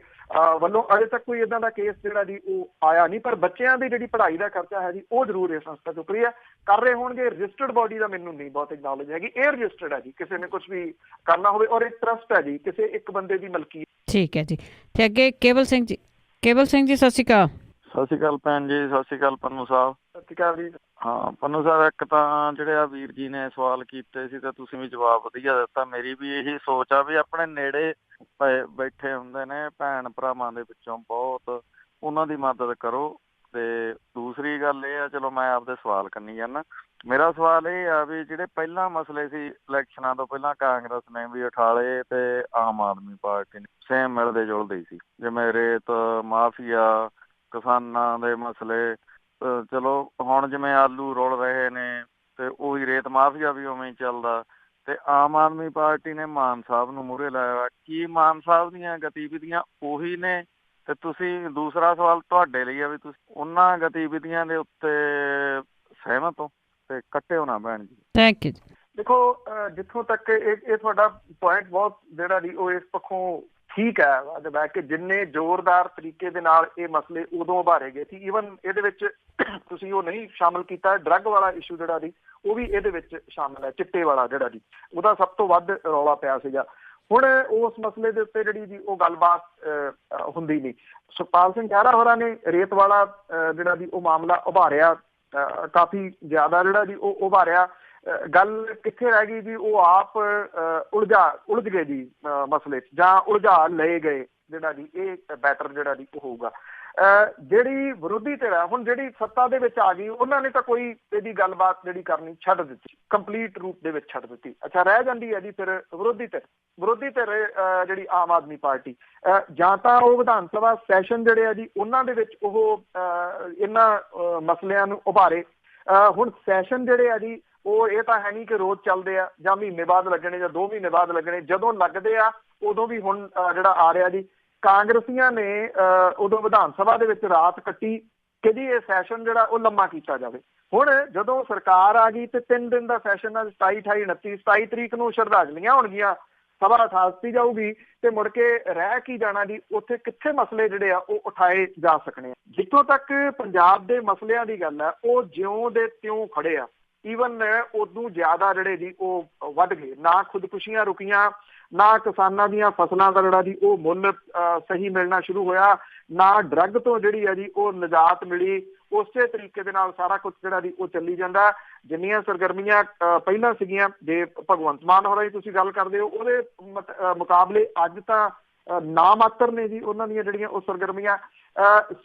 ਵੱਲੋਂ। ਅਜੇ ਤੱਕ ਕੋਈ ਇਦਾਂ ਦਾ ਕੇਸ ਜਿਹੜਾ ਜੀ ਉਹ ਆਇਆ ਨਹੀਂ, ਪਰ ਬੱਚਿਆਂ ਦੀ ਜਿਹੜੀ ਪੜ੍ਹਾਈ ਦਾ ਖਰਚਾ ਹੈ ਜੀ ਉਹ ਜ਼ਰੂਰ ਇਹ ਸੰਸਥਾ ਚੁੱਕ ਰਹੀ ਹੈ। ਕਰ ਰਹੇ ਹੋਣਗੇ, ਰਜਿਸਟਰਡ ਬੋਡੀ ਦਾ ਮੈਨੂੰ ਨਹੀਂ ਬਹੁਤ ਨੌਲੇਜ ਹੈਗੀ। ਇਹ ਰਜਿਸਟਰਡ ਹੈ ਜੀ, ਕਿਸੇ ਨੇ ਕੁਝ ਵੀ ਕਰਨਾ ਹੋਵੇ, ਔਰ ਇਹ ਟਰਸਟ ਹੈ ਜੀ, ਕਿਸੇ ਇੱਕ ਬੰਦੇ ਦੀ ਮਲਕੀ। ਠੀਕ ਹੈ ਜੀ। ਤੇ ਅੱਗੇ ਕੇਵਲ ਸਿੰਘ ਜੀ। ਕੇਵਲ ਸਿੰਘ ਜੀ, ਸਤਿ ਸ਼੍ਰੀ ਅਕਾਲ। ਸਤਿ ਸ਼੍ਰੀ ਅਕਾਲ ਭੈਣ ਜੀ। ਸਤਿ ਸ਼੍ਰੀ ਅਕਾਲ ਪੰਨੂ ਸਾਹਿਬ। ਸਤਿ ਸ਼੍ਰੀ ਅਕਾਲ ਜੀ। ਹਾਂ ਪੰਨੂ ਸਾਹਿਬ, ਇੱਕ ਤਾਂ ਜਿਹੜੇ ਆ ਵੀਰ ਜੀ ਨੇ ਸਵਾਲ ਕੀਤੇ ਸੀ ਤੇ ਤੁਸੀਂ ਵੀ ਜਵਾਬ ਵਧੀਆ ਦਿੱਤਾ। ਮੇਰੀ ਵੀ ਇਹੀ ਸੋਚ ਆ ਵੀ ਆਪਣੇ ਨੇੜੇ ਬੈਠੇ ਹੁੰਦੇ ਨੇ ਭੈਣ ਭਰਾਵਾਂ ਦੇ ਵਿੱਚੋਂ ਬਹੁਤ, ਉਹਨਾਂ ਦੀ ਮਦਦ ਕਰੋ। ਤੇ ਦੂਸਰੀ ਗੱਲ ਇਹ ਆ, ਚਲੋ ਮੈਂ ਆਪਦੇ ਸਵਾਲ ਕਰਨੀ ਜਾਂਦਾ। ਮੇਰਾ ਸਵਾਲ ਇਹ ਆ ਵੀ ਜਿਹੜੇ ਪਹਿਲਾਂ ਮਸਲੇ ਸੀ ਇਲੈਕਸ਼ਨਾਂ ਤੋਂ ਪਹਿਲਾਂ, ਕਾਂਗਰਸ ਨੇ ਵੀ ਉਠਾਲੇ ਤੇ ਆਮ ਆਦਮੀ ਪਾਰਟੀ ਨੇ, ਸੇਮ ਮਿਲਦੇ ਜੁਲਦੇ ਸੀ, ਜਿਵੇਂ ਰੇਤ ਮਾਫੀਆ, ਕਿਸਾਨਾਂ ਦੇ ਮਸਲੇ। ਚਲੋ ਹੁਣ ਜਿਵੇਂ ਆਲੂ ਰੁਲ ਰਹੇ ਨੇ ਤੇ ਉਹੀ ਰੇਤ ਮਾਫੀਆ ਵੀ ਉਵੇਂ ਹੀ ਚੱਲਦਾ। ਤੇ ਆਮ ਆਦਮੀ ਪਾਰਟੀ ਨੇ ਮਾਨ ਸਾਹਿਬ ਨੂੰ ਮੂਹਰੇ ਲਾਇਆ। ਕੀ ਮਾਨ ਸਾਹਿਬ ਦੀਆਂ ਗਤੀਵਿਧੀਆਂ ਉਹੀ ਨੇ? ਤੇ ਤੁਸੀਂ, ਦੂਸਰਾ ਸਵਾਲ ਤੁਹਾਡੇ ਲਈ ਆ ਵੀ ਤੁਸੀਂ ਉਹਨਾਂ ਗਤੀਵਿਧੀਆਂ ਦੇ ਉੱਤੇ ਸਹਿਮਤ ਹੋ ਤੇ ਕੱਟਿਓ ਨਾ ਭੈਣ ਜੀ। Thank you. ਦੇਖੋ, ਜਿੱਥੋਂ ਤੱਕ ਇਹ ਤੁਹਾਡਾ ਪੁਆਇੰਟ ਬਹੁਤ ਜਿਹੜਾ ਜੀ ਉਹ ਇਸ ਪੱਖੋਂ ਠੀਕ ਹੈ ਕਿ ਜਿੰਨੇ ਜ਼ੋਰਦਾਰ ਤਰੀਕੇ ਦੇ ਨਾਲ ਇਹ ਮਸਲੇ ਉਦੋਂ ਉਭਾਰੇ ਗਏ ਸੀ, ਈਵਨ ਇਹਦੇ ਵਿੱਚ ਤੁਸੀਂ ਉਹ ਨਹੀਂ ਸ਼ਾਮਲ ਕੀਤਾ ਡਰੱਗ ਵਾਲਾ ਇਸ਼ੂ ਜਿਹੜਾ ਜੀ ਉਹ ਵੀ ਇਹਦੇ ਵਿੱਚ ਸ਼ਾਮਲ ਹੈ, ਚਿੱਟੇ ਵਾਲਾ ਜਿਹੜਾ ਜੀ ਉਹਦਾ ਸਭ ਤੋਂ ਵੱਧ ਰੌਲਾ ਪਿਆ ਸੀਗਾ। ਹੁਣ ਉਸ ਮਸਲੇ ਦੇ ਉੱਤੇ ਜਿਹੜੀ ਜੀ ਉਹ ਗੱਲਬਾਤ ਹੁੰਦੀ ਨਹੀਂ। ਸੁਖਪਾਲ ਸਿੰਘ ਖਹਿਰਾ ਹੋਰਾਂ ਨੇ ਰੇਤ ਵਾਲਾ ਜਿਹੜਾ ਜੀ ਉਹ ਮਾਮਲਾ ਉਭਾਰਿਆ, ਕਾਫੀ ਜ਼ਿਆਦਾ ਜਿਹੜਾ ਜੀ ਉਹ ਉਭਾਰਿਆ। ਗੱਲ ਕਿੱਥੇ ਰਹਿ ਗਈ ਜੀ? ਉਹ ਆਪ ਉਲਝ ਗਏ ਜੀ ਮਸਲੇ 'ਚ, ਜਾਂ ਉਲਝਾ ਲਏ ਗਏ ਜਿਹੜਾ ਜੀ ਇਹ ਬੈਟਰ ਜਿਹੜਾ ਜੀ ਉਹ ਹੋਊਗਾ। ਜਿਹੜੀ ਵਿਰੋਧੀ ਧਿਰ ਹੈ ਹੁਣ, ਜਿਹੜੀ ਸੱਤਾ ਦੇ ਵਿੱਚ ਆ ਗਈ, ਉਹਨਾਂ ਨੇ ਤਾਂ ਕੋਈ ਇਹਦੀ ਗੱਲਬਾਤ ਜਿਹੜੀ ਕਰਨੀ ਛੱਡ ਦਿੱਤੀ, ਕੰਪਲੀਟ ਰੂਪ ਦੇ ਵਿੱਚ ਛੱਡ ਦਿੱਤੀ। ਅੱਛਾ, ਰਹਿ ਜਾਂਦੀ ਹੈ ਜੀ ਫਿਰ ਵਿਰੋਧੀ ਧਿਰ ਜਿਹੜੀ ਆਮ ਆਦਮੀ ਪਾਰਟੀ, ਜਾਂ ਤਾਂ ਉਹ ਵਿਧਾਨ ਸਭਾ ਸੈਸ਼ਨ ਜਿਹੜੇ ਆ ਜੀ ਉਹਨਾਂ ਦੇ ਵਿੱਚ ਉਹ ਇਹਨਾਂ ਮਸਲਿਆਂ ਨੂੰ ਉਭਾਰੇ। ਹੁਣ ਸੈਸ਼ਨ ਜਿਹੜੇ ਆ ਜੀ ਉਹ ਇਹ ਤਾਂ ਹੈ ਨਹੀਂ ਕਿ ਰੋਜ਼ ਚੱਲਦੇ ਆ ਜਾਂ ਮਹੀਨੇ ਬਾਅਦ ਲੱਗਣੇ ਜਾਂ 2 ਮਹੀਨੇ ਬਾਅਦ ਲੱਗਣੇ, ਜਦੋਂ ਲੱਗਦੇ ਆ ਉਦੋਂ ਵੀ ਹੁਣ ਜਿਹੜਾ ਆ ਰਿਹਾ ਜੀ, ਕਾਂਗਰਸੀਆਂ ਨੇ ਉਦੋਂ ਵਿਧਾਨ ਸਭਾ ਦੇ ਵਿੱਚ ਰਾਤ ਕੱਟੀ ਕਿ ਜੀ ਇਹ ਸੈਸ਼ਨ ਜਿਹੜਾ ਉਹ ਲੰਮਾ ਕੀਤਾ ਜਾਵੇ। ਹੁਣ ਜਦੋਂ ਸਰਕਾਰ ਆ ਗਈ ਤੇ 3 ਦਿਨ ਦਾ ਸੈਸ਼ਨ ਆ, 27, 28, 29, 27 ਤਰੀਕ ਨੂੰ ਸ਼ਰਧਾਂਜਲੀਆਂ ਹੋਣਗੀਆਂ, ਸਭਾ ਉਠਾਤੀ ਜਾਊਗੀ ਤੇ ਮੁੜ ਕੇ ਰਹਿ ਕੀ ਜਾਣਾ ਜੀ, ਉੱਥੇ ਕਿੱਥੇ ਮਸਲੇ ਜਿਹੜੇ ਆ ਉਹ ਉਠਾਏ ਜਾ ਸਕਣੇ ਆ। ਜਿੱਥੋਂ ਤੱਕ ਪੰਜਾਬ ਦੇ ਮਸਲਿਆਂ ਦੀ ਗੱਲ ਹੈ, ਉਹ ਜਿਉਂ ਦੇ ਤਿਉਂ ਖੜੇ ਆ। ਈਵਨ ਉਦੋਂ ਜ਼ਿਆਦਾ ਜਿਹੜੇ ਜੀ ਉਹ ਵੱਧ ਗਏ। ਨਾ ਖੁਦਕੁਸ਼ੀਆਂ ਰੁਕੀਆਂ, ਨਾ ਕਿਸਾਨਾਂ ਦੀਆਂ ਫਸਲਾਂ ਦਾ ਜਿਹੜਾ ਜੀ ਉਹ ਮੁੱਲ ਸਹੀ ਮਿਲਣਾ ਸ਼ੁਰੂ ਹੋਇਆ, ਨਾ ਡਰੱਗ ਤੋਂ ਜਿਹੜੀ ਹੈ ਜੀ ਉਹ ਨਿਜਾਤ ਮਿਲੀ। ਉਸੇ ਤਰੀਕੇ ਦੇ ਨਾਲ ਸਾਰਾ ਕੁਝ ਜਿਹੜਾ ਜੀ ਉਹ ਚੱਲੀ ਜਾਂਦਾ। ਜਿੰਨੀਆਂ ਸਰਗਰਮੀਆਂ ਪਹਿਲਾਂ ਸੀਗੀਆਂ, ਜੇ ਭਗਵੰਤ ਮਾਨ ਹੋਰਾਂ ਦੀ ਤੁਸੀਂ ਗੱਲ ਕਰਦੇ ਹੋ, ਉਹਦੇ ਮੁਕਾਬਲੇ ਅੱਜ ਤਾਂ ਨਾ ਮਾਤਰ ਨੇ ਜੀ ਉਹਨਾਂ ਦੀਆਂ ਜਿਹੜੀਆਂ ਉਹ ਸਰਗਰਮੀਆਂ।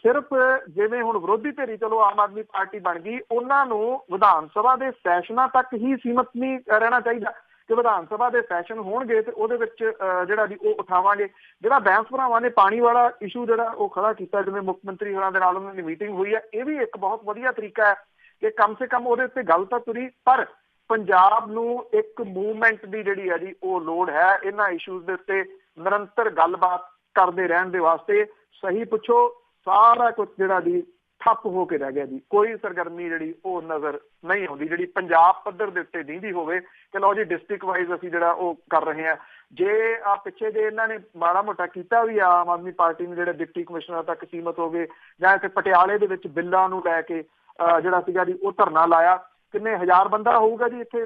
ਸਿਰਫ ਜਿਵੇਂ ਹੁਣ ਵਿਰੋਧੀ ਧਿਰੀ ਚਲੋ ਆਮ ਆਦਮੀ ਪਾਰਟੀ ਬਣ ਗਈ, ਉਹਨਾਂ ਨੂੰ ਵਿਧਾਨ ਸਭਾ ਦੇ ਸੈਸ਼ਨਾਂ ਤੱਕ ਹੀ ਸੀਮਤ ਨਹੀਂ ਰਹਿਣਾ ਚਾਹੀਦਾ ਕਿ ਵਿਧਾਨ ਸਭਾ ਦੇ ਸੈਸ਼ਨ ਹੋਣਗੇ ਤੇ ਉਹਦੇ ਵਿੱਚ ਜਿਹੜਾ ਜੀ ਉਹ ਉਠਾਵਾਂਗੇ। ਜਿਹੜਾ ਬੈਂਸ ਭਰਾਵਾਂ ਨੇ ਪਾਣੀ ਵਾਲਾ ਇਸ਼ੂ ਜਿਹੜਾ ਉਹ ਖੜਾ ਕੀਤਾ, ਜਿਵੇਂ ਮੁੱਖ ਮੰਤਰੀ ਹੋਰਾਂ ਦੇ ਨਾਲ ਉਹਨਾਂ ਦੀ ਮੀਟਿੰਗ ਹੋਈ ਹੈ, ਇਹ ਵੀ ਇੱਕ ਬਹੁਤ ਵਧੀਆ ਤਰੀਕਾ ਹੈ ਕਿ ਕਮ ਸੇ ਕਮ ਉਹਦੇ ਉੱਤੇ ਗੱਲ ਤਾਂ ਤੁਰੀ। ਪਰ ਪੰਜਾਬ ਨੂੰ ਇੱਕ ਮੂਵਮੈਂਟ ਦੀ ਜਿਹੜੀ ਹੈ ਜੀ ਉਹ ਲੋੜ ਹੈ ਇਹਨਾਂ ਇਸ਼ੂਜ਼ ਦੇ ਉੱਤੇ ਨਿਰੰਤਰ ਗੱਲਬਾਤ ਕਰਦੇ ਰਹਿਣ ਦੇ ਵਾਸਤੇ। ਸਹੀ ਪੁੱਛੋ, ਸਾਰਾ ਕੁਝ ਜਿਹੜਾ ਜੀ ਠੱਪ ਹੋ ਕੇ ਰਹਿ ਗਿਆ ਜੀ। ਕੋਈ ਸਰਗਰਮੀ ਜਿਹੜੀ ਉਹ ਨਜ਼ਰ ਨਹੀਂ ਆਉਂਦੀ ਜਿਹੜੀ ਪੰਜਾਬ ਪੱਧਰ ਦੇ ਉੱਤੇ ਦਿੰਦੀ ਹੋਵੇ ਕਿ ਲਓ ਜੀ ਡਿਸਟ੍ਰਿਕਟ ਵਾਈਜ਼ ਅਸੀਂ ਜਿਹੜਾ ਉਹ ਕਰ ਰਹੇ ਹਾਂ। ਜੇ ਆ ਪਿੱਛੇ ਜੇ ਇਹਨਾਂ ਨੇ ਮਾੜਾ ਮੋਟਾ ਕੀਤਾ ਵੀ ਆ ਆਮ ਆਦਮੀ ਪਾਰਟੀ ਨੇ, ਜਿਹੜੇ ਡਿਪਟੀ ਕਮਿਸ਼ਨਰ ਤੱਕ ਸੀਮਤ ਹੋ ਗਏ, ਜਾਂ ਇੱਥੇ ਪਟਿਆਲੇ ਦੇ ਵਿੱਚ ਬਿੱਲਾਂ ਨੂੰ ਲੈ ਕੇ ਜਿਹੜਾ ਸੀਗਾ ਜੀ ਉਹ ਧਰਨਾ ਲਾਇਆ। ਕਿੰਨੇ ਹਜ਼ਾਰ ਬੰਦਾ ਹੋਊਗਾ ਜੀ ਇੱਥੇ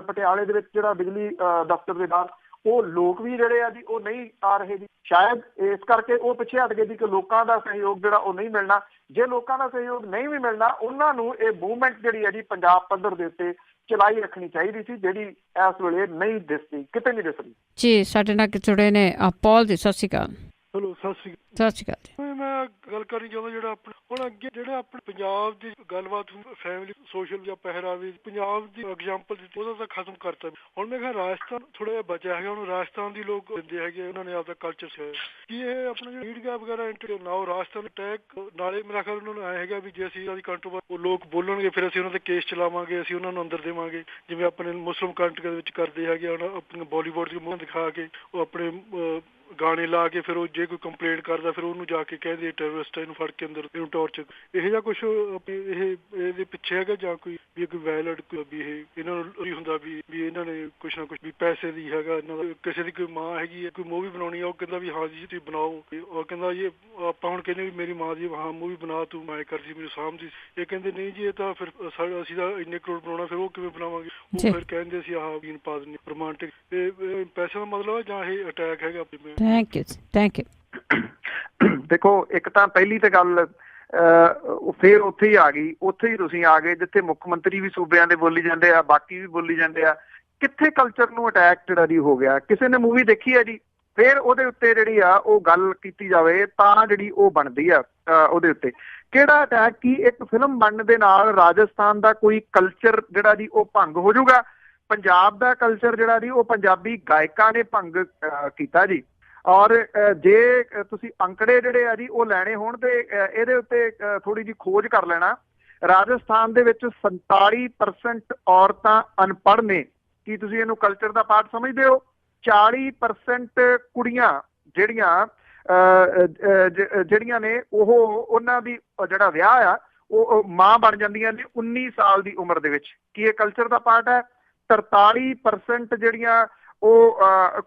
ਪਟਿਆਲੇ ਦੇ ਵਿੱਚ ਜਿਹੜਾ ਬਿਜਲੀ ਦਫ਼ਤਰ ਦੇ ਬਾਹਰ। ਉਹ ਲੋਕ ਵੀ ਜਿਹੜੇ ਆ ਜੀ ਉਹ ਨਹੀਂ ਆ ਰਹੇ ਜੀ, ਸ਼ਾਇਦ ਇਸ ਕਰਕੇ ਉਹ ਪਿੱਛੇ ਹਟ ਗਏ ਜੀ ਕਿ ਲੋਕਾਂ ਦਾ ਸਹਿਯੋਗ ਜਿਹੜਾ ਉਹ ਨਹੀਂ ਮਿਲਣਾ। ਜੇ ਲੋਕਾਂ ਦਾ ਸਹਿਯੋਗ ਨਹੀਂ ਵੀ ਮਿਲਣਾ, ਉਹਨਾਂ ਨੂੰ ਇਹ ਮੂਵਮੈਂਟ ਜਿਹੜੀ ਹੈ ਜੀ ਪੰਜਾਬ ਪੱਧਰ ਦੇ ਉੱਤੇ ਚਲਾਈ ਰੱਖਣੀ ਚਾਹੀਦੀ ਸੀ, ਜਿਹੜੀ ਇਸ ਵੇਲੇ ਨਹੀਂ ਦਿਸਦੀ, ਕਿਤੇ ਨਹੀਂ ਦਿਸ ਰਹੀ ਜੀ। ਸਾਡੇ ਨਾਲ ਜੁੜੇ ਨੇ ਪੌਲ ਜੀ, ਸਤਿ ਸ਼੍ਰੀ ਅਕਾਲ। ਹੈਲੋ, ਸਤਿ ਸ਼੍ਰੀ ਅਕਾਲ। ਸਤਿ ਸ਼੍ਰੀ ਅਕਾਲ ਜੀ। ਮੈਂ ਗੱਲ ਕਰਨੀ ਚਾਹੁੰਦਾ ਜਿਹੜਾ ਆਪਣੇ ਹੁਣ ਅੱਗੇ ਜਿਹੜਾ ਆਪਣੇ ਪੰਜਾਬ ਦੀ ਗੱਲਬਾਤ ਫੈਮਿਲੀ ਸੋਸ਼ਲ ਜਾਂ ਪਹਿਰਾਵੇ ਪੰਜਾਬ ਦੀ ਐਗਜ਼ਾਮਪਲ ਦਿੱਤੀ, ਉਹਦਾ ਤਾਂ ਖਤਮ ਕਰਤਾ। ਹੁਣ ਮੈਂ ਕਿਹਾ ਰਾਜਸਥਾਨ ਥੋੜਾ ਜਿਹਾ ਬਚਿਆ ਹੈਗਾ, ਹੁਣ ਰਾਜਸਥਾਨ ਦੀ ਲੋਕ ਦਿੰਦੇ ਹੈਗੇ, ਉਹਨਾਂ ਨੇ ਆਪਦਾ ਕਲਚਰ ਸਿਖਾਇਆ। ਕੀ ਇਹ ਆਪਣਾ ਜਿਹੜਾ ਮੀਡੀਆ ਵਗੈਰਾ ਨਾ ਉਹ ਰਾਜਸਥਾਨ ਅਟੈਕ ਨਾਲੇ ਮੇਰਾ ਖਿਆਲ ਉਹਨਾਂ ਨੂੰ ਆਇਆ ਹੈਗਾ ਵੀ ਜੇ ਅਸੀਂ ਉਹਦੀ ਕੰਟਰੋਵਰਸੀ ਉਹ ਲੋਕ ਬੋਲਣਗੇ ਫਿਰ ਅਸੀਂ ਉਹਨਾਂ ਤੇ ਕੇਸ ਚਲਾਵਾਂਗੇ, ਅਸੀਂ ਉਹਨਾਂ ਨੂੰ ਅੰਦਰ ਦੇਵਾਂਗੇ, ਜਿਵੇਂ ਆਪਣੇ ਮੁਸਲਿਮ ਕੰਟਰੀ ਦੇ ਵਿੱਚ ਕਰਦੇ ਹੈਗੇ। ਆਪਣੀਆਂ ਬਾਲੀਵੁੱਡ ਦੀ ਮੂਵੀ ਦਿਖਾ ਕੇ ਉਹ ਆਪਣੇ ਗਾਣੇ ਲਾ ਕੇ ਫਿਰ ਉਹ ਜੇ ਕੋਈ ਕੰਪਲੇਂਟ ਕਰਦਾ ਫਿਰ ਉਹਨੂੰ ਜਾ ਕੇ ਕਹਿੰਦੇ ਟੈਰਰਿਸਟ, ਇਹਨੂੰ ਫੜ ਕੇ ਅੰਦਰ ਇਹਨੂੰ ਟੌਰਚਰ। ਇਹੋ ਜਿਹਾ ਕੁਛ ਇਹਦੇ ਪਿੱਛੇ ਹੈਗਾ ਜਾਂ ਕੋਈ ਵੀ ਕੋਈ ਵੈਲਿਡ ਵੀ ਇਹ ਇਹਨਾਂ ਨੂੰ ਹੁੰਦਾ ਵੀ ਇਹਨਾਂ ਨੇ ਕੁਛ ਨਾ ਕੁਛ ਵੀ ਪੈਸੇ ਦੀ ਹੈਗਾ ਇਹਨਾਂ ਦਾ। ਕਿਸੇ ਦੀ ਕੋਈ ਮਾਂ ਹੈਗੀ ਹੈ, ਕੋਈ ਮੂਵੀ ਬਣਾਉਣੀ ਆ, ਉਹ ਕਹਿੰਦਾ ਵੀ ਹਾਂ ਜੀ ਤੁਸੀਂ ਬਣਾਓ। ਉਹ ਕਹਿੰਦਾ ਜੀ ਆਪਾਂ ਹੁਣ ਕਹਿੰਦੇ ਵੀ ਮੇਰੀ ਮਾਂ ਦੀ ਹਾਂ ਮੂਵੀ ਬਣਾ, ਤੂੰ ਮੈਂ ਕਰਦੀ ਮੈਨੂੰ ਸਾਂਭਦੀ। ਇਹ ਕਹਿੰਦੇ ਨਹੀਂ ਜੀ ਇਹ ਤਾਂ ਫਿਰ ਅਸੀਂ ਤਾਂ ਇੰਨੇ ਕਰੋੜ ਬਣਾਉਣਾ, ਫਿਰ ਉਹ ਕਿਵੇਂ ਬਣਾਵਾਂਗੇ। ਉਹ ਫਿਰ ਕਹਿੰਦੇ ਅਸੀਂ ਆਹ ਵੀਨ ਪਾ ਦਿੰਦੇ ਰੋਮਾਂਟਿਕ। ਇਹ ਪੈਸੇ ਦਾ ਮਤਲਬ ਜਾਂ ਇਹ ਅਟੈਕ ਹੈਗਾ। Thank you. ਦੇਖੋ, ਇੱਕ ਤਾਂ ਪਹਿਲੀ ਤੇ ਗੱਲ ਫਿਰ ਉੱਥੇ ਹੀ ਆ ਗਈ, ਉੱਥੇ ਹੀ ਤੁਸੀਂ ਆ ਗਏ ਜਿੱਥੇ ਮੁੱਖ ਮੰਤਰੀ ਵੀ ਸੂਬਿਆਂ ਦੇ ਬੋਲੀ ਜਾਂਦੇ ਆ, ਬਾਕੀ ਵੀ ਬੋਲੀ ਜਾਂਦੇ ਆ। ਕਿੱਥੇ ਕਲਚਰ ਨੂੰ ਅਟੈਕ ਜਿਹੜਾ ਜੀ ਹੋ ਗਿਆ? ਕਿਸੇ ਨੇ ਮੂਵੀ ਦੇਖੀ ਹੈ ਜੀ, ਫਿਰ ਉਹਦੇ ਉੱਤੇ ਜਿਹੜੀ ਆ ਉਹ ਗੱਲ ਕੀਤੀ ਜਾਵੇ ਤਾਂ ਜਿਹੜੀ ਉਹ ਬਣਦੀ ਆ ਉਹਦੇ ਉੱਤੇ। ਕਿਹੜਾ ਅਟੈਕ? ਕੀ ਇੱਕ ਫਿਲਮ ਬਣਨ ਦੇ ਨਾਲ ਰਾਜਸਥਾਨ ਦਾ ਕੋਈ ਕਲਚਰ ਜਿਹੜਾ ਜੀ ਉਹ ਭੰਗ ਹੋ ਜਾਊਗਾ? ਪੰਜਾਬ ਦਾ ਕਲਚਰ ਜਿਹੜਾ ਜੀ ਉਹ ਪੰਜਾਬੀ ਗਾਇਕਾਂ ਨੇ ਭੰਗ ਕੀਤਾ ਜੀ। ਔਰ ਜੇ ਤੁਸੀਂ ਅੰਕੜੇ ਜਿਹੜੇ ਆ ਜੀ ਉਹ ਲੈਣੇ ਹੋਣ ਤੇ ਇਹਦੇ ਉੱਤੇ ਥੋੜੀ ਜਿਹੀ ਖੋਜ ਕਰ ਲੈਣਾ। ਰਾਜਸਥਾਨ ਦੇ ਵਿੱਚ 47% ਔਰਤਾਂ ਅਨਪੜ੍ਹ ਨੇ। ਕੀ ਤੁਸੀਂ ਇਹਨੂੰ ਕਲਚਰ ਦਾ ਪਾਰਟ ਸਮਝਦੇ ਹੋ? 40% ਕੁੜੀਆਂ ਜਿਹੜੀਆਂ ਨੇ ਉਹਨਾਂ ਦੀ ਜਿਹੜਾ ਵਿਆਹ ਆ ਉਹ ਮਾਂ ਬਣ ਜਾਂਦੀਆਂ ਨੇ 19 ਸਾਲ ਦੀ ਉਮਰ ਦੇ ਵਿੱਚ। ਕੀ ਇਹ ਕਲਚਰ ਦਾ ਪਾਰਟ ਹੈ? 43% ਜਿਹੜੀਆਂ ਉਹ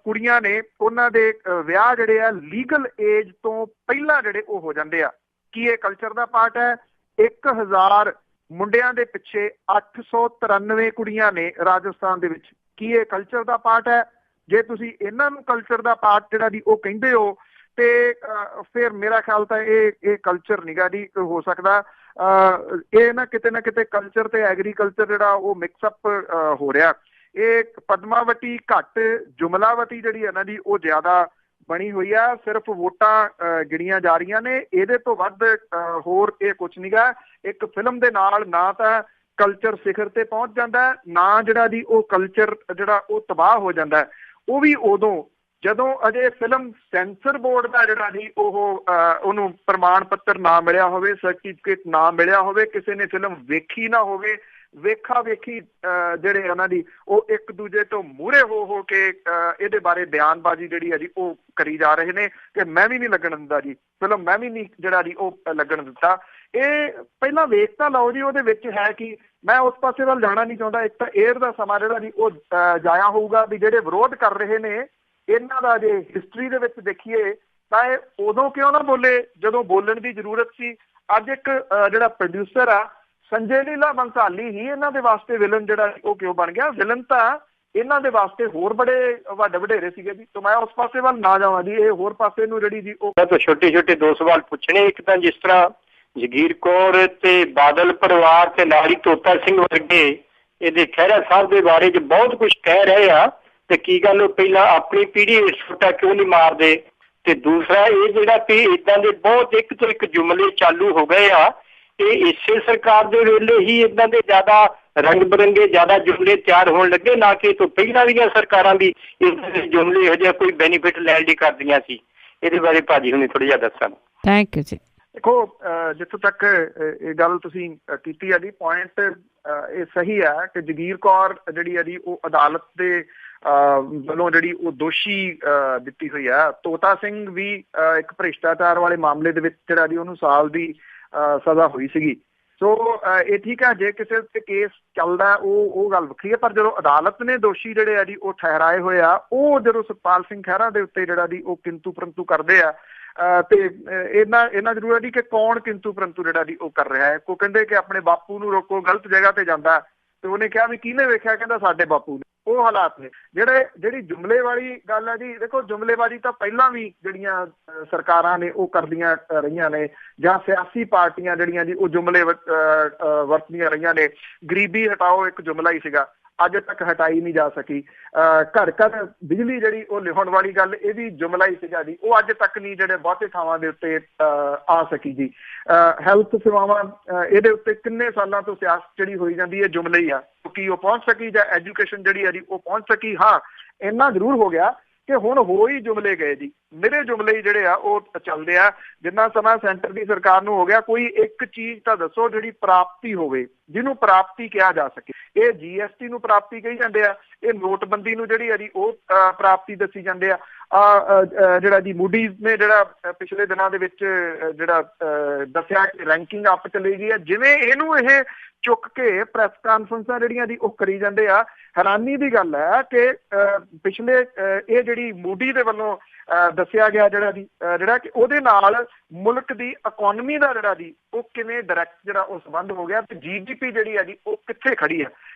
ਕੁੜੀਆਂ ਨੇ ਉਹਨਾਂ ਦੇ ਵਿਆਹ ਜਿਹੜੇ ਆ ਲੀਗਲ ਏਜ ਤੋਂ ਪਹਿਲਾਂ ਜਿਹੜੇ ਉਹ ਹੋ ਜਾਂਦੇ ਆ। ਕੀ ਇਹ ਕਲਚਰ ਦਾ ਪਾਰਟ ਹੈ? 1000 ਮੁੰਡਿਆਂ ਦੇ ਪਿੱਛੇ 893 ਕੁੜੀਆਂ ਨੇ ਰਾਜਸਥਾਨ ਦੇ ਵਿੱਚ। ਕੀ ਇਹ ਕਲਚਰ ਦਾ ਪਾਰਟ ਹੈ? ਜੇ ਤੁਸੀਂ ਇਹਨਾਂ ਨੂੰ ਕਲਚਰ ਦਾ ਪਾਰਟ ਜਿਹੜਾ ਦੀ ਉਹ ਕਹਿੰਦੇ ਹੋ ਤੇ ਫਿਰ ਮੇਰਾ ਖਿਆਲ ਤਾਂ ਇਹ ਕਲਚਰ ਨੀਗਾ ਜੀ ਹੋ ਸਕਦਾ। ਇਹ ਨਾ ਕਿਤੇ ਕਲਚਰ ਤੇ ਐਗਰੀਕਲਚਰ ਜਿਹੜਾ ਉਹ ਮਿਕਸਅਪ ਹੋ ਰਿਹਾ। ਇਹ ਪਦਮਾਵਤੀ ਘੱਟ, ਜੁਮਲਾਵਤੀ ਜਿਹੜੀ ਹੈ ਨਾ ਜੀ ਉਹ ਜ਼ਿਆਦਾ ਬਣੀ ਹੋਈ ਆ। ਸਿਰਫ ਵੋਟਾਂ ਗਿਣੀਆਂ ਜਾ ਰਹੀਆਂ ਨੇ, ਇਹਦੇ ਤੋਂ ਵੱਧ ਹੋਰ ਇਹ ਕੁਛ ਨੀਗਾ। ਇੱਕ ਫਿਲਮ ਦੇ ਨਾਲ ਨਾ ਤਾਂ ਕਲਚਰ ਸਿਖਰ ਤੇ ਪਹੁੰਚ ਜਾਂਦਾ, ਨਾ ਜਿਹੜਾ ਜੀ ਉਹ ਕਲਚਰ ਜਿਹੜਾ ਉਹ ਤਬਾਹ ਹੋ ਜਾਂਦਾ। ਉਹ ਵੀ ਉਦੋਂ ਜਦੋਂ ਅਜੇ ਫਿਲਮ ਸੈਂਸਰ ਬੋਰਡ ਦਾ ਜਿਹੜਾ ਜੀ ਉਹਨੂੰ ਪ੍ਰਮਾਣ ਪੱਤਰ ਨਾ ਮਿਲਿਆ ਹੋਵੇ, ਸਰਟੀਫਿਕੇਟ ਨਾ ਮਿਲਿਆ ਹੋਵੇ, ਕਿਸੇ ਨੇ ਫਿਲਮ ਵੇਖੀ ਨਾ ਹੋਵੇ। ਵੇਖਾ ਵੇਖੀ ਜਿਹੜੇ ਉਹਨਾਂ ਦੀ ਉਹ ਇੱਕ ਦੂਜੇ ਤੋਂ ਮੂਹਰੇ ਹੋ ਕੇ ਇਹਦੇ ਬਾਰੇ ਬਿਆਨਬਾਜ਼ੀ ਜਿਹੜੀ ਹੈ ਜੀ ਉਹ ਕਰੀ ਜਾ ਰਹੇ ਨੇ ਕਿ ਮੈਂ ਵੀ ਨਹੀਂ ਲੱਗਣ ਦਿੰਦਾ ਜੀ ਫਿਲਮ, ਮੈਂ ਵੀ ਨਹੀਂ ਜਿਹੜਾ ਜੀ ਉਹ ਲੱਗਣ ਦਿੱਤਾ। ਇਹ ਪਹਿਲਾਂ ਵੇਖ ਤਾਂ ਲਓ ਜੀ, ਉਹਦੇ ਵਿੱਚ ਹੈ ਕਿ ਮੈਂ ਉਸ ਪਾਸੇ ਵੱਲ ਜਾਣਾ ਨਹੀਂ ਚਾਹੁੰਦਾ। ਇੱਕ ਤਾਂ ਏਅਰ ਦਾ ਸਮਾਂ ਜਿਹੜਾ ਜੀ ਉਹ ਜਾਇਆ ਹੋਊਗਾ ਵੀ ਜਿਹੜੇ ਵਿਰੋਧ ਕਰ ਰਹੇ ਨੇ ਇਹਨਾਂ ਦਾ ਜੇ ਹਿਸਟਰੀ ਦੇ ਵਿੱਚ ਦੇਖੀਏ ਤਾਂ ਇਹ ਉਦੋਂ ਕਿਉਂ ਨਾ ਬੋਲੇ ਜਦੋਂ ਬੋਲਣ ਦੀ ਜ਼ਰੂਰਤ ਸੀ। ਅੱਜ ਇੱਕ ਜਿਹੜਾ ਪ੍ਰੋਡਿਊਸਰ ਆ ਸੰਜੇ ਲੀਲਾ ਬੰਸਾਲੀ ਹੀ ਇਹਨਾਂ ਦੇ ਵਾਸਤੇ ਵਿਲਨ ਜਿਹੜਾ ਉਹ ਕਿਉਂ ਬਣ ਗਿਆ? ਵਿਲਨ ਤਾਂ ਇਹਨਾਂ ਦੇ ਵਾਸਤੇ ਹੋਰ ਬੜੇ ਵੱਡੇ ਵਡੇਰੇ ਸੀਗੇ ਜੀ। ਤਾਂ ਮੈਂ ਉਸ ਪਾਸੇ ਵੱਲ ਨਾ ਜਾਵਾਂ ਜੀ, ਇਹ ਹੋਰ ਪਾਸੇ ਨੂੰ ਜਿਹੜੀ ਜੀ ਉਹ ਤਾਂ ਛੋਟੇ ਦੋ ਸਵਾਲ ਪੁੱਛਣੇ। ਇੱਕ ਤਾਂ ਜਿਸ ਤਰ੍ਹਾਂ ਜਗੀਰ ਕੌਰ ਤੇ ਬਾਦਲ ਪਰਿਵਾਰ ਤੇ ਲਾੜੀ ਤੋਤਾ ਸਿੰਘ ਵਰਗੇ ਇਹਦੇ ਖਹਿਰਾ ਸਾਹਿਬ ਦੇ ਬਾਰੇ 'ਚ ਬਹੁਤ ਕੁਝ ਕਹਿ ਰਹੇ ਆ, ਤੇ ਕੀ ਗੱਲ ਉਹ ਪਹਿਲਾਂ ਆਪਣੀ ਪੀੜ੍ਹੀ ਛੋਟਾ ਕਿਉਂ ਨਹੀਂ ਮਾਰਦੇ? ਤੇ ਦੂਸਰਾ ਇਹ ਜਿਹੜਾ ਵੀ ਏਦਾਂ ਦੇ ਬਹੁਤ ਇੱਕ ਤੋਂ ਇੱਕ ਜੁਮਲੇ ਚਾਲੂ ਹੋ ਗਏ ਆ, ਇਹ ਇਸੇ ਸਰਕਾਰ ਦੇ ਵੇਲੇ ਹੀ ਏਦਾਂ ਦੇ ਜ਼ਿਆਦਾ ਰੰਗ ਬਿਰੰਗੇ ਜ਼ਿਆਦਾ ਜੁਮਲੇ ਤਿਆਰ ਹੋਣ ਲੱਗੇ, ਨਾ ਕਿ ਇਹ ਤੋਂ ਪਹਿਲਾਂ ਦੀਆਂ ਸਰਕਾਰਾਂ ਵੀ ਏਦਾਂ ਦੇ ਜੁਮਲੇ ਇਹੋ ਜਿਹਾ ਕੋਈ ਬੈਨੀਫਿਟ ਲੈਣ ਲਈ ਕਰਦੀਆਂ ਸੀ। ਇਹਦੇ ਬਾਰੇ ਭਾਜੀ ਹੁਣੇ ਥੋੜ੍ਹਾ ਜਿਹਾ ਦੱਸਣ। ਥੈਂਕ ਯੂ ਜੀ। ਦੇਖੋ, ਜਿੱਥੋਂ ਤੱਕ ਇਹ ਗੱਲ ਤੁਸੀਂ ਕੀਤੀ ਆ ਜੀ, ਪੁਆਇੰਟ ਇਹ ਸਹੀ ਹੈ ਕਿ ਜਗੀਰ ਕੌਰ ਜਿਹੜੀ ਆ ਜੀ ਉਹ ਅਦਾਲਤ ਦੇ ਵੱਲੋਂ ਜਿਹੜੀ ਉਹ ਦੋਸ਼ੀ ਦਿੱਤੀ ਹੋਈ ਆ। ਤੋਤਾ ਸਿੰਘ ਵੀ ਇੱਕ ਭ੍ਰਿਸ਼ਟਾਚਾਰ ਵਾਲੇ ਮਾਮਲੇ ਦੇ ਵਿੱਚ ਜਿਹੜਾ ਜੀ ਉਹਨੂੰ ਸਾਲ ਦੀ ਸਜ਼ਾ ਹੋਈ ਸੀਗੀ। ਸੋ ਇਹ ਠੀਕ ਹੈ, ਜੇ ਕਿਸੇ ਉੱਤੇ ਕੇਸ ਚੱਲਦਾ ਉਹ ਗੱਲ ਵੱਖਰੀ ਹੈ, ਪਰ ਜਦੋਂ ਅਦਾਲਤ ਨੇ ਦੋਸ਼ੀ ਜਿਹੜੇ ਆ ਜੀ ਉਹ ਠਹਿਰਾਏ ਹੋਏ ਆ, ਉਹ ਜਦੋਂ ਸੁਖਪਾਲ ਸਿੰਘ ਖਹਿਰਾ ਦੇ ਉੱਤੇ ਜਿਹੜਾ ਜੀ ਉਹ ਕਿੰਤੂ ਪਰੰਤੂ ਕਰਦੇ ਆ, ਤੇ ਇਹਨਾਂ ਜ਼ਰੂਰ ਹੈ ਜੀ ਕਿ ਕੌਣ ਕਿੰਤੂ ਪਰੰਤੂ ਜਿਹੜਾ ਜੀ ਉਹ ਕਰ ਰਿਹਾ ਹੈ। ਕੋਈ ਕਹਿੰਦੇ ਕਿ ਆਪਣੇ ਬਾਪੂ ਨੂੰ ਰੋਕੋ, ਗਲਤ ਜਗ੍ਹਾ ਤੇ ਜਾਂਦਾ, ਤੇ ਉਹਨੇ ਕਿਹਾ ਵੀ ਕਿਹਨੇ ਵੇਖਿਆ? ਕਹਿੰਦਾ ਸਾਡੇ ਬਾਪੂ ਨੇ। ਉਹ ਹਾਲਾਤ ਨੇ ਜਿਹੜੀ ਜੁਮਲੇ ਵਾਲੀ ਗੱਲ ਹੈ ਜੀ। ਦੇਖੋ, ਜੁਮਲੇਬਾਜ਼ੀ ਤਾਂ ਪਹਿਲਾਂ ਵੀ ਜਿਹੜੀਆਂ ਸਰਕਾਰਾਂ ਨੇ ਉਹ ਕਰਦੀਆਂ ਰਹੀਆਂ ਨੇ, ਜਾਂ ਸਿਆਸੀ ਪਾਰਟੀਆਂ ਜਿਹੜੀਆਂ ਜੀ ਉਹ ਜੁਮਲੇ ਵਰਤਦੀਆਂ ਰਹੀਆਂ ਨੇ। ਗਰੀਬੀ ਹਟਾਓ ਇੱਕ ਜੁਮਲਾ ਹੀ ਸੀਗਾ, ਅੱਜ ਤੱਕ ਹਟਾਈ ਨਹੀਂ ਜਾ ਸਕੀ। ਘਰ ਘਰ ਬਿਜਲੀ ਜਿਹੜੀ ਉਹ ਲਿਆਉਣ ਵਾਲੀ ਗੱਲ, ਇਹ ਵੀ ਜੁਮਲਾ ਹੀ ਸੀਗਾ ਜੀ, ਉਹ ਅੱਜ ਤੱਕ ਨਹੀਂ ਜਿਹੜੇ ਬਹੁਤੇ ਥਾਵਾਂ ਦੇ ਉੱਤੇ ਆ ਸਕੀ ਜੀ। ਹੈਲਥ ਸੇਵਾਵਾਂ, ਇਹਦੇ ਉੱਤੇ ਕਿੰਨੇ ਸਾਲਾਂ ਤੋਂ ਸਿਆਸਤ ਜਿਹੜੀ ਹੋਈ ਜਾਂਦੀ ਹੈ, ਜੁਮਲੇ ਹੀ ਆ। ਕੀ ਉਹ ਪਹੁੰਚ ਸਕੀ? ਜਾਂ ਐਜੂਕੇਸ਼ਨ ਜਿਹੜੀ ਹੈ ਜੀ ਉਹ ਪਹੁੰਚ ਸਕੀ? ਹਾਂ, ਇੰਨਾ ਜ਼ਰੂਰ ਹੋ ਗਿਆ ਕਿ ਹੁਣ ਹੋ ਹੀ ਜੁਮਲੇ ਗਏ ਜੀ, ਮੇਰੇ ਜੁਮਲੇ ਹੀ ਜਿਹੜੇ ਆ ਉਹ ਚੱਲਦੇ ਆ। ਜਿੰਨਾ ਸਮਾਂ ਸੈਂਟਰ ਦੀ ਸਰਕਾਰ ਨੂੰ ਹੋ ਗਿਆ, ਕੋਈ ਇੱਕ ਚੀਜ਼ ਤਾਂ ਦੱਸੋ ਜਿਹੜੀ ਪ੍ਰਾਪਤੀ ਹੋਵੇ, ਜਿਹਨੂੰ ਪ੍ਰਾਪਤੀ ਕਿਹਾ ਜਾ ਸਕੇ। ਇਹ GST ਨੂੰ ਪ੍ਰਾਪਤੀ ਕਹੀ ਜਾਂਦੇ ਆ, ਇਹ ਨੋਟਬੰਦੀ ਨੂੰ ਜਿਹੜੀ ਆ ਜੀ ਉਹ ਪ੍ਰਾਪਤੀ ਦੱਸੀ ਜਾਂਦੇ ਆ। ਜਿਹੜਾ ਜੀ ਮੂਡੀਜ਼ ਨੇ ਜਿਹੜਾ ਪਿਛਲੇ ਦਿਨਾਂ ਦੇ ਵਿੱਚ ਜਿਹੜਾ ਦੱਸਿਆ ਕਿ ਰੈਂਕਿੰਗ ਅਪ ਚਲੀ ਗਈ ਹੈ, ਜਿਵੇਂ ਇਹਨੂੰ ਇਹ ਚੁੱਕ ਕੇ ਪ੍ਰੈਸ ਕਾਨਫਰੰਸਾਂ ਜਿਹੜੀਆਂ ਜੀ ਉਹ ਕਰੀ ਜਾਂਦੇ ਆ। ਹੈਰਾਨੀ ਦੀ ਗੱਲ ਹੈ ਕਿ ਪਿਛਲੇ ਇਹ ਜਿਹੜੀ ਮੂਡੀ ਦੇ ਵੱਲੋਂ ਦੱਸਿਆ ਗਿਆ ਜਿਹੜਾ ਕਿ ਉਹਦੇ ਨਾਲ ਮੁਲਕ ਦੀ ਇਕੋਨਮੀ ਦਾ ਜਿਹੜਾ ਜੀ ਉਹ ਕਿਵੇਂ ਡਾਇਰੈਕਟ ਜਿਹੜਾ ਉਹ ਸੰਬੰਧ ਹੋ ਗਿਆ, ਤੇ GDP ਜਿਹੜੀ ਆ ਜੀ ਉਹ ਕਿੱਥੇ ਖੜੀ ਹੈ।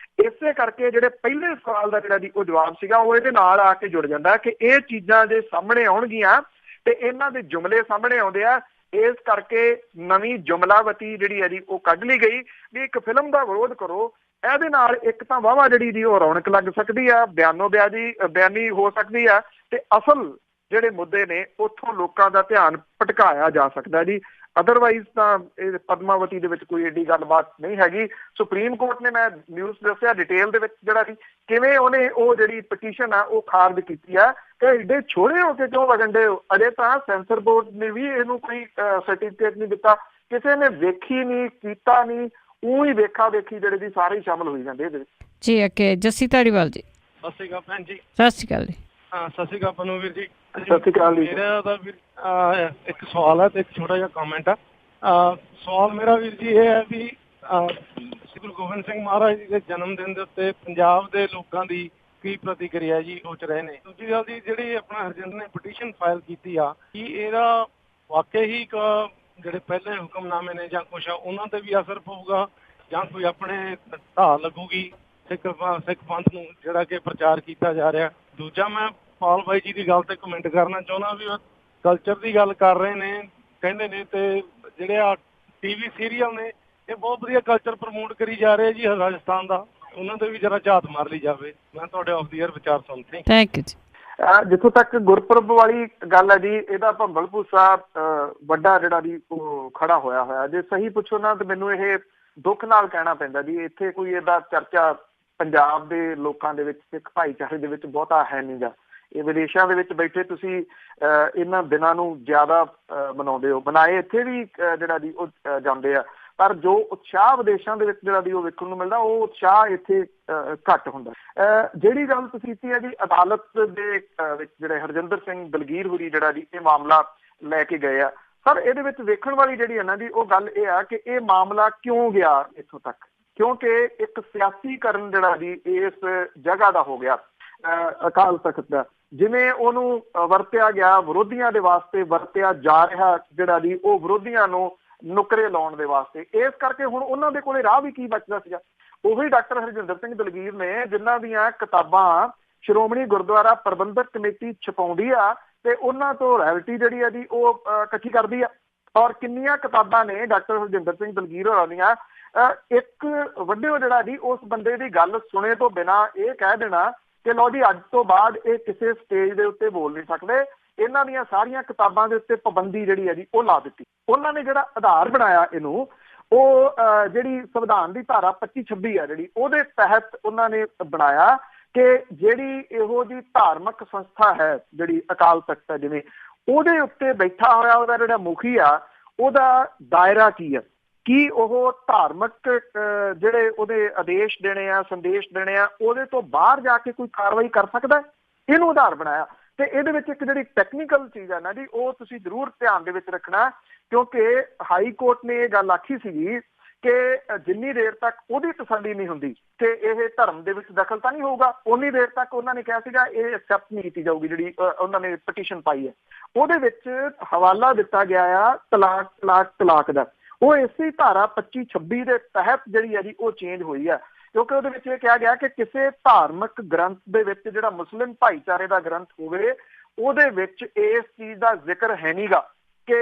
ਇਸੇ ਕਰਕੇ ਜਿਹੜੇ ਪਹਿਲੇ ਸਵਾਲ ਦਾ ਜਿਹੜਾ ਜੀ ਉਹ ਜਵਾਬ ਸੀਗਾ, ਉਹ ਇਹਦੇ ਨਾਲ ਆ ਕੇ ਜੁੜ ਜਾਂਦਾ ਕਿ ਇਹ ਚੀਜ਼ਾਂ ਦੇ ਸਾਹਮਣੇ ਆਉਣਗੀਆਂ ਤੇ ਇਹਨਾਂ ਦੇ ਜੁਮਲੇ ਸਾਹਮਣੇ ਆਉਂਦੇ ਆ। ਇਸ ਕਰਕੇ ਨਵੀਂ ਜੁਮਲਾਵਤੀ ਜਿਹੜੀ ਹੈ ਜੀ ਉਹ ਕੱਢ ਲਈ ਗਈ ਵੀ ਇੱਕ ਫਿਲਮ ਦਾ ਵਿਰੋਧ ਕਰੋ, ਇਹਦੇ ਨਾਲ ਇੱਕ ਤਾਂ ਵਾਹਵਾ ਜਿਹੜੀ ਜੀ ਉਹ ਰੌਣਕ ਲੱਗ ਸਕਦੀ ਆ, ਬਿਆਨੀ ਹੋ ਸਕਦੀ ਆ, ਤੇ ਅਸਲ ਜਿਹੜੇ ਮੁੱਦੇ ਨੇ ਉੱਥੋਂ ਲੋਕਾਂ ਦਾ ਧਿਆਨ ਭਟਕਾਇਆ ਜਾ ਸਕਦਾ ਜੀ। ਅਦਰਵਾਈਜ਼ ਤਾਂ ਇਹ ਪਦਮਾਵਤੀ ਦੇ ਵਿੱਚ ਕੋਈ ਏਡੀ ਗੱਲਬਾਤ ਨਹੀਂ ਹੈਗੀ। ਸੁਪਰੀਮ ਕੋਰਟ ਨੇ, ਮੈਂ ਨਿਊਜ਼ ਦੱਸਿਆ ਡਿਟੇਲ ਦੇ ਵਿੱਚ ਜਿਹੜਾ ਜੀ ਕਿਵੇਂ ਉਹਨੇ ਉਹ ਜਿਹੜੀ ਪਟੀਸ਼ਨ ਆ ਉਹ ਖਾਰਜ ਕੀਤੀ ਆ ਕਿ ਏਡੇ ਛੋੜੇ ਹੋ ਕੇ ਕਿਉਂ ਵਗਣ ਡੇ ਹੋ। ਅਜੇ ਤਾਂ ਸੈਂਸਰ ਬੋਰਡ ਨੇ ਵੀ ਇਹਨੂੰ ਕੋਈ ਸਰਟੀਫਿਕੇਟ ਨਹੀਂ ਦਿੱਤਾ, ਕਿਸੇ ਨੇ ਵੇਖੀ ਨਹੀਂ, ਕੀਤਾ ਨਹੀਂ, ਉਹ ਹੀ ਵੇਖਾ ਵੇਖੀ ਜਿਹੜੇ ਜੀ ਸਾਰੇ ਹੀ ਸ਼ਾਮਲ ਹੋਈ ਜਾਂਦੇ ਇਹਦੇ ਵਿੱਚ ਜੀ। ਅੱਗੇ ਜੱਸੀ ਧਾਰੀਵਾਲ ਜੀ। ਸਤਿ ਸ਼੍ਰੀ ਅਕਾਲ ਭੈਣ ਜੀ। ਸਤਿ ਸ਼੍ਰੀ ਅਕਾਲ ਜੀ। ਹਾਂ, ਸਤਿ ਸ਼੍ਰੀ ਅਕਾਲ ਪਨੂ ਵੀਰ ਜੀ। ਸਤਿ ਸ਼੍ਰੀ ਅਕਾਲ ਜੀ। ਮੇਰਾ ਤਾਂ ਵੀਰ ਇੱਕ ਸਵਾਲ ਹੈ ਤੇ ਇੱਕ ਛੋਟਾ ਜਿਹਾ ਕਮੈਂਟ ਆ। ਸਵਾਲ ਮੇਰਾ ਵੀਰ ਜੀ ਇਹ ਹੈ ਵੀ ਸ੍ਰੀ ਗੁਰੂ ਗੋਬਿੰਦ ਸਿੰਘ ਮਹਾਰਾਜ ਜੀ ਦੇ ਜਨਮ ਦਿਨ ਦੇ ਉੱਤੇ ਪੰਜਾਬ ਦੇ ਲੋਕਾਂ ਦੀ ਕੀ ਪ੍ਰਤੀਕਿਰਿਆ ਜੀ ਸੋਚ ਰਹੇ ਨੇ? ਦੂਜੀ ਗੱਲ ਜੀ, ਜਿਹੜੀ ਆਪਣਾ ਹਰਜਿੰਦਰ ਨੇ ਪਟੀਸ਼ਨ ਫਾਈਲ ਕੀਤੀ ਆ, ਕੀ ਇਹਦਾ ਵਾਕਈ ਹੀ ਜਿਹੜੇ ਪਹਿਲੇ ਹੁਕਮਨਾਮੇ ਨੇ ਜਾਂ ਕੁਛ ਆ ਉਹਨਾਂ ਤੇ ਵੀ ਅਸਰ ਪਊਗਾ, ਜਾਂ ਕੋਈ ਆਪਣੇ ਢਾਹ ਲੱਗੂਗੀ ਸਿੱਖ ਪੰਥ ਨੂੰ ਜਿਹੜਾ ਕਿ ਪ੍ਰਚਾਰ ਕੀਤਾ ਜਾ ਰਿਹਾ? ਦੂਜਾ, ਮੈਂ ਪਾਲ ਬਾਈ ਜੀ ਦੀ ਗੱਲ ਤੇ ਕਮੈਂਟ ਕਰਨਾ ਚਾਹੁੰਦਾ ਵੀ ਉਹ ਕਲਚਰ ਦੀ ਗੱਲ ਕਰ ਰਹੇ ਨੇ, ਕਹਿੰਦੇ ਨੇ, ਤੇ ਜਿਹੜੇ ਆ TV ਸੀਰੀਅਲ ਨੇ ਇਹ ਬਹੁਤ ਵਧੀਆ ਕਲਚਰ ਪ੍ਰਮੋਟ ਕਰੀ ਜਾ ਰਹੇ ਜੀ ਰਾਜਸਥਾਨ ਦਾ, ਉਹਨਾਂ ਤੇ ਵੀ ਜਰਾ ਝਾਤ ਮਾਰ ਲਈ ਜਾਵੇ। ਮੈਂ ਤੁਹਾਡੇ ਆਫ ਦੀ ਏਅਰ ਵਿਚਾਰ ਸੁਣਦੇ। ਥੈਂਕ ਯੂ ਜੀ। ਜਿੱਥੋਂ ਤੱਕ ਗੁਰਪੁਰਬ ਵਾਲੀ ਗੱਲ ਹੈ ਜੀ, ਇਹਦਾ ਭੰਬਲ ਭੂਸਾ ਵੱਡਾ ਜਿਹੜਾ ਜੀ ਉਹ ਖੜਾ ਹੋਇਆ। ਜੇ ਸਹੀ ਪੁੱਛੋ ਨਾ ਤਾਂ ਮੈਨੂੰ ਇਹ ਦੁੱਖ ਨਾਲ ਕਹਿਣਾ ਪੈਂਦਾ ਜੀ, ਇੱਥੇ ਕੋਈ ਇਹਦਾ ਚਰਚਾ ਪੰਜਾਬ ਦੇ ਲੋਕਾਂ ਦੇ ਵਿੱਚ, ਸਿੱਖ ਭਾਈਚਾਰੇ ਦੇ ਵਿੱਚ ਬਹੁਤਾ ਹੈ ਨਹੀਂ ਗਾ। ਇਹ ਵਿਦੇਸ਼ਾਂ ਦੇ ਵਿੱਚ ਬੈਠੇ ਤੁਸੀਂ ਇਹਨਾਂ ਦਿਨਾਂ ਨੂੰ ਜ਼ਿਆਦਾ ਮਨਾਉਂਦੇ ਹੋ, ਮਨਾਏ ਇੱਥੇ ਵੀ ਜਿਹੜਾ ਜੀ ਉਹ ਜਾਂਦੇ ਆ, ਪਰ ਜੋ ਉਤਸ਼ਾਹ ਵਿਦੇਸ਼ਾਂ ਦੇ ਵਿੱਚ ਜਿਹੜਾ ਦੀ ਉਹ ਵੇਖਣ ਨੂੰ ਮਿਲਦਾ, ਉਹ ਉਤਸ਼ਾਹ ਇੱਥੇ ਘੱਟ ਹੁੰਦਾ। ਜਿਹੜੀ ਗੱਲ ਤੁਸੀਂ ਕੀਤੀ ਹੈ ਜੀ ਅਦਾਲਤ ਦੇ ਵਿੱਚ ਜਿਹੜੇ ਹਰਜਿੰਦਰ ਸਿੰਘ ਦਲਗੀਰ ਹੋਰੀ ਜਿਹੜਾ ਜੀ ਇਹ ਮਾਮਲਾ ਲੈ ਕੇ ਗਏ ਆ, ਸਰ ਇਹਦੇ ਵਿੱਚ ਵੇਖਣ ਵਾਲੀ ਜਿਹੜੀ ਇਹਨਾਂ ਦੀ ਉਹ ਗੱਲ ਇਹ ਆ ਕਿ ਇਹ ਮਾਮਲਾ ਕਿਉਂ ਗਿਆ ਇੱਥੋਂ ਤੱਕ, ਕਿਉਂਕਿ ਇੱਕ ਸਿਆਸੀਕਰਨ ਜਿਹੜਾ ਜੀ ਇਸ ਜਗ੍ਹਾ ਦਾ ਹੋ ਗਿਆ। ਅਕਾਲ ਤਖਤ ਦਾ ਜਿਵੇਂ ਉਹਨੂੰ ਵਰਤਿਆ ਗਿਆ, ਵਿਰੋਧੀਆਂ ਦੇ ਵਾਸਤੇ ਵਰਤਿਆ ਜਾ ਰਿਹਾ ਜਿਹੜਾ ਜੀ ਉਹ ਵਿਰੋਧੀਆਂ ਨੂੰ ਨੁਕਰੇ ਲਾਉਣ ਦੇ ਵਾਸਤੇ। ਇਸ ਕਰਕੇ ਹੁਣ ਉਹਨਾਂ ਦੇ ਕੋਲੇ ਰਾਹ ਵੀ ਕੀ ਬਚਦਾ ਸੀਗਾ। ਉਹੀ ਡਾਕਟਰ ਹਰਜਿੰਦਰ ਸਿੰਘ ਦਲਗੀਰ ਨੇ ਜਿਨ੍ਹਾਂ ਦੀਆਂ ਕਿਤਾਬਾਂ ਸ਼੍ਰੋਮਣੀ ਗੁਰਦੁਆਰਾ ਪ੍ਰਬੰਧਕ ਕਮੇਟੀ ਛਪਾਉਂਦੀ ਆ ਤੇ ਉਹਨਾਂ ਤੋਂ ਰਾਇਲਟੀ ਜਿਹੜੀ ਆ ਜੀ ਉਹ ਇਕੱਠੀ ਕਰਦੀ ਆ। ਔਰ ਕਿੰਨੀਆਂ ਕਿਤਾਬਾਂ ਨੇ ਡਾਕਟਰ ਹਰਜਿੰਦਰ ਸਿੰਘ ਦਲਗੀਰ ਹੋਰਾਂ ਦੀਆਂ। ਇੱਕ ਵੱਡਿਓ ਜਿਹੜਾ ਜੀ ਉਸ ਬੰਦੇ ਦੀ ਗੱਲ ਸੁਣੇ ਤੋਂ ਬਿਨਾਂ ਇਹ ਕਹਿ ਦੇਣਾ ਕਿ ਲਓ ਜੀ ਅੱਜ ਤੋਂ ਬਾਅਦ ਇਹ ਕਿਸੇ ਸਟੇਜ ਦੇ ਉੱਤੇ ਬੋਲ ਨਹੀਂ ਸਕਦੇ, ਇਹਨਾਂ ਦੀਆਂ ਸਾਰੀਆਂ ਕਿਤਾਬਾਂ ਦੇ ਉੱਤੇ ਪਾਬੰਦੀ ਜਿਹੜੀ ਹੈ ਜੀ ਉਹ ਲਾ ਦਿੱਤੀ। ਉਹਨਾਂ ਨੇ ਜਿਹੜਾ ਆਧਾਰ ਬਣਾਇਆ ਇਹਨੂੰ, ਉਹ ਜਿਹੜੀ ਸੰਵਿਧਾਨ ਦੀ ਧਾਰਾ 25-26 ਆ ਜਿਹੜੀ, ਉਹਦੇ ਤਹਿਤ ਉਹਨਾਂ ਨੇ ਬਣਾਇਆ ਕਿ ਜਿਹੜੀ ਇਹੋ ਜਿਹੀ ਧਾਰਮਿਕ ਸੰਸਥਾ ਹੈ ਜਿਹੜੀ ਅਕਾਲ ਤਖਤ ਹੈ ਜਿਵੇਂ, ਉਹਦੇ ਉੱਤੇ ਬੈਠਾ ਹੋਇਆ ਉਹਦਾ ਜਿਹੜਾ ਮੁਖੀ ਆ ਉਹਦਾ ਦਾਇਰਾ ਕੀ ਆ, ਕੀ ਉਹ ਧਾਰਮਿਕ ਜਿਹੜੇ ਉਹਦੇ ਆਦੇਸ਼ ਦੇਣੇ ਆ, ਸੰਦੇਸ਼ ਦੇਣੇ ਆ, ਉਹਦੇ ਤੋਂ ਬਾਹਰ ਜਾ ਕੇ ਕੋਈ ਕਾਰਵਾਈ ਕਰ ਸਕਦਾ। ਇਹਨੂੰ ਆਧਾਰ ਬਣਾਇਆ। ਤੇ ਇਹਦੇ ਵਿੱਚ ਇੱਕ ਜਿਹੜੀ ਟੈਕਨੀਕਲ ਚੀਜ਼ ਹੈ ਨਾ ਜੀ, ਉਹ ਤੁਸੀਂ ਜ਼ਰੂਰ ਧਿਆਨ ਦੇ ਵਿੱਚ ਰੱਖਣਾ, ਕਿਉਂਕਿ ਹਾਈ ਕੋਰਟ ਨੇ ਇਹ ਗੱਲ ਆਖੀ ਸੀਗੀ ਕਿ ਜਿੰਨੀ ਦੇਰ ਤੱਕ ਉਹਦੀ ਤਸੱਲੀ ਨਹੀਂ ਹੁੰਦੀ ਕਿ ਇਹ ਧਰਮ ਦੇ ਵਿੱਚ ਦਖਲ ਤਾਂ ਨਹੀਂ ਹੋਊਗਾ, ਉਨੀ ਦੇਰ ਤੱਕ ਉਹਨਾਂ ਨੇ ਕਿਹਾ ਸੀਗਾ ਇਹ ਐਕਸੈਪਟ ਨਹੀਂ ਕੀਤੀ ਜਾਊਗੀ। ਜਿਹੜੀ ਉਹਨਾਂ ਨੇ ਪਟੀਸ਼ਨ ਪਾਈ ਹੈ ਉਹਦੇ ਵਿੱਚ ਹਵਾਲਾ ਦਿੱਤਾ ਗਿਆ ਆ ਤਲਾਕ ਦਾ, ਉਹ ਇਸੇ ਧਾਰਾ 25-26 ਦੇ ਤਹਿਤ ਜਿਹੜੀ ਹੈ ਜੀ ਉਹ ਚੇਂਜ ਹੋਈ ਹੈ। ਕਿਉਂਕਿ ਉਹਦੇ ਵਿੱਚ ਇਹ ਕਿਹਾ ਗਿਆ ਕਿ ਕਿਸੇ ਧਾਰਮਿਕ ਗ੍ਰੰਥ ਦੇ ਵਿੱਚ ਜਿਹੜਾ ਮੁਸਲਿਮ ਭਾਈਚਾਰੇ ਦਾ ਗ੍ਰੰਥ ਹੋਵੇ ਉਹਦੇ ਵਿੱਚ ਇਸ ਚੀਜ਼ ਦਾ ਜ਼ਿਕਰ ਹੈ ਨਹੀਂਗਾ ਕਿ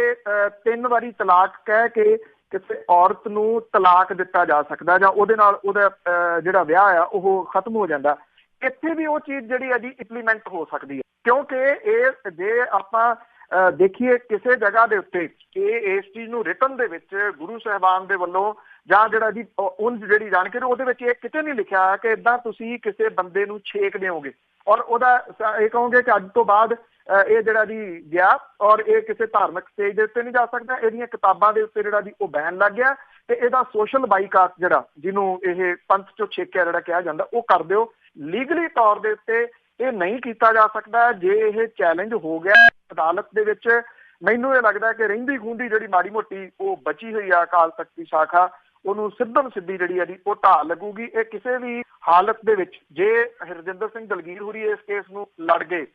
3 ਵਾਰੀ ਤਲਾਕ ਕਹਿ ਕੇ ਕਿਸੇ ਔਰਤ ਨੂੰ ਤਲਾਕ ਦਿੱਤਾ ਜਾ ਸਕਦਾ ਜਾਂ ਉਹਦੇ ਨਾਲ ਉਹਦਾ ਜਿਹੜਾ ਵਿਆਹ ਆ ਉਹ ਖਤਮ ਹੋ ਜਾਂਦਾ। ਇੱਥੇ ਵੀ ਉਹ ਚੀਜ਼ ਜਿਹੜੀ ਹੈ ਜੀ ਇੰਪਲੀਮੈਂਟ ਹੋ ਸਕਦੀ ਹੈ, ਕਿਉਂਕਿ ਇਹ ਜੇ ਆਪਾਂ ਦੇਖੀਏ ਕਿਸੇ ਜਗ੍ਹਾ ਦੇ ਉੱਤੇ ਇਸ ਚੀਜ਼ ਨੂੰ ਰਿਟਨ ਦੇ ਵਿੱਚ ਗੁਰੂ ਸਾਹਿਬਾਨ ਦੇ ਵੱਲੋਂ ਜਾਂ ਜਿਹੜਾ ਜੀ ਉਂਝ ਜਿਹੜੀ ਜਾਣਕਾਰੀ ਉਹਦੇ ਵਿੱਚ ਇਹ ਕਿਤੇ ਨਹੀਂ ਲਿਖਿਆ ਕਿ ਏਦਾਂ ਤੁਸੀਂ ਕਿਸੇ ਬੰਦੇ ਨੂੰ ਛੇਕ ਦਿਓਗੇ ਔਰ ਉਹਦਾ ਇਹ ਕਹੋਗੇ ਕਿ ਅੱਜ ਤੋਂ ਬਾਅਦ ਇਹ ਜਿਹੜਾ ਜੀ ਗਿਆ ਔਰ ਇਹ ਕਿਸੇ ਧਾਰਮਿਕ ਸਟੇਜ ਦੇ ਉੱਤੇ ਨਹੀਂ ਜਾ ਸਕਦਾ। ਇਹਦੀਆਂ ਕਿਤਾਬਾਂ ਦੇ ਉੱਤੇ ਜਿਹੜਾ ਜੀ ਉਹ ਬੈਨ ਲੱਗ ਗਿਆ ਤੇ ਇਹਦਾ ਸੋਸ਼ਲ ਬਾਈਕਾਟ ਜਿਹੜਾ ਜਿਹਨੂੰ ਇਹ ਪੰਥ ਚੋਂ ਛੇਕਿਆ ਜਿਹੜਾ ਕਿਹਾ ਜਾਂਦਾ ਉਹ ਕਰ ਦਿਓ। ਲੀਗਲੀ ਤੌਰ ਦੇ ਉੱਤੇ ਇਹ ਨਹੀਂ ਕੀਤਾ ਜਾ ਸਕਦਾ। ਜੇ ਇਹ ਚੈਲੰਜ ਹੋ ਗਿਆ ਅਦਾਲਤ ਦੇ ਵਿੱਚ, ਮੈਨੂੰ ਇਹ ਲੱਗਦਾ ਕਿ ਰਹਿੰਦੀ ਖੂੰਦੀ ਜਿਹੜੀ ਮਾੜੀ ਮੋਟੀ ਉਹ ਬਚੀ ਹੋਈ ਆ ਅਕਾਲ ਤਖਤ ਦੀ ਸ਼ਾਖਾ, ਉਹਨੂੰ ਸਿੱਧਮ ਸਿੱਧੀ ਜਿਹੜੀ ਆ ਜੀ ਉਹ ਢਾਹ ਲੱਗੂਗੀ। ਇਹ ਕਿਸੇ ਵੀ ਹਾਲਤ ਦੇ ਵਿੱਚ ਜੇ ਹਰਜਿੰਦਰ ਸਿੰਘ ਦਲਗੀਰ ਹੋਰੀ ਇਸ ਕੇਸ ਨੂੰ ਲੜ ਗਏ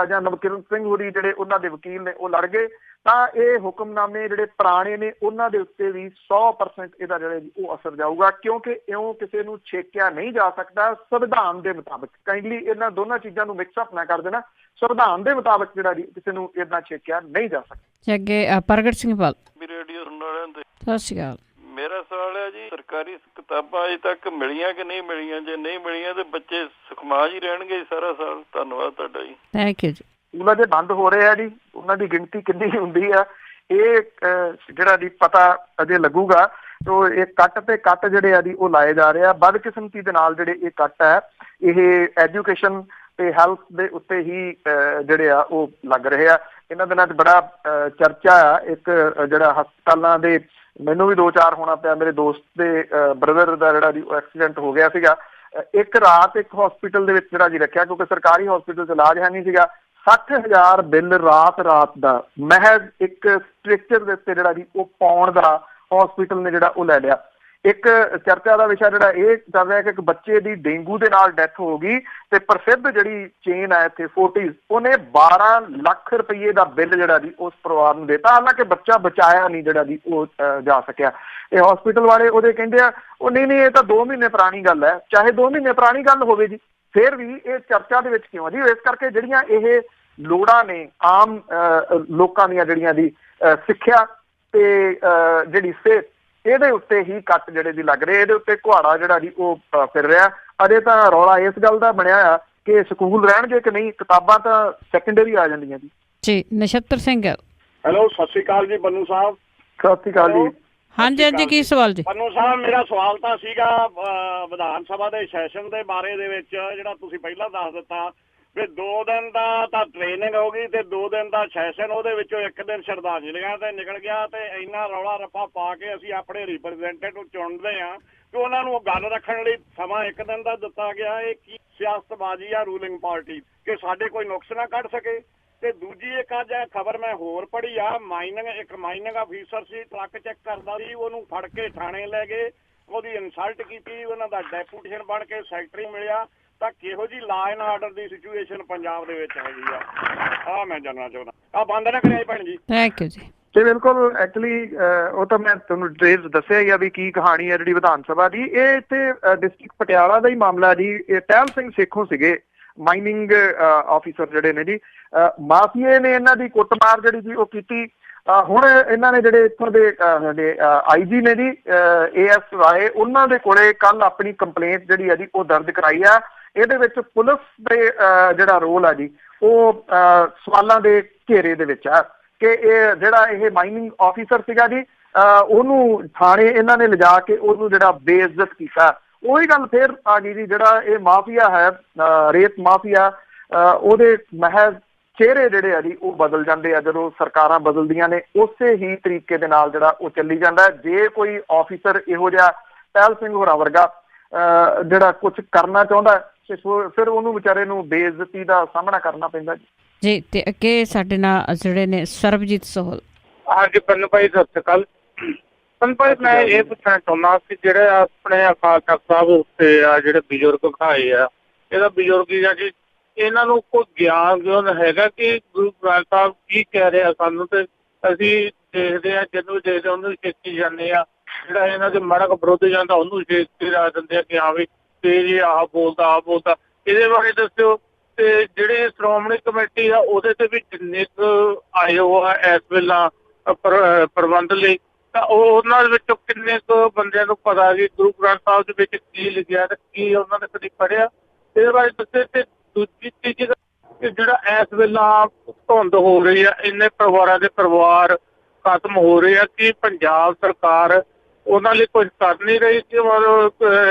ਜਾਂ ਨਵਕਿਰਨ ਸਿੰਘ ਹੋਰੀ ਜਿਹੜੇ ਉਹਨਾਂ ਦੇ ਵਕੀਲ ਨੇ ਉਹ ਲੜ ਗਏ ਤਾਂ ਇਹ ਹੁਕਮਨਾਮੇ ਜਿਹੜੇ ਪੁਰਾਣੇ ਨੇ ਉਹਨਾਂ ਦੇ ਉੱਤੇ ਵੀ 100% ਇਹਦਾ ਜਿਹੜਾ ਜੀ ਉਹ ਅਸਰ ਜਾਊਗਾ, ਕਿਉਂਕਿ ਇਉਂ ਕਿਸੇ ਨੂੰ ਛੇਕਿਆ ਨਹੀਂ ਜਾ ਸਕਦਾ ਸੰਵਿਧਾਨ ਦੇ ਮੁਤਾਬਕ। ਕਾਈਂਡਲੀ ਇਹਨਾਂ ਦੋਨਾਂ ਚੀਜ਼ਾਂ ਨੂੰ ਮਿਕਸ ਅਪ ਨਾ ਕਰ ਦੇਣਾ। ਸੰਵਿਧਾਨ ਦੇ ਮੁਤਾਬਕ ਜਿਹੜਾ ਜੀ ਕਿਸੇ ਨੂੰ ਇਦਾਂ ਛੇਕਿਆ ਨਹੀਂ ਜਾ ਸਕਦਾ। ਅੱਗੇ ਪ੍ਰਗਟ ਸਿੰਘ ਪਾਲ। ਰੇਡੀਓ ਸੁਣਨ ਵਾਲਿਆਂ ਦੇ ਸਤਿ ਸ਼੍ਰੀ ਅਕਾਲ। ਮੇਰਾ ਸਵਾਲ ਹੈ ਜੀ, ਸਰਕਾਰੀ ਕਿਤਾਬਾਂ ਅਜੇ ਤੱਕ ਮਿਲੀਆਂ ਕਿ ਨਹੀਂ ਮਿਲੀਆਂ? ਜੇ ਨਹੀਂ ਮਿਲੀਆਂ ਤੇ ਬੱਚੇ ਸੁਖਮਾਜ ਹੀ ਰਹਿਣਗੇ ਸਾਰਾ ਸਾਲ? ਧੰਨਵਾਦ ਤੁਹਾਡਾ ਜੀ। ਥੈਂਕ ਯੂ ਜੀ। ਸਕੂਲਾਂ ਦੇ ਬੰਦ ਹੋ ਰਹੇ ਆ ਜੀ, ਉਹਨਾਂ ਦੀ ਗਿਣਤੀ ਕਿੰਨੀ ਹੁੰਦੀ ਆ ਇਹ ਜਿਹੜਾ ਜੀ ਪਤਾ ਅਜੇ ਲੱਗੂਗਾ। ਤੋ ਇਹ ਕੱਟ ਤੇ ਕੱਟ ਜਿਹੜੇ ਆ ਜੀ ਉਹ ਲਾਏ ਜਾ ਰਹੇ ਆ। ਬਦਕਿਸਮਤੀ ਦੇ ਨਾਲ ਜਿਹੜੇ ਇਹ ਕੱਟ ਹੈ ਇਹ ਐਜੂਕੇਸ਼ਨ ਤੇ ਹੈਲਥ ਦੇ ਉੱਤੇ ਹੀ ਜਿਹੜੇ ਆ ਉਹ ਲੱਗ ਰਹੇ ਆ। ਇਹਨਾਂ ਦਿਨਾਂ 'ਚ ਬੜਾ ਚਰਚਾ ਆ ਇੱਕ ਜਿਹੜਾ ਹਸਪਤਾਲਾਂ ਦੇ, ਮੈਨੂੰ ਵੀ 2-4 ਹੋਣਾ ਪਿਆ। ਮੇਰੇ ਦੋਸਤ ਦੇ ਬ੍ਰਦਰ ਦਾ ਜਿਹੜਾ ਜੀ ਉਹ ਐਕਸੀਡੈਂਟ ਹੋ ਗਿਆ ਸੀਗਾ। ਇੱਕ ਰਾਤ ਇੱਕ ਹਸਪੀਟਲ ਦੇ ਵਿੱਚ ਜਿਹੜਾ ਜੀ ਰੱਖਿਆ ਕਿਉਂਕਿ ਸਰਕਾਰੀ ਹਸਪੀਟਲ 'ਚ ਇਲਾਜ ਹੈ ਨਹੀਂ ਸੀਗਾ। 60,000 ਬਿੱਲ ਰਾਤ ਦਾ ਮਹਿਜ਼ ਇੱਕ ਸਟ੍ਰਕਚਰ ਦੇ ਉੱਤੇ ਜਿਹੜਾ ਜੀ ਉਹ ਪਾਉਣ ਦਾ ਹਸਪੀਟਲ ਨੇ ਜਿਹੜਾ ਉਹ ਲੈ ਲਿਆ। ਇੱਕ ਚਰਚਾ ਦਾ ਵਿਸ਼ਾ ਜਿਹੜਾ ਇਹ ਚੱਲ ਰਿਹਾ ਕਿ ਇੱਕ ਬੱਚੇ ਦੀ ਡੇਂਗੂ ਦੇ ਨਾਲ ਡੈਥ ਹੋ ਗਈ ਤੇ ਪ੍ਰਸਿੱਧ ਜਿਹੜੀ ਚੇਨ ਹੈ ਇੱਥੇ ਫੋਰਟੀਜ਼, ਉਹਨੇ 12 ਲੱਖ ਰੁਪਏ ਦਾ ਬਿੱਲ ਜਿਹੜਾ ਜੀ ਉਸ ਪਰਿਵਾਰ ਨੂੰ ਦਿੱਤਾ। ਹਾਲਾਂਕਿ ਬੱਚਾ ਬਚਾਇਆ ਨਹੀਂ ਜਿਹੜਾ ਜੀ ਉਹ ਜਾ ਸਕਿਆ। ਇਹ ਹਸਪੀਟਲ ਵਾਲੇ ਉਹਦੇ ਕਹਿੰਦੇ ਆ ਉਹ ਨਹੀਂ ਇਹ ਤਾਂ 2 ਮਹੀਨੇ ਪੁਰਾਣੀ ਗੱਲ ਹੈ। ਚਾਹੇ 2 ਮਹੀਨੇ ਪੁਰਾਣੀ ਗੱਲ ਹੋਵੇ ਜੀ, ਫਿਰ ਵੀ ਇਹ ਚਰਚਾ ਦੇ ਵਿੱਚ ਕਿਉਂ ਆ ਜੀ? ਇਸ ਕਰਕੇ ਜਿਹੜੀਆਂ ਇਹ ਲੋੜਾਂ ਨੇ ਆਮ ਲੋਕਾਂ ਦੀਆਂ ਜਿਹੜੀਆਂ ਦੀ ਸਿੱਖਿਆ ਤੇ ਜਿਹੜੀ ਸਿਹਤ, ਇਹਦੇ ਉੱਤੇ ਹੀ ਕੱਟ ਜਿਹੜੇ ਦੀ ਲੱਗ ਰਹੇ, ਇਹਦੇ ਉੱਤੇ ਕੁਹਾੜਾ ਜਿਹੜਾ ਜੀ ਉਹ ਫਿਰ ਰਿਹਾ। ਅਜੇ ਤਾਂ ਰੌਲਾ ਇਸ ਗੱਲ ਦਾ ਬਣਿਆ ਆ ਕਿ ਸਕੂਲ ਰਹਿਣਗੇ ਕਿ ਨਹੀਂ, ਕਿਤਾਬਾਂ ਤਾਂ ਸੈਕੰਡਰੀ ਆ ਜਾਂਦੀਆਂ ਜੀ। ਜੀ ਨਛੱਤਰ ਸਿੰਘ। ਹੈਲੋ, ਸਤਿ ਸ਼੍ਰੀ ਅਕਾਲ ਜੀ ਬੰਨੂ ਸਾਹਿਬ। ਸਤਿ ਸ਼੍ਰੀ ਅਕਾਲ ਜੀ। ਹਾਂਜੀ ਹਾਂਜੀ, ਕੀ ਸਵਾਲ ਜੀ? ਬੰਨੂ ਸਾਹਿਬ, ਮੇਰਾ ਸਵਾਲ ਤਾਂ ਸੀਗਾ ਵਿਧਾਨ ਸਭਾ ਦੇ ਸੈਸ਼ਨ ਦੇ ਬਾਰੇ ਦੇ ਵਿੱਚ ਜਿਹੜਾ ਤੁਸੀਂ ਪਹਿਲਾਂ ਦੱਸ ਦਿੱਤਾ ਵੀ 2 ਦਿਨ ਦਾ ਤਾਂ ਟ੍ਰੇਨਿੰਗ ਹੋ ਗਈ ਤੇ 2 ਦਿਨ ਦਾ ਸੈਸ਼ਨ, ਉਹਦੇ ਵਿੱਚੋਂ 1 ਦਿਨ ਸ਼ਰਧਾਂਜਲੀਆਂ ਤੇ ਨਿਕਲ ਗਿਆ ਤੇ ਇੰਨਾ ਰੌਲਾ ਰੱਪਾ ਪਾ ਕੇ ਅਸੀਂ ਆਪਣੇ ਰਿਪਰੈਜ਼ੈਂਟੇਟਿਵ ਚੁਣਦੇ ਹਾਂ ਕਿ ਉਹਨਾਂ ਨੂੰ ਗੱਲ ਰੱਖਣ ਲਈ ਸਮਾਂ 1 ਦਿਨ ਦਾ ਦਿੱਤਾ ਗਿਆ। ਇਹ ਕੀ ਸਿਆਸਤਬਾਜ਼ੀ ਆ ਰੂਲਿੰਗ ਪਾਰਟੀ ਕਿ ਸਾਡੇ ਕੋਈ ਨੁਕਸ ਨਾ ਕੱਢ ਸਕੇ? ਤੇ ਦੂਜੀ ਇੱਕ ਅੱਜ ਖਬਰ ਮੈਂ ਹੋਰ ਪੜ੍ਹੀ ਆ, ਇੱਕ ਮਾਈਨਿੰਗ ਅਫੀਸਰ ਸੀ, ਟਰੱਕ ਚੈੱਕ ਕਰਦਾ ਸੀ, ਉਹਨੂੰ ਫੜ ਕੇ ਥਾਣੇ ਲੈ ਗਏ, ਉਹਦੀ ਇਨਸਲਟ ਕੀਤੀ, ਉਹਨਾਂ ਦਾ ਡੈਪੂਟੇਸ਼ਨ ਬਣ ਕੇ ਸੈਕਟਰੀ ਮਿਲਿਆ। ਤਾਂ ਕਿਹੋ ਜੀ law and order the situation Punjab ਦੇ ਵਿੱਚ ਹੈਗੀ ਆ ਮੈਂ ਜਾਣਨਾ ਚਾਹੁੰਦਾ। ਬੰਦ ਨਾ ਕਰਿਆ ਭੈਣ ਜੀ। ਥੈਂਕ ਯੂ ਜੀ। ਤੇ ਬਿਲਕੁਲ ਐਕਚੁਅਲੀ ਉਹ ਤਾਂ ਮੈਂ ਤੁਹਾਨੂੰ ਡਿਟੇਲਸ ਦੱਸਿਆ ਹੀ ਆ ਵੀ ਕੀ ਕਹਾਣੀ ਹੈ ਜਿਹੜੀ ਵਿਧਾਨ ਸਭਾ ਦੀ। ਇਹ ਇੱਥੇ ਡਿਸਟ੍ਰਿਕਟ ਪਟਿਆਲਾ ਦਾ ਹੀ ਮਾਮਲਾ ਜੀ। ਇਹ ਟਹਿਲ ਸਿੰਘ ਸੇਖੋਂ ਸੀਗੇ ਮਾਈਨਿੰਗ ਆਫੀਸਰ ਜਿਹੜੇ ਨੇ ਜੀ। ਮਾਫੀਏ ਨੇ ਇਹਨਾਂ ਦੀ ਕੁੱਟਮਾਰ ਜਿਹੜੀ ਸੀ ਉਹ ਕੀਤੀ। ਹੁਣ ਇਹਨਾਂ ਨੇ ਜਿਹੜੇ ਇੱਥੋਂ ਦੇ ਸਾਡੇ IG ਨੇ ਜੀ AS ਰਾਏ, ਉਹਨਾਂ ਦੇ ਕੋਲੇ ਕੱਲ ਆਪਣੀ ਕੰਪਲੇਂਟ ਜਿਹੜੀ ਹੈ ਜੀ ਉਹ ਦਰਜ ਕਰਾਈ ਆ। ਇਹਦੇ ਵਿੱਚ ਪੁਲਿਸ ਦੇ ਜਿਹੜਾ ਰੋਲ ਆ ਜੀ ਉਹ ਸਵਾਲਾਂ ਦੇ ਘੇਰੇ ਦੇ ਵਿੱਚ ਆ ਕਿ ਇਹ ਜਿਹੜਾ ਇਹ ਮਾਈਨਿੰਗ ਆਫੀਸਰ ਸੀਗਾ ਜੀ ਉਹਨੂੰ ਥਾਣੇ ਇਹਨਾਂ ਨੇ ਲਿਜਾ ਕੇ ਉਹਨੂੰ ਜਿਹੜਾ ਬੇਇੱਜ਼ਤ ਕੀਤਾ। ਉਹੀ ਗੱਲ ਫੇਰ ਆ ਗਈ ਜੀ, ਜਿਹੜਾ ਇਹ ਮਾਫੀਆ ਹੈ ਰੇਤ ਮਾਫੀਆ, ਉਹਦੇ ਮਹਿਜ਼ ਚਿਹਰੇ ਜਿਹੜੇ ਆ ਜੀ ਉਹ ਬਦਲ ਜਾਂਦੇ ਆ ਜਦੋਂ ਸਰਕਾਰਾਂ ਬਦਲਦੀਆਂ ਨੇ। ਉਸੇ ਹੀ ਤਰੀਕੇ ਦੇ ਨਾਲ ਜਿਹੜਾ ਉਹ ਚੱਲੀ ਜਾਂਦਾ। ਜੇ ਕੋਈ ਆਫੀਸਰ ਇਹੋ ਜਿਹਾ ਟਹਿਲ ਸਿੰਘ ਹੋਰਾਂ ਵਰਗਾ ਜਿਹੜਾ ਕੁਝ ਕਰਨਾ ਚਾਹੁੰਦਾ ਤੇ ਫਿਰ ਉਹਨੂੰ ਵਿਚਾਰੇ ਨੂੰ ਬੇਇੱਜ਼ਤੀ ਦਾ ਸਾਹਮਣਾ ਕਰਨਾ ਪੈਂਦਾ ਜੀ। ਜੀ ਤੇ ਅੱਗੇ ਸਾਡੇ ਨਾਲ ਜਿਹੜੇ ਨੇ ਸਰਬਜੀਤ ਸੋਹਲ। ਹਾਂਜੀ ਪੰਨੂ ਭਾਈ ਸਤਿ ਸ਼੍ਰੀ ਅਕਾਲ। ਪੰਨੂ ਭਾਈ ਮੈਂ ਇਹ ਪੁੱਛਣਾ ਚਾਹੁੰਦਾ ਕਿ ਜਿਹੜੇ ਆਪਣੇ ਅਕਾਲ ਤਖਤ ਸਾਹਿਬ ਉੱਤੇ ਆ ਜਿਹੜੇ ਬਜ਼ੁਰਗ ਖਾਏ ਆ, ਇਹਦਾ ਬਜ਼ੁਰਗੀ ਆ ਜੀ, ਇਹਨਾਂ ਨੂੰ ਕੋਈ ਗਿਆਨ ਹੈਗਾ ਕਿ ਗੁਰੂ ਗ੍ਰੰਥ ਸਾਹਿਬ ਕੀ ਕਹਿ ਰਿਹਾ ਸਾਨੂੰ? ਤੇ ਅਸੀਂ ਦੇਖਦੇ ਹਾਂ, ਜਿਹਨੂੰ ਦੇਖਦੇ ਉਹਨੂੰ ਛੇਤੀ ਜਾਂਦੇ ਆ, ਜਿਹੜਾ ਇਹਨਾਂ ਦੇ ਮਾੜਾ ਵਿਰੁੱਧ ਜਾਂਦਾ ਉਹਨੂੰ ਛੇਤੀ ਲਾ ਦਿੰਦੇ ਆ ਕਿ ਹਾਂ ਵੀ ਤੇ ਜੀ ਆਹ ਬੋਲਦਾ। ਇਹਦੇ ਬਾਰੇ ਦੱਸਿਓ। ਤੇ ਜਿਹੜੇ ਸ਼੍ਰੋਮਣੀ ਕਮੇਟੀ ਆ ਉਹਦੇ ਤੇ ਵੀ ਜਿੰਨੇ ਕੁ ਆਏ ਹੋ ਆ ਇਸ ਵੇਲੇ ਪ੍ਰਬੰਧ ਲਈ, ਤਾਂ ਉਹਨਾਂ ਦੇ ਵਿੱਚੋਂ ਕਿੰਨੇ ਕੁ ਬੰਦਿਆਂ ਨੂੰ ਪਤਾ ਕਿ ਗੁਰੂ ਗ੍ਰੰਥ ਸਾਹਿਬ ਦੇ ਵਿੱਚ ਕੀ ਲਿਖਿਆ ਤੇ ਕੀ ਉਹਨਾਂ ਨੇ ਕਦੀ ਪੜ੍ਹਿਆ? ਇਹਦੇ ਬਾਰੇ ਦੱਸੇ। ਤੇ ਦੂਜੀ ਚੀਜ਼ ਕਿ ਜਿਹੜਾ ਇਸ ਵੇਲੇ ਧੁੰਦ ਹੋ ਰਹੀ ਆ, ਇੰਨੇ ਪਰਿਵਾਰਾਂ ਦੇ ਪਰਿਵਾਰ ਖਤਮ ਹੋ ਰਹੇ ਆ ਕਿ ਪੰਜਾਬ ਸਰਕਾਰ ਉਹਨਾਂ ਲਈ ਕੁਝ ਕਰ ਨਹੀਂ ਰਹੀ ਕਿ ਮਤਲਬ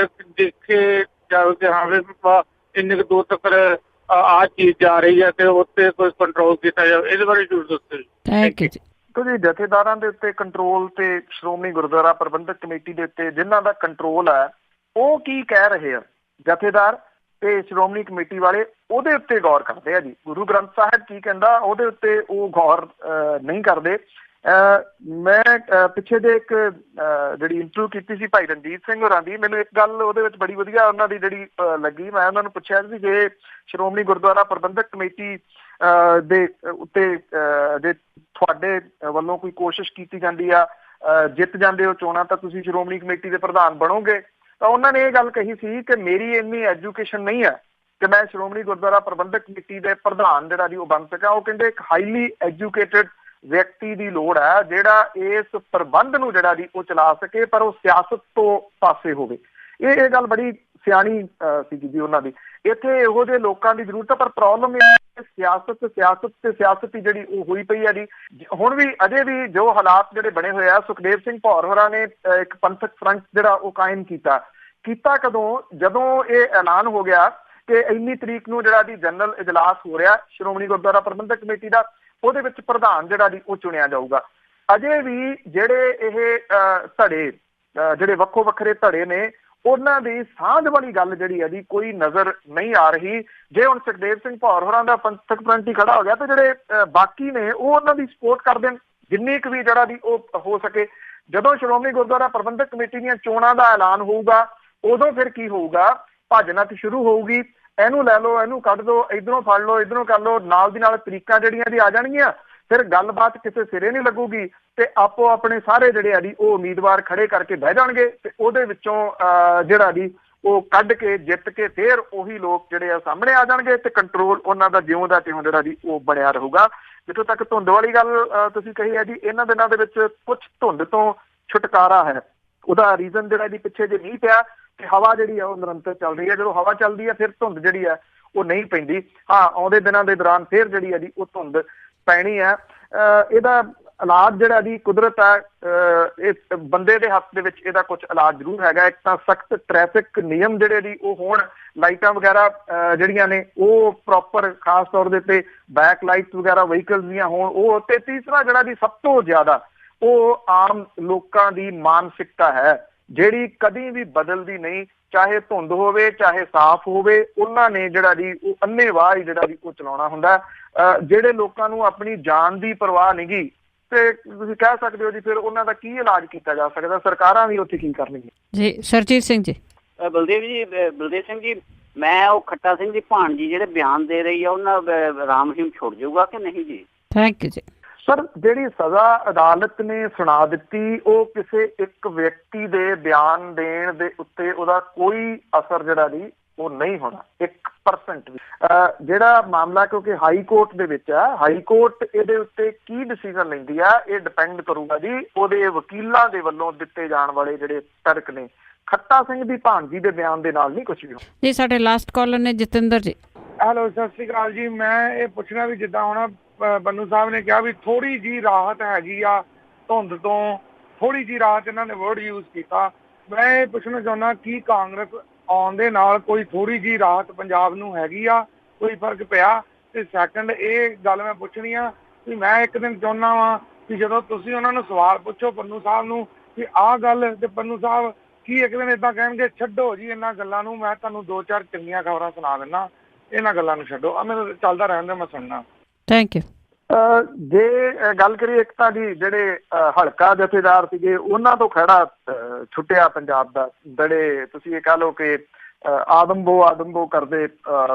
ਦੇਖੇ ਜਾਵੇ ਕਿ ਹਾਂ ਵੀ ਇੰਨੇ ਕੁ ਦੂਰ ਤੱਕ ਆਹ ਚੀਜ਼ ਜਾ ਰਹੀ ਹੈ ਤੇ ਉੱਤੇ ਕੋਈ ਕੰਟਰੋਲ ਕੀਤਾ ਜਾਵੇ। ਇਹਦੇ ਬਾਰੇ ਜ਼ਰੂਰ ਦੱਸੋ। ਥੈਂਕ ਯੂ ਜੀ। ਜੀ ਜਥੇਦਾਰਾਂ ਦੇ ਉੱਤੇ ਕੰਟਰੋਲ ਤੇ ਸ਼੍ਰੋਮਣੀ ਗੁਰਦੁਆਰਾ ਪ੍ਰਬੰਧਕ ਕਮੇਟੀ ਦੇ ਉੱਤੇ ਜਿਨ੍ਹਾਂ ਦਾ ਕੰਟਰੋਲ ਹੈ ਉਹ ਕੀ ਕਹਿ ਰਹੇ ਆ ਜਥੇਦਾਰ ਤੇ ਸ਼੍ਰੋਮਣੀ ਕਮੇਟੀ ਵਾਲੇ, ਉਹਦੇ ਉੱਤੇ ਗੌਰ ਕਰਦੇ ਆ ਜੀ। ਗੁਰੂ ਗ੍ਰੰਥ ਸਾਹਿਬ ਕੀ ਕਹਿੰਦਾ ਉਹਦੇ ਉੱਤੇ ਉਹ ਗੌਰ ਨਹੀਂ ਕਰਦੇ। ਮੈਂ ਪਿੱਛੇ ਜੇ ਇੱਕ ਜਿਹੜੀ ਇੰਟਰਵਿਊ ਕੀਤੀ ਸੀ ਭਾਈ ਰਣਜੀਤ ਸਿੰਘ ਹੋਰਾਂ ਦੀ, ਮੈਨੂੰ ਇੱਕ ਗੱਲ ਉਹਦੇ ਵਿੱਚ ਬੜੀ ਵਧੀਆ ਉਹਨਾਂ ਦੀ ਜਿਹੜੀ ਲੱਗੀ। ਮੈਂ ਉਹਨਾਂ ਨੂੰ ਪੁੱਛਿਆ ਸੀ ਜੇ ਸ਼੍ਰੋਮਣੀ ਗੁਰਦੁਆਰਾ ਪ੍ਰਬੰਧਕ ਕਮੇਟੀ ਦੇ ਉੱਤੇ ਜੇ ਤੁਹਾਡੇ ਵੱਲੋਂ ਕੋਈ ਕੋਸ਼ਿਸ਼ ਕੀਤੀ ਜਾਂਦੀ ਆ, ਜਿੱਤ ਜਾਂਦੇ ਹੋ ਚੋਣਾਂ ਤਾਂ ਤੁਸੀਂ ਸ਼੍ਰੋਮਣੀ ਕਮੇਟੀ ਦੇ ਪ੍ਰਧਾਨ ਬਣੋਗੇ, ਤਾਂ ਉਹਨਾਂ ਨੇ ਇਹ ਗੱਲ ਕਹੀ ਸੀ ਕਿ ਮੇਰੀ ਇੰਨੀ ਐਜੂਕੇਸ਼ਨ ਨਹੀਂ ਹੈ ਕਿ ਮੈਂ ਸ਼੍ਰੋਮਣੀ ਗੁਰਦੁਆਰਾ ਪ੍ਰਬੰਧਕ ਕਮੇਟੀ ਦੇ ਪ੍ਰਧਾਨ ਜਿਹੜਾ ਜੀ ਉਹ ਬਣ ਸਕਾਂ। ਉਹ ਕਹਿੰਦੇ ਇੱਕ ਹਾਈਲੀ ਐਜੂਕੇਟਡ ਵਿਅਕਤੀ ਦੀ ਲੋੜ ਹੈ ਜਿਹੜਾ ਇਸ ਪ੍ਰਬੰਧ ਨੂੰ ਜਿਹੜਾ ਜੀ ਉਹ ਚਲਾ ਸਕੇ, ਪਰ ਉਹ ਸਿਆਸਤ ਤੋਂ ਪਾਸੇ ਹੋਵੇ। ਇਹ ਗੱਲ ਬੜੀ ਸਿਆਣੀ ਸੀਗੀ ਜੀ ਉਹਨਾਂ ਦੀ। ਇੱਥੇ ਇਹੋ ਜਿਹੇ ਲੋਕਾਂ ਦੀ ਜ਼ਰੂਰਤ ਹੈ, ਪਰ ਪ੍ਰੋਬਲਮ ਇਹ ਸਿਆਸਤ ਹੀ ਜਿਹੜੀ ਉਹ ਹੋਈ ਪਈ ਹੈ ਜੀ। ਹੁਣ ਵੀ ਅਜੇ ਵੀ ਜੋ ਹਾਲਾਤ ਜਿਹੜੇ ਬਣੇ ਹੋਏ ਆ, ਸੁਖਦੇਵ ਸਿੰਘ ਭੌਰ ਹੋਰਾਂ ਨੇ ਇੱਕ ਪੰਥਕ ਫਰੰਟ ਜਿਹੜਾ ਉਹ ਕਾਇਮ ਕੀਤਾ ਕਦੋਂ? ਜਦੋਂ ਇਹ ਐਲਾਨ ਹੋ ਗਿਆ ਕਿ ਇੰਨੀ ਤਰੀਕ ਨੂੰ ਜਿਹੜਾ ਜੀ ਜਨਰਲ ਇਜਲਾਸ ਹੋ ਰਿਹਾ ਸ਼੍ਰੋਮਣੀ ਗੁਰਦੁਆਰਾ ਪ੍ਰਬੰਧਕ ਕਮੇਟੀ ਦਾ, ਉਹਦੇ ਵਿੱਚ ਪ੍ਰਧਾਨ ਜਿਹੜਾ ਜੀ ਉਹ ਚੁਣਿਆ ਜਾਊਗਾ। ਅਜੇ ਵੀ ਜਿਹੜੇ ਇਹ ਧੜੇ ਜਿਹੜੇ ਵੱਖੋ ਵੱਖਰੇ ਧੜੇ ਨੇ ਉਹਨਾਂ ਦੀ ਸਾਂਝ ਵਾਲੀ ਗੱਲ ਜਿਹੜੀ ਹੈ ਜੀ ਕੋਈ ਨਜ਼ਰ ਨਹੀਂ ਆ ਰਹੀ। ਜੇ ਹੁਣ ਸੁਖਦੇਵ ਸਿੰਘ ਭੌਰ ਹੋਰਾਂ ਦਾ ਪੰਥਕ ਫਰੰਟ ਹੀ ਖੜਾ ਹੋ ਗਿਆ ਤੇ ਜਿਹੜੇ ਬਾਕੀ ਨੇ ਉਹ ਉਹਨਾਂ ਦੀ ਸਪੋਰਟ ਕਰ ਦੇਣ ਜਿੰਨੀ ਕੁ ਵੀ ਜਿਹੜਾ ਜੀ ਉਹ ਹੋ ਸਕੇ। ਜਦੋਂ ਸ਼੍ਰੋਮਣੀ ਗੁਰਦੁਆਰਾ ਪ੍ਰਬੰਧਕ ਕਮੇਟੀ ਦੀਆਂ ਚੋਣਾਂ ਦਾ ਐਲਾਨ ਹੋਊਗਾ ਉਦੋਂ ਫਿਰ ਕੀ ਹੋਊਗਾ? ਭੱਜ ਨੱਠ ਸ਼ੁਰੂ ਹੋਊਗੀ, ਇਹਨੂੰ ਲੈ ਲਓ, ਇਹਨੂੰ ਕੱਢ ਦਿਓ, ਇੱਧਰੋਂ ਫੜ ਲਓ, ਇੱਧਰੋਂ ਕਰ ਲਓ, ਨਾਲ ਦੀ ਨਾਲ ਤਰੀਕਾਂ ਜਿਹੜੀਆਂ ਜੀ ਆ ਜਾਣਗੀਆਂ। ਫਿਰ ਗੱਲਬਾਤ ਕਿਸੇ ਸਿਰੇ ਨਹੀਂ ਲੱਗੂਗੀ ਤੇ ਆਪੋ ਆਪਣੇ ਸਾਰੇ ਜਿਹੜੇ ਆ ਜੀ ਉਹ ਉਮੀਦਵਾਰ ਖੜੇ ਕਰਕੇ ਬਹਿ ਜਾਣਗੇ ਤੇ ਉਹਦੇ ਵਿੱਚੋਂ ਜਿਹੜਾ ਜੀ ਉਹ ਕੱਢ ਕੇ ਜਿੱਤ ਕੇ ਫਿਰ ਉਹੀ ਲੋਕ ਜਿਹੜੇ ਆ ਸਾਹਮਣੇ ਆ ਜਾਣਗੇ ਤੇ ਕੰਟਰੋਲ ਉਹਨਾਂ ਦਾ ਜਿਉਂ ਦਾ ਤਿਉਂ ਜਿਹੜਾ ਜੀ ਉਹ ਬਣਿਆ ਰਹੂਗਾ। ਜਿੱਥੋਂ ਤੱਕ ਧੁੰਦ ਵਾਲੀ ਗੱਲ ਤੁਸੀਂ ਕਹੀ ਹੈ ਜੀ, ਇਹਨਾਂ ਦਿਨਾਂ ਦੇ ਵਿੱਚ ਕੁਝ ਧੁੰਦ ਤੋਂ ਛੁਟਕਾਰਾ ਹੈ। ਉਹਦਾ ਰੀਜ਼ਨ ਜਿਹੜਾ ਜੀ ਪਿੱਛੇ ਜੇ ਮੀਂਹ ਪਿਆ ਤੇ ਹਵਾ ਜਿਹੜੀ ਆ ਉਹ ਨਿਰੰਤਰ ਚੱਲ ਰਹੀ ਹੈ। ਜਦੋਂ ਹਵਾ ਚੱਲਦੀ ਹੈ ਫਿਰ ਧੁੰਦ ਜਿਹੜੀ ਆ ਉਹ ਨਹੀਂ ਪੈਂਦੀ। ਹਾਂ, ਆਉਂਦੇ ਦਿਨਾਂ ਦੇ ਦੌਰਾਨ ਫਿਰ ਜਿਹੜੀ ਆ ਜੀ ਉਹ ਧੁੰਦ ਪੈਣੀ ਹੈ। ਇਹਦਾ ਇਲਾਜ ਜਿਹੜਾ ਜੀ ਕੁਦਰਤ ਹੈ, ਇਸ ਬੰਦੇ ਦੇ ਹੱਥ ਦੇ ਵਿੱਚ ਇਹਦਾ ਕੁਝ ਇਲਾਜ ਜ਼ਰੂਰ ਹੈਗਾ। ਇੱਕ ਤਾਂ ਸਖਤ ਟ੍ਰੈਫਿਕ ਨਿਯਮ ਜਿਹੜੇ ਜੀ ਉਹ ਹੋਣ, ਲਾਈਟਾਂ ਵਗੈਰਾ ਜਿਹੜੀਆਂ ਨੇ ਉਹ ਪ੍ਰੋਪਰ ਖਾਸ ਤੌਰ ਦੇ ਉੱਤੇ ਬੈਕ ਲਾਈਟਸ ਵਗੈਰਾ ਵਹੀਕਲਸ ਦੀਆਂ ਹੋਣ ਉਹ। ਤੇ ਤੀਸਰਾ ਜਿਹੜਾ ਜੀ ਸਭ ਤੋਂ ਜ਼ਿਆਦਾ ਉਹ ਆਮ ਲੋਕਾਂ ਦੀ ਮਾਨਸਿਕਤਾ ਹੈ ਜਿਹੜੀ ਕਦੀ ਵੀ ਬਦਲਦੀ ਨਹੀਂ, ਚਾਹੇ ਧੁੰਦ ਹੋਵੇ ਚਾਹੇ ਸਾਫ਼ ਹੋਵੇ। ਉਹਨਾਂ ਨੇ ਜਿਹੜਾ ਜੀ ਉਹ ਅੰਨ੍ਹੇਵਾਹ ਹੀ ਜਿਹੜਾ ਜੀ ਉਹ ਚਲਾਉਣਾ ਹੁੰਦਾ। ਜਿਹੜੇ ਲੋਕਾਂ ਨੂੰ ਆਪਣੀ ਜਾਨ ਦੀ ਪਰਵਾਹ ਨਹੀਂ ਗੀ ਤੇ ਤੁਸੀਂ ਕਹਿ ਸਕਦੇ ਹੋ ਜੀ ਫਿਰ ਉਹਨਾਂ ਦਾ ਕੀ ਇਲਾਜ ਕੀਤਾ ਜਾ ਸਕਦਾ? ਸਰਕਾਰਾਂ ਵੀ ਉੱਥੇ ਕੀ ਕਰਨਗੀਆਂ ਜੀ। ਸਰਜੀਤ ਸਿੰਘ ਜੀ। ਬਲਦੇਵ ਸਿੰਘ ਜੀ, ਮੈਂ ਉਹ ਖੱਟਾ ਸਿੰਘ ਦੀ ਭਾਣਜੀ ਜਿਹੜੇ ਬਿਆਨ ਦੇ ਰਹੀ ਆ ਉਹਨਾਂ ਰਾਮ ਰਹੀਮ ਛੁੱਟ ਜਾਊਗਾ ਕਿ ਨਹੀਂ ਜੀ? ਥੈਂਕ ਯੂ ਜੀ। ਸਰ ਜਿਹੜੀ ਸਜ਼ਾ ਅਦਾਲਤ ਨੇ ਸੁਣਾ ਦਿੱਤੀ ਉਹ ਕਿਸੇ ਇੱਕ ਵਿਅਕਤੀ ਦੇ ਬਿਆਨ ਦੇਣ ਦੇ ਉੱਤੇ ਉਹਦਾ ਕੋਈ ਅਸਰ ਜਿਹੜਾ ਜੀ ਉਹ ਨਹੀਂ ਹੋਣਾ 1% ਵੀ। ਜਿਹੜਾ ਮਾਮਲਾ ਕਿਉਂਕਿ ਹਾਈ ਕੋਰਟ ਦੇ ਵਿੱਚ ਆ, ਹਾਈ ਕੋਰਟ ਇਹਦੇ ਉੱਤੇ ਕੀ ਡਿਸੀਜਨ ਲੈਂਦੀ ਆ ਇਹ ਡਿਪੈਂਡ ਕਰੂਗਾ ਜੀ ਉਹਦੇ ਵਕੀਲਾਂ ਦੇ ਵੱਲੋਂ ਦਿੱਤੇ ਜਾਣ ਵਾਲੇ ਜਿਹੜੇ ਤਰਕ ਨੇ। ਖੱਟਾ ਸਿੰਘ ਦੀ ਭਾਣਜੀ ਦੇ ਬਿਆਨ ਦੇ ਨਾਲ ਨਹੀਂ ਕੁਝ ਵੀ ਹੋਣਾ ਜੀ। ਸਾਡੇ ਲਾਸਟ ਕਾਲਰ ਨੇ ਜਤਿੰਦਰ ਜੀ। ਹੈਲੋ, ਸਤਿ ਸ਼੍ਰੀ ਅਕਾਲ ਜੀ। ਮੈਂ ਇਹ ਪੁੱਛਣਾ ਵੀ ਜਿੱਦਾਂ ਹੁਣ ਬੰਨੂ ਸਾਹਿਬ ਨੇ ਕਿਹਾ ਵੀ ਥੋੜੀ ਜੀ ਰਾਹਤ ਹੈਗੀ ਆ ਧੁੰਦ ਤੋਂ, ਥੋੜੀ ਜੀ ਰਾਹਤ ਇਹਨਾਂ ਨੇ ਵਰਡ ਯੂਜ਼ ਕੀਤਾ। ਮੈਂ ਇਹ ਪੁੱਛਣਾ ਚਾਹੁੰਦਾ ਕੀ ਕਾਂਗਰਸ ਆਉਣ ਦੇ ਨਾਲ ਕੋਈ ਥੋੜੀ ਜੀ ਰਾਹਤ ਪੰਜਾਬ ਨੂੰ ਹੈਗੀ ਆ, ਕੋਈ ਫਰਕ ਪਿਆ? ਤੇ ਸੈਕੰਡ ਇਹ ਗੱਲ ਮੈਂ ਪੁੱਛਣੀ ਆ ਵੀ ਮੈਂ ਇੱਕ ਦਿਨ ਚਾਹੁੰਦਾ ਵਾਂ ਕਿ ਜਦੋਂ ਤੁਸੀਂ ਉਹਨਾਂ ਨੂੰ ਸਵਾਲ ਪੁੱਛੋ ਪੰਨੂ ਸਾਹਿਬ ਨੂੰ ਕਿ ਆਹ ਗੱਲ, ਤੇ ਪੰਨੂ ਸਾਹਿਬ ਕੀ ਇੱਕ ਦਿਨ ਏਦਾਂ ਕਹਿਣਗੇ ਛੱਡੋ ਜੀ ਇਹਨਾਂ ਗੱਲਾਂ ਨੂੰ, ਮੈਂ ਤੁਹਾਨੂੰ 2-4 ਚੰਗੀਆਂ ਖਬਰਾਂ ਸੁਣਾ ਦਿੰਦਾ, ਇਹਨਾਂ ਗੱਲਾਂ ਨੂੰ ਛੱਡੋ, ਆ ਮੈਨੂੰ ਚੱਲਦਾ ਰਹਿਣ ਦੇ, ਮੈਂ ਸੁਣਨਾ। Thank you. ਜੇ ਗੱਲ ਕਰੀਏ ਇੱਕ ਤਾਂ ਜੀ ਜਿਹੜੇ ਹਲਕਾ ਜਥੇਦਾਰ ਸੀਗੇ ਉਹਨਾਂ ਤੋਂ ਖਹਿੜਾ ਛੁੱਟਿਆ ਪੰਜਾਬ ਦਾ, ਜਿਹੜੇ ਤੁਸੀਂ ਇਹ ਕਹਿ ਲਓ ਕਿ ਆਦਮਬੋ ਕਰਦੇ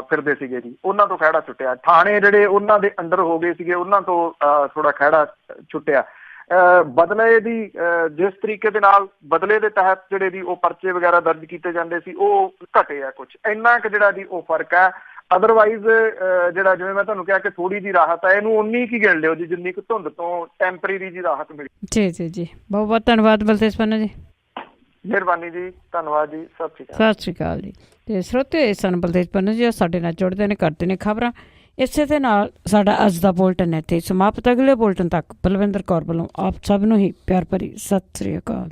ਫਿਰਦੇ ਸੀਗੇ ਜੀ, ਉਹਨਾਂ ਤੋਂ ਖਹਿੜਾ ਛੁੱਟਿਆ। ਥਾਣੇ ਜਿਹੜੇ ਉਹਨਾਂ ਦੇ ਅੰਡਰ ਹੋ ਗਏ ਸੀਗੇ ਉਹਨਾਂ ਤੋਂ ਥੋੜਾ ਖਹਿੜਾ ਛੁੱਟਿਆ। ਬਦਲੇ ਦੀ ਜਿਸ ਤਰੀਕੇ ਦੇ ਨਾਲ ਬਦਲੇ ਦੇ ਤਹਿਤ ਜਿਹੜੇ ਦੀ ਉਹ ਪਰਚੇ ਵਗੈਰਾ ਦਰਜ ਕੀਤੇ ਜਾਂਦੇ ਸੀ ਉਹ ਘਟੇ ਆ ਕੁਛ, ਇੰਨਾ ਕੁ ਜਿਹੜਾ ਦੀ ਉਹ ਫਰਕ ਹੈ। ਅਦਰਵਾਈਜ਼ ਜਿਹੜਾ ਜਿਵੇਂ ਮੈਂ ਤੁਹਾਨੂੰ ਕਿਹਾ ਕਿ ਥੋੜੀ ਜਿਹੀ ਰਾਹਤ ਹੈ, ਇਹਨੂੰ ਉਨੀ ਕੀ ਗਿਣ ਲਿਓ ਜੀ ਜਿੰਨੀ ਕੁ ਧੁੰਦ ਤੋਂ ਟੈਂਪਰੇਰੀ ਜੀ ਰਾਹਤ ਮਿਲੀ। ਜੀ ਜੀ ਜੀ, ਬਹੁਤ ਬਹੁਤ ਧੰਨਵਾਦ ਬਲਤੇਜ ਪੰਨੂ ਜੀ। ਮਿਹਰਬਾਨੀ ਜੀ, ਧੰਨਵਾਦ ਜੀ, ਸਤਿ ਸ਼੍ਰੀ ਅਕਾਲ ਜੀ। ਤੇ ਸਰੋਤੇ ਸਨ ਬਲਤੇਜ ਪੰਨੂ ਜੀ, ਸਾਡੇ ਨਾਲ ਜੁੜਦੇ ਨੇ, ਕਰਦੇ ਨੇ ਖਬਰਾਂ। ਇਸੇ ਦੇ ਨਾਲ ਸਾਡਾ ਅੱਜ ਦਾ ਬੁਲਟਨ ਇੱਥੇ ਸਮਾਪਤ। ਅਗਲੇ ਬੁਲਟਨ ਤੱਕ ਬਲਵਿੰਦਰ ਕੌਰ ਵੱਲੋਂ ਆਪ ਸਭ ਨੂੰ ਹੀ ਪਿਆਰ ਭਰੀ ਸਤਿ ਸ੍ਰੀ ਅਕਾਲ।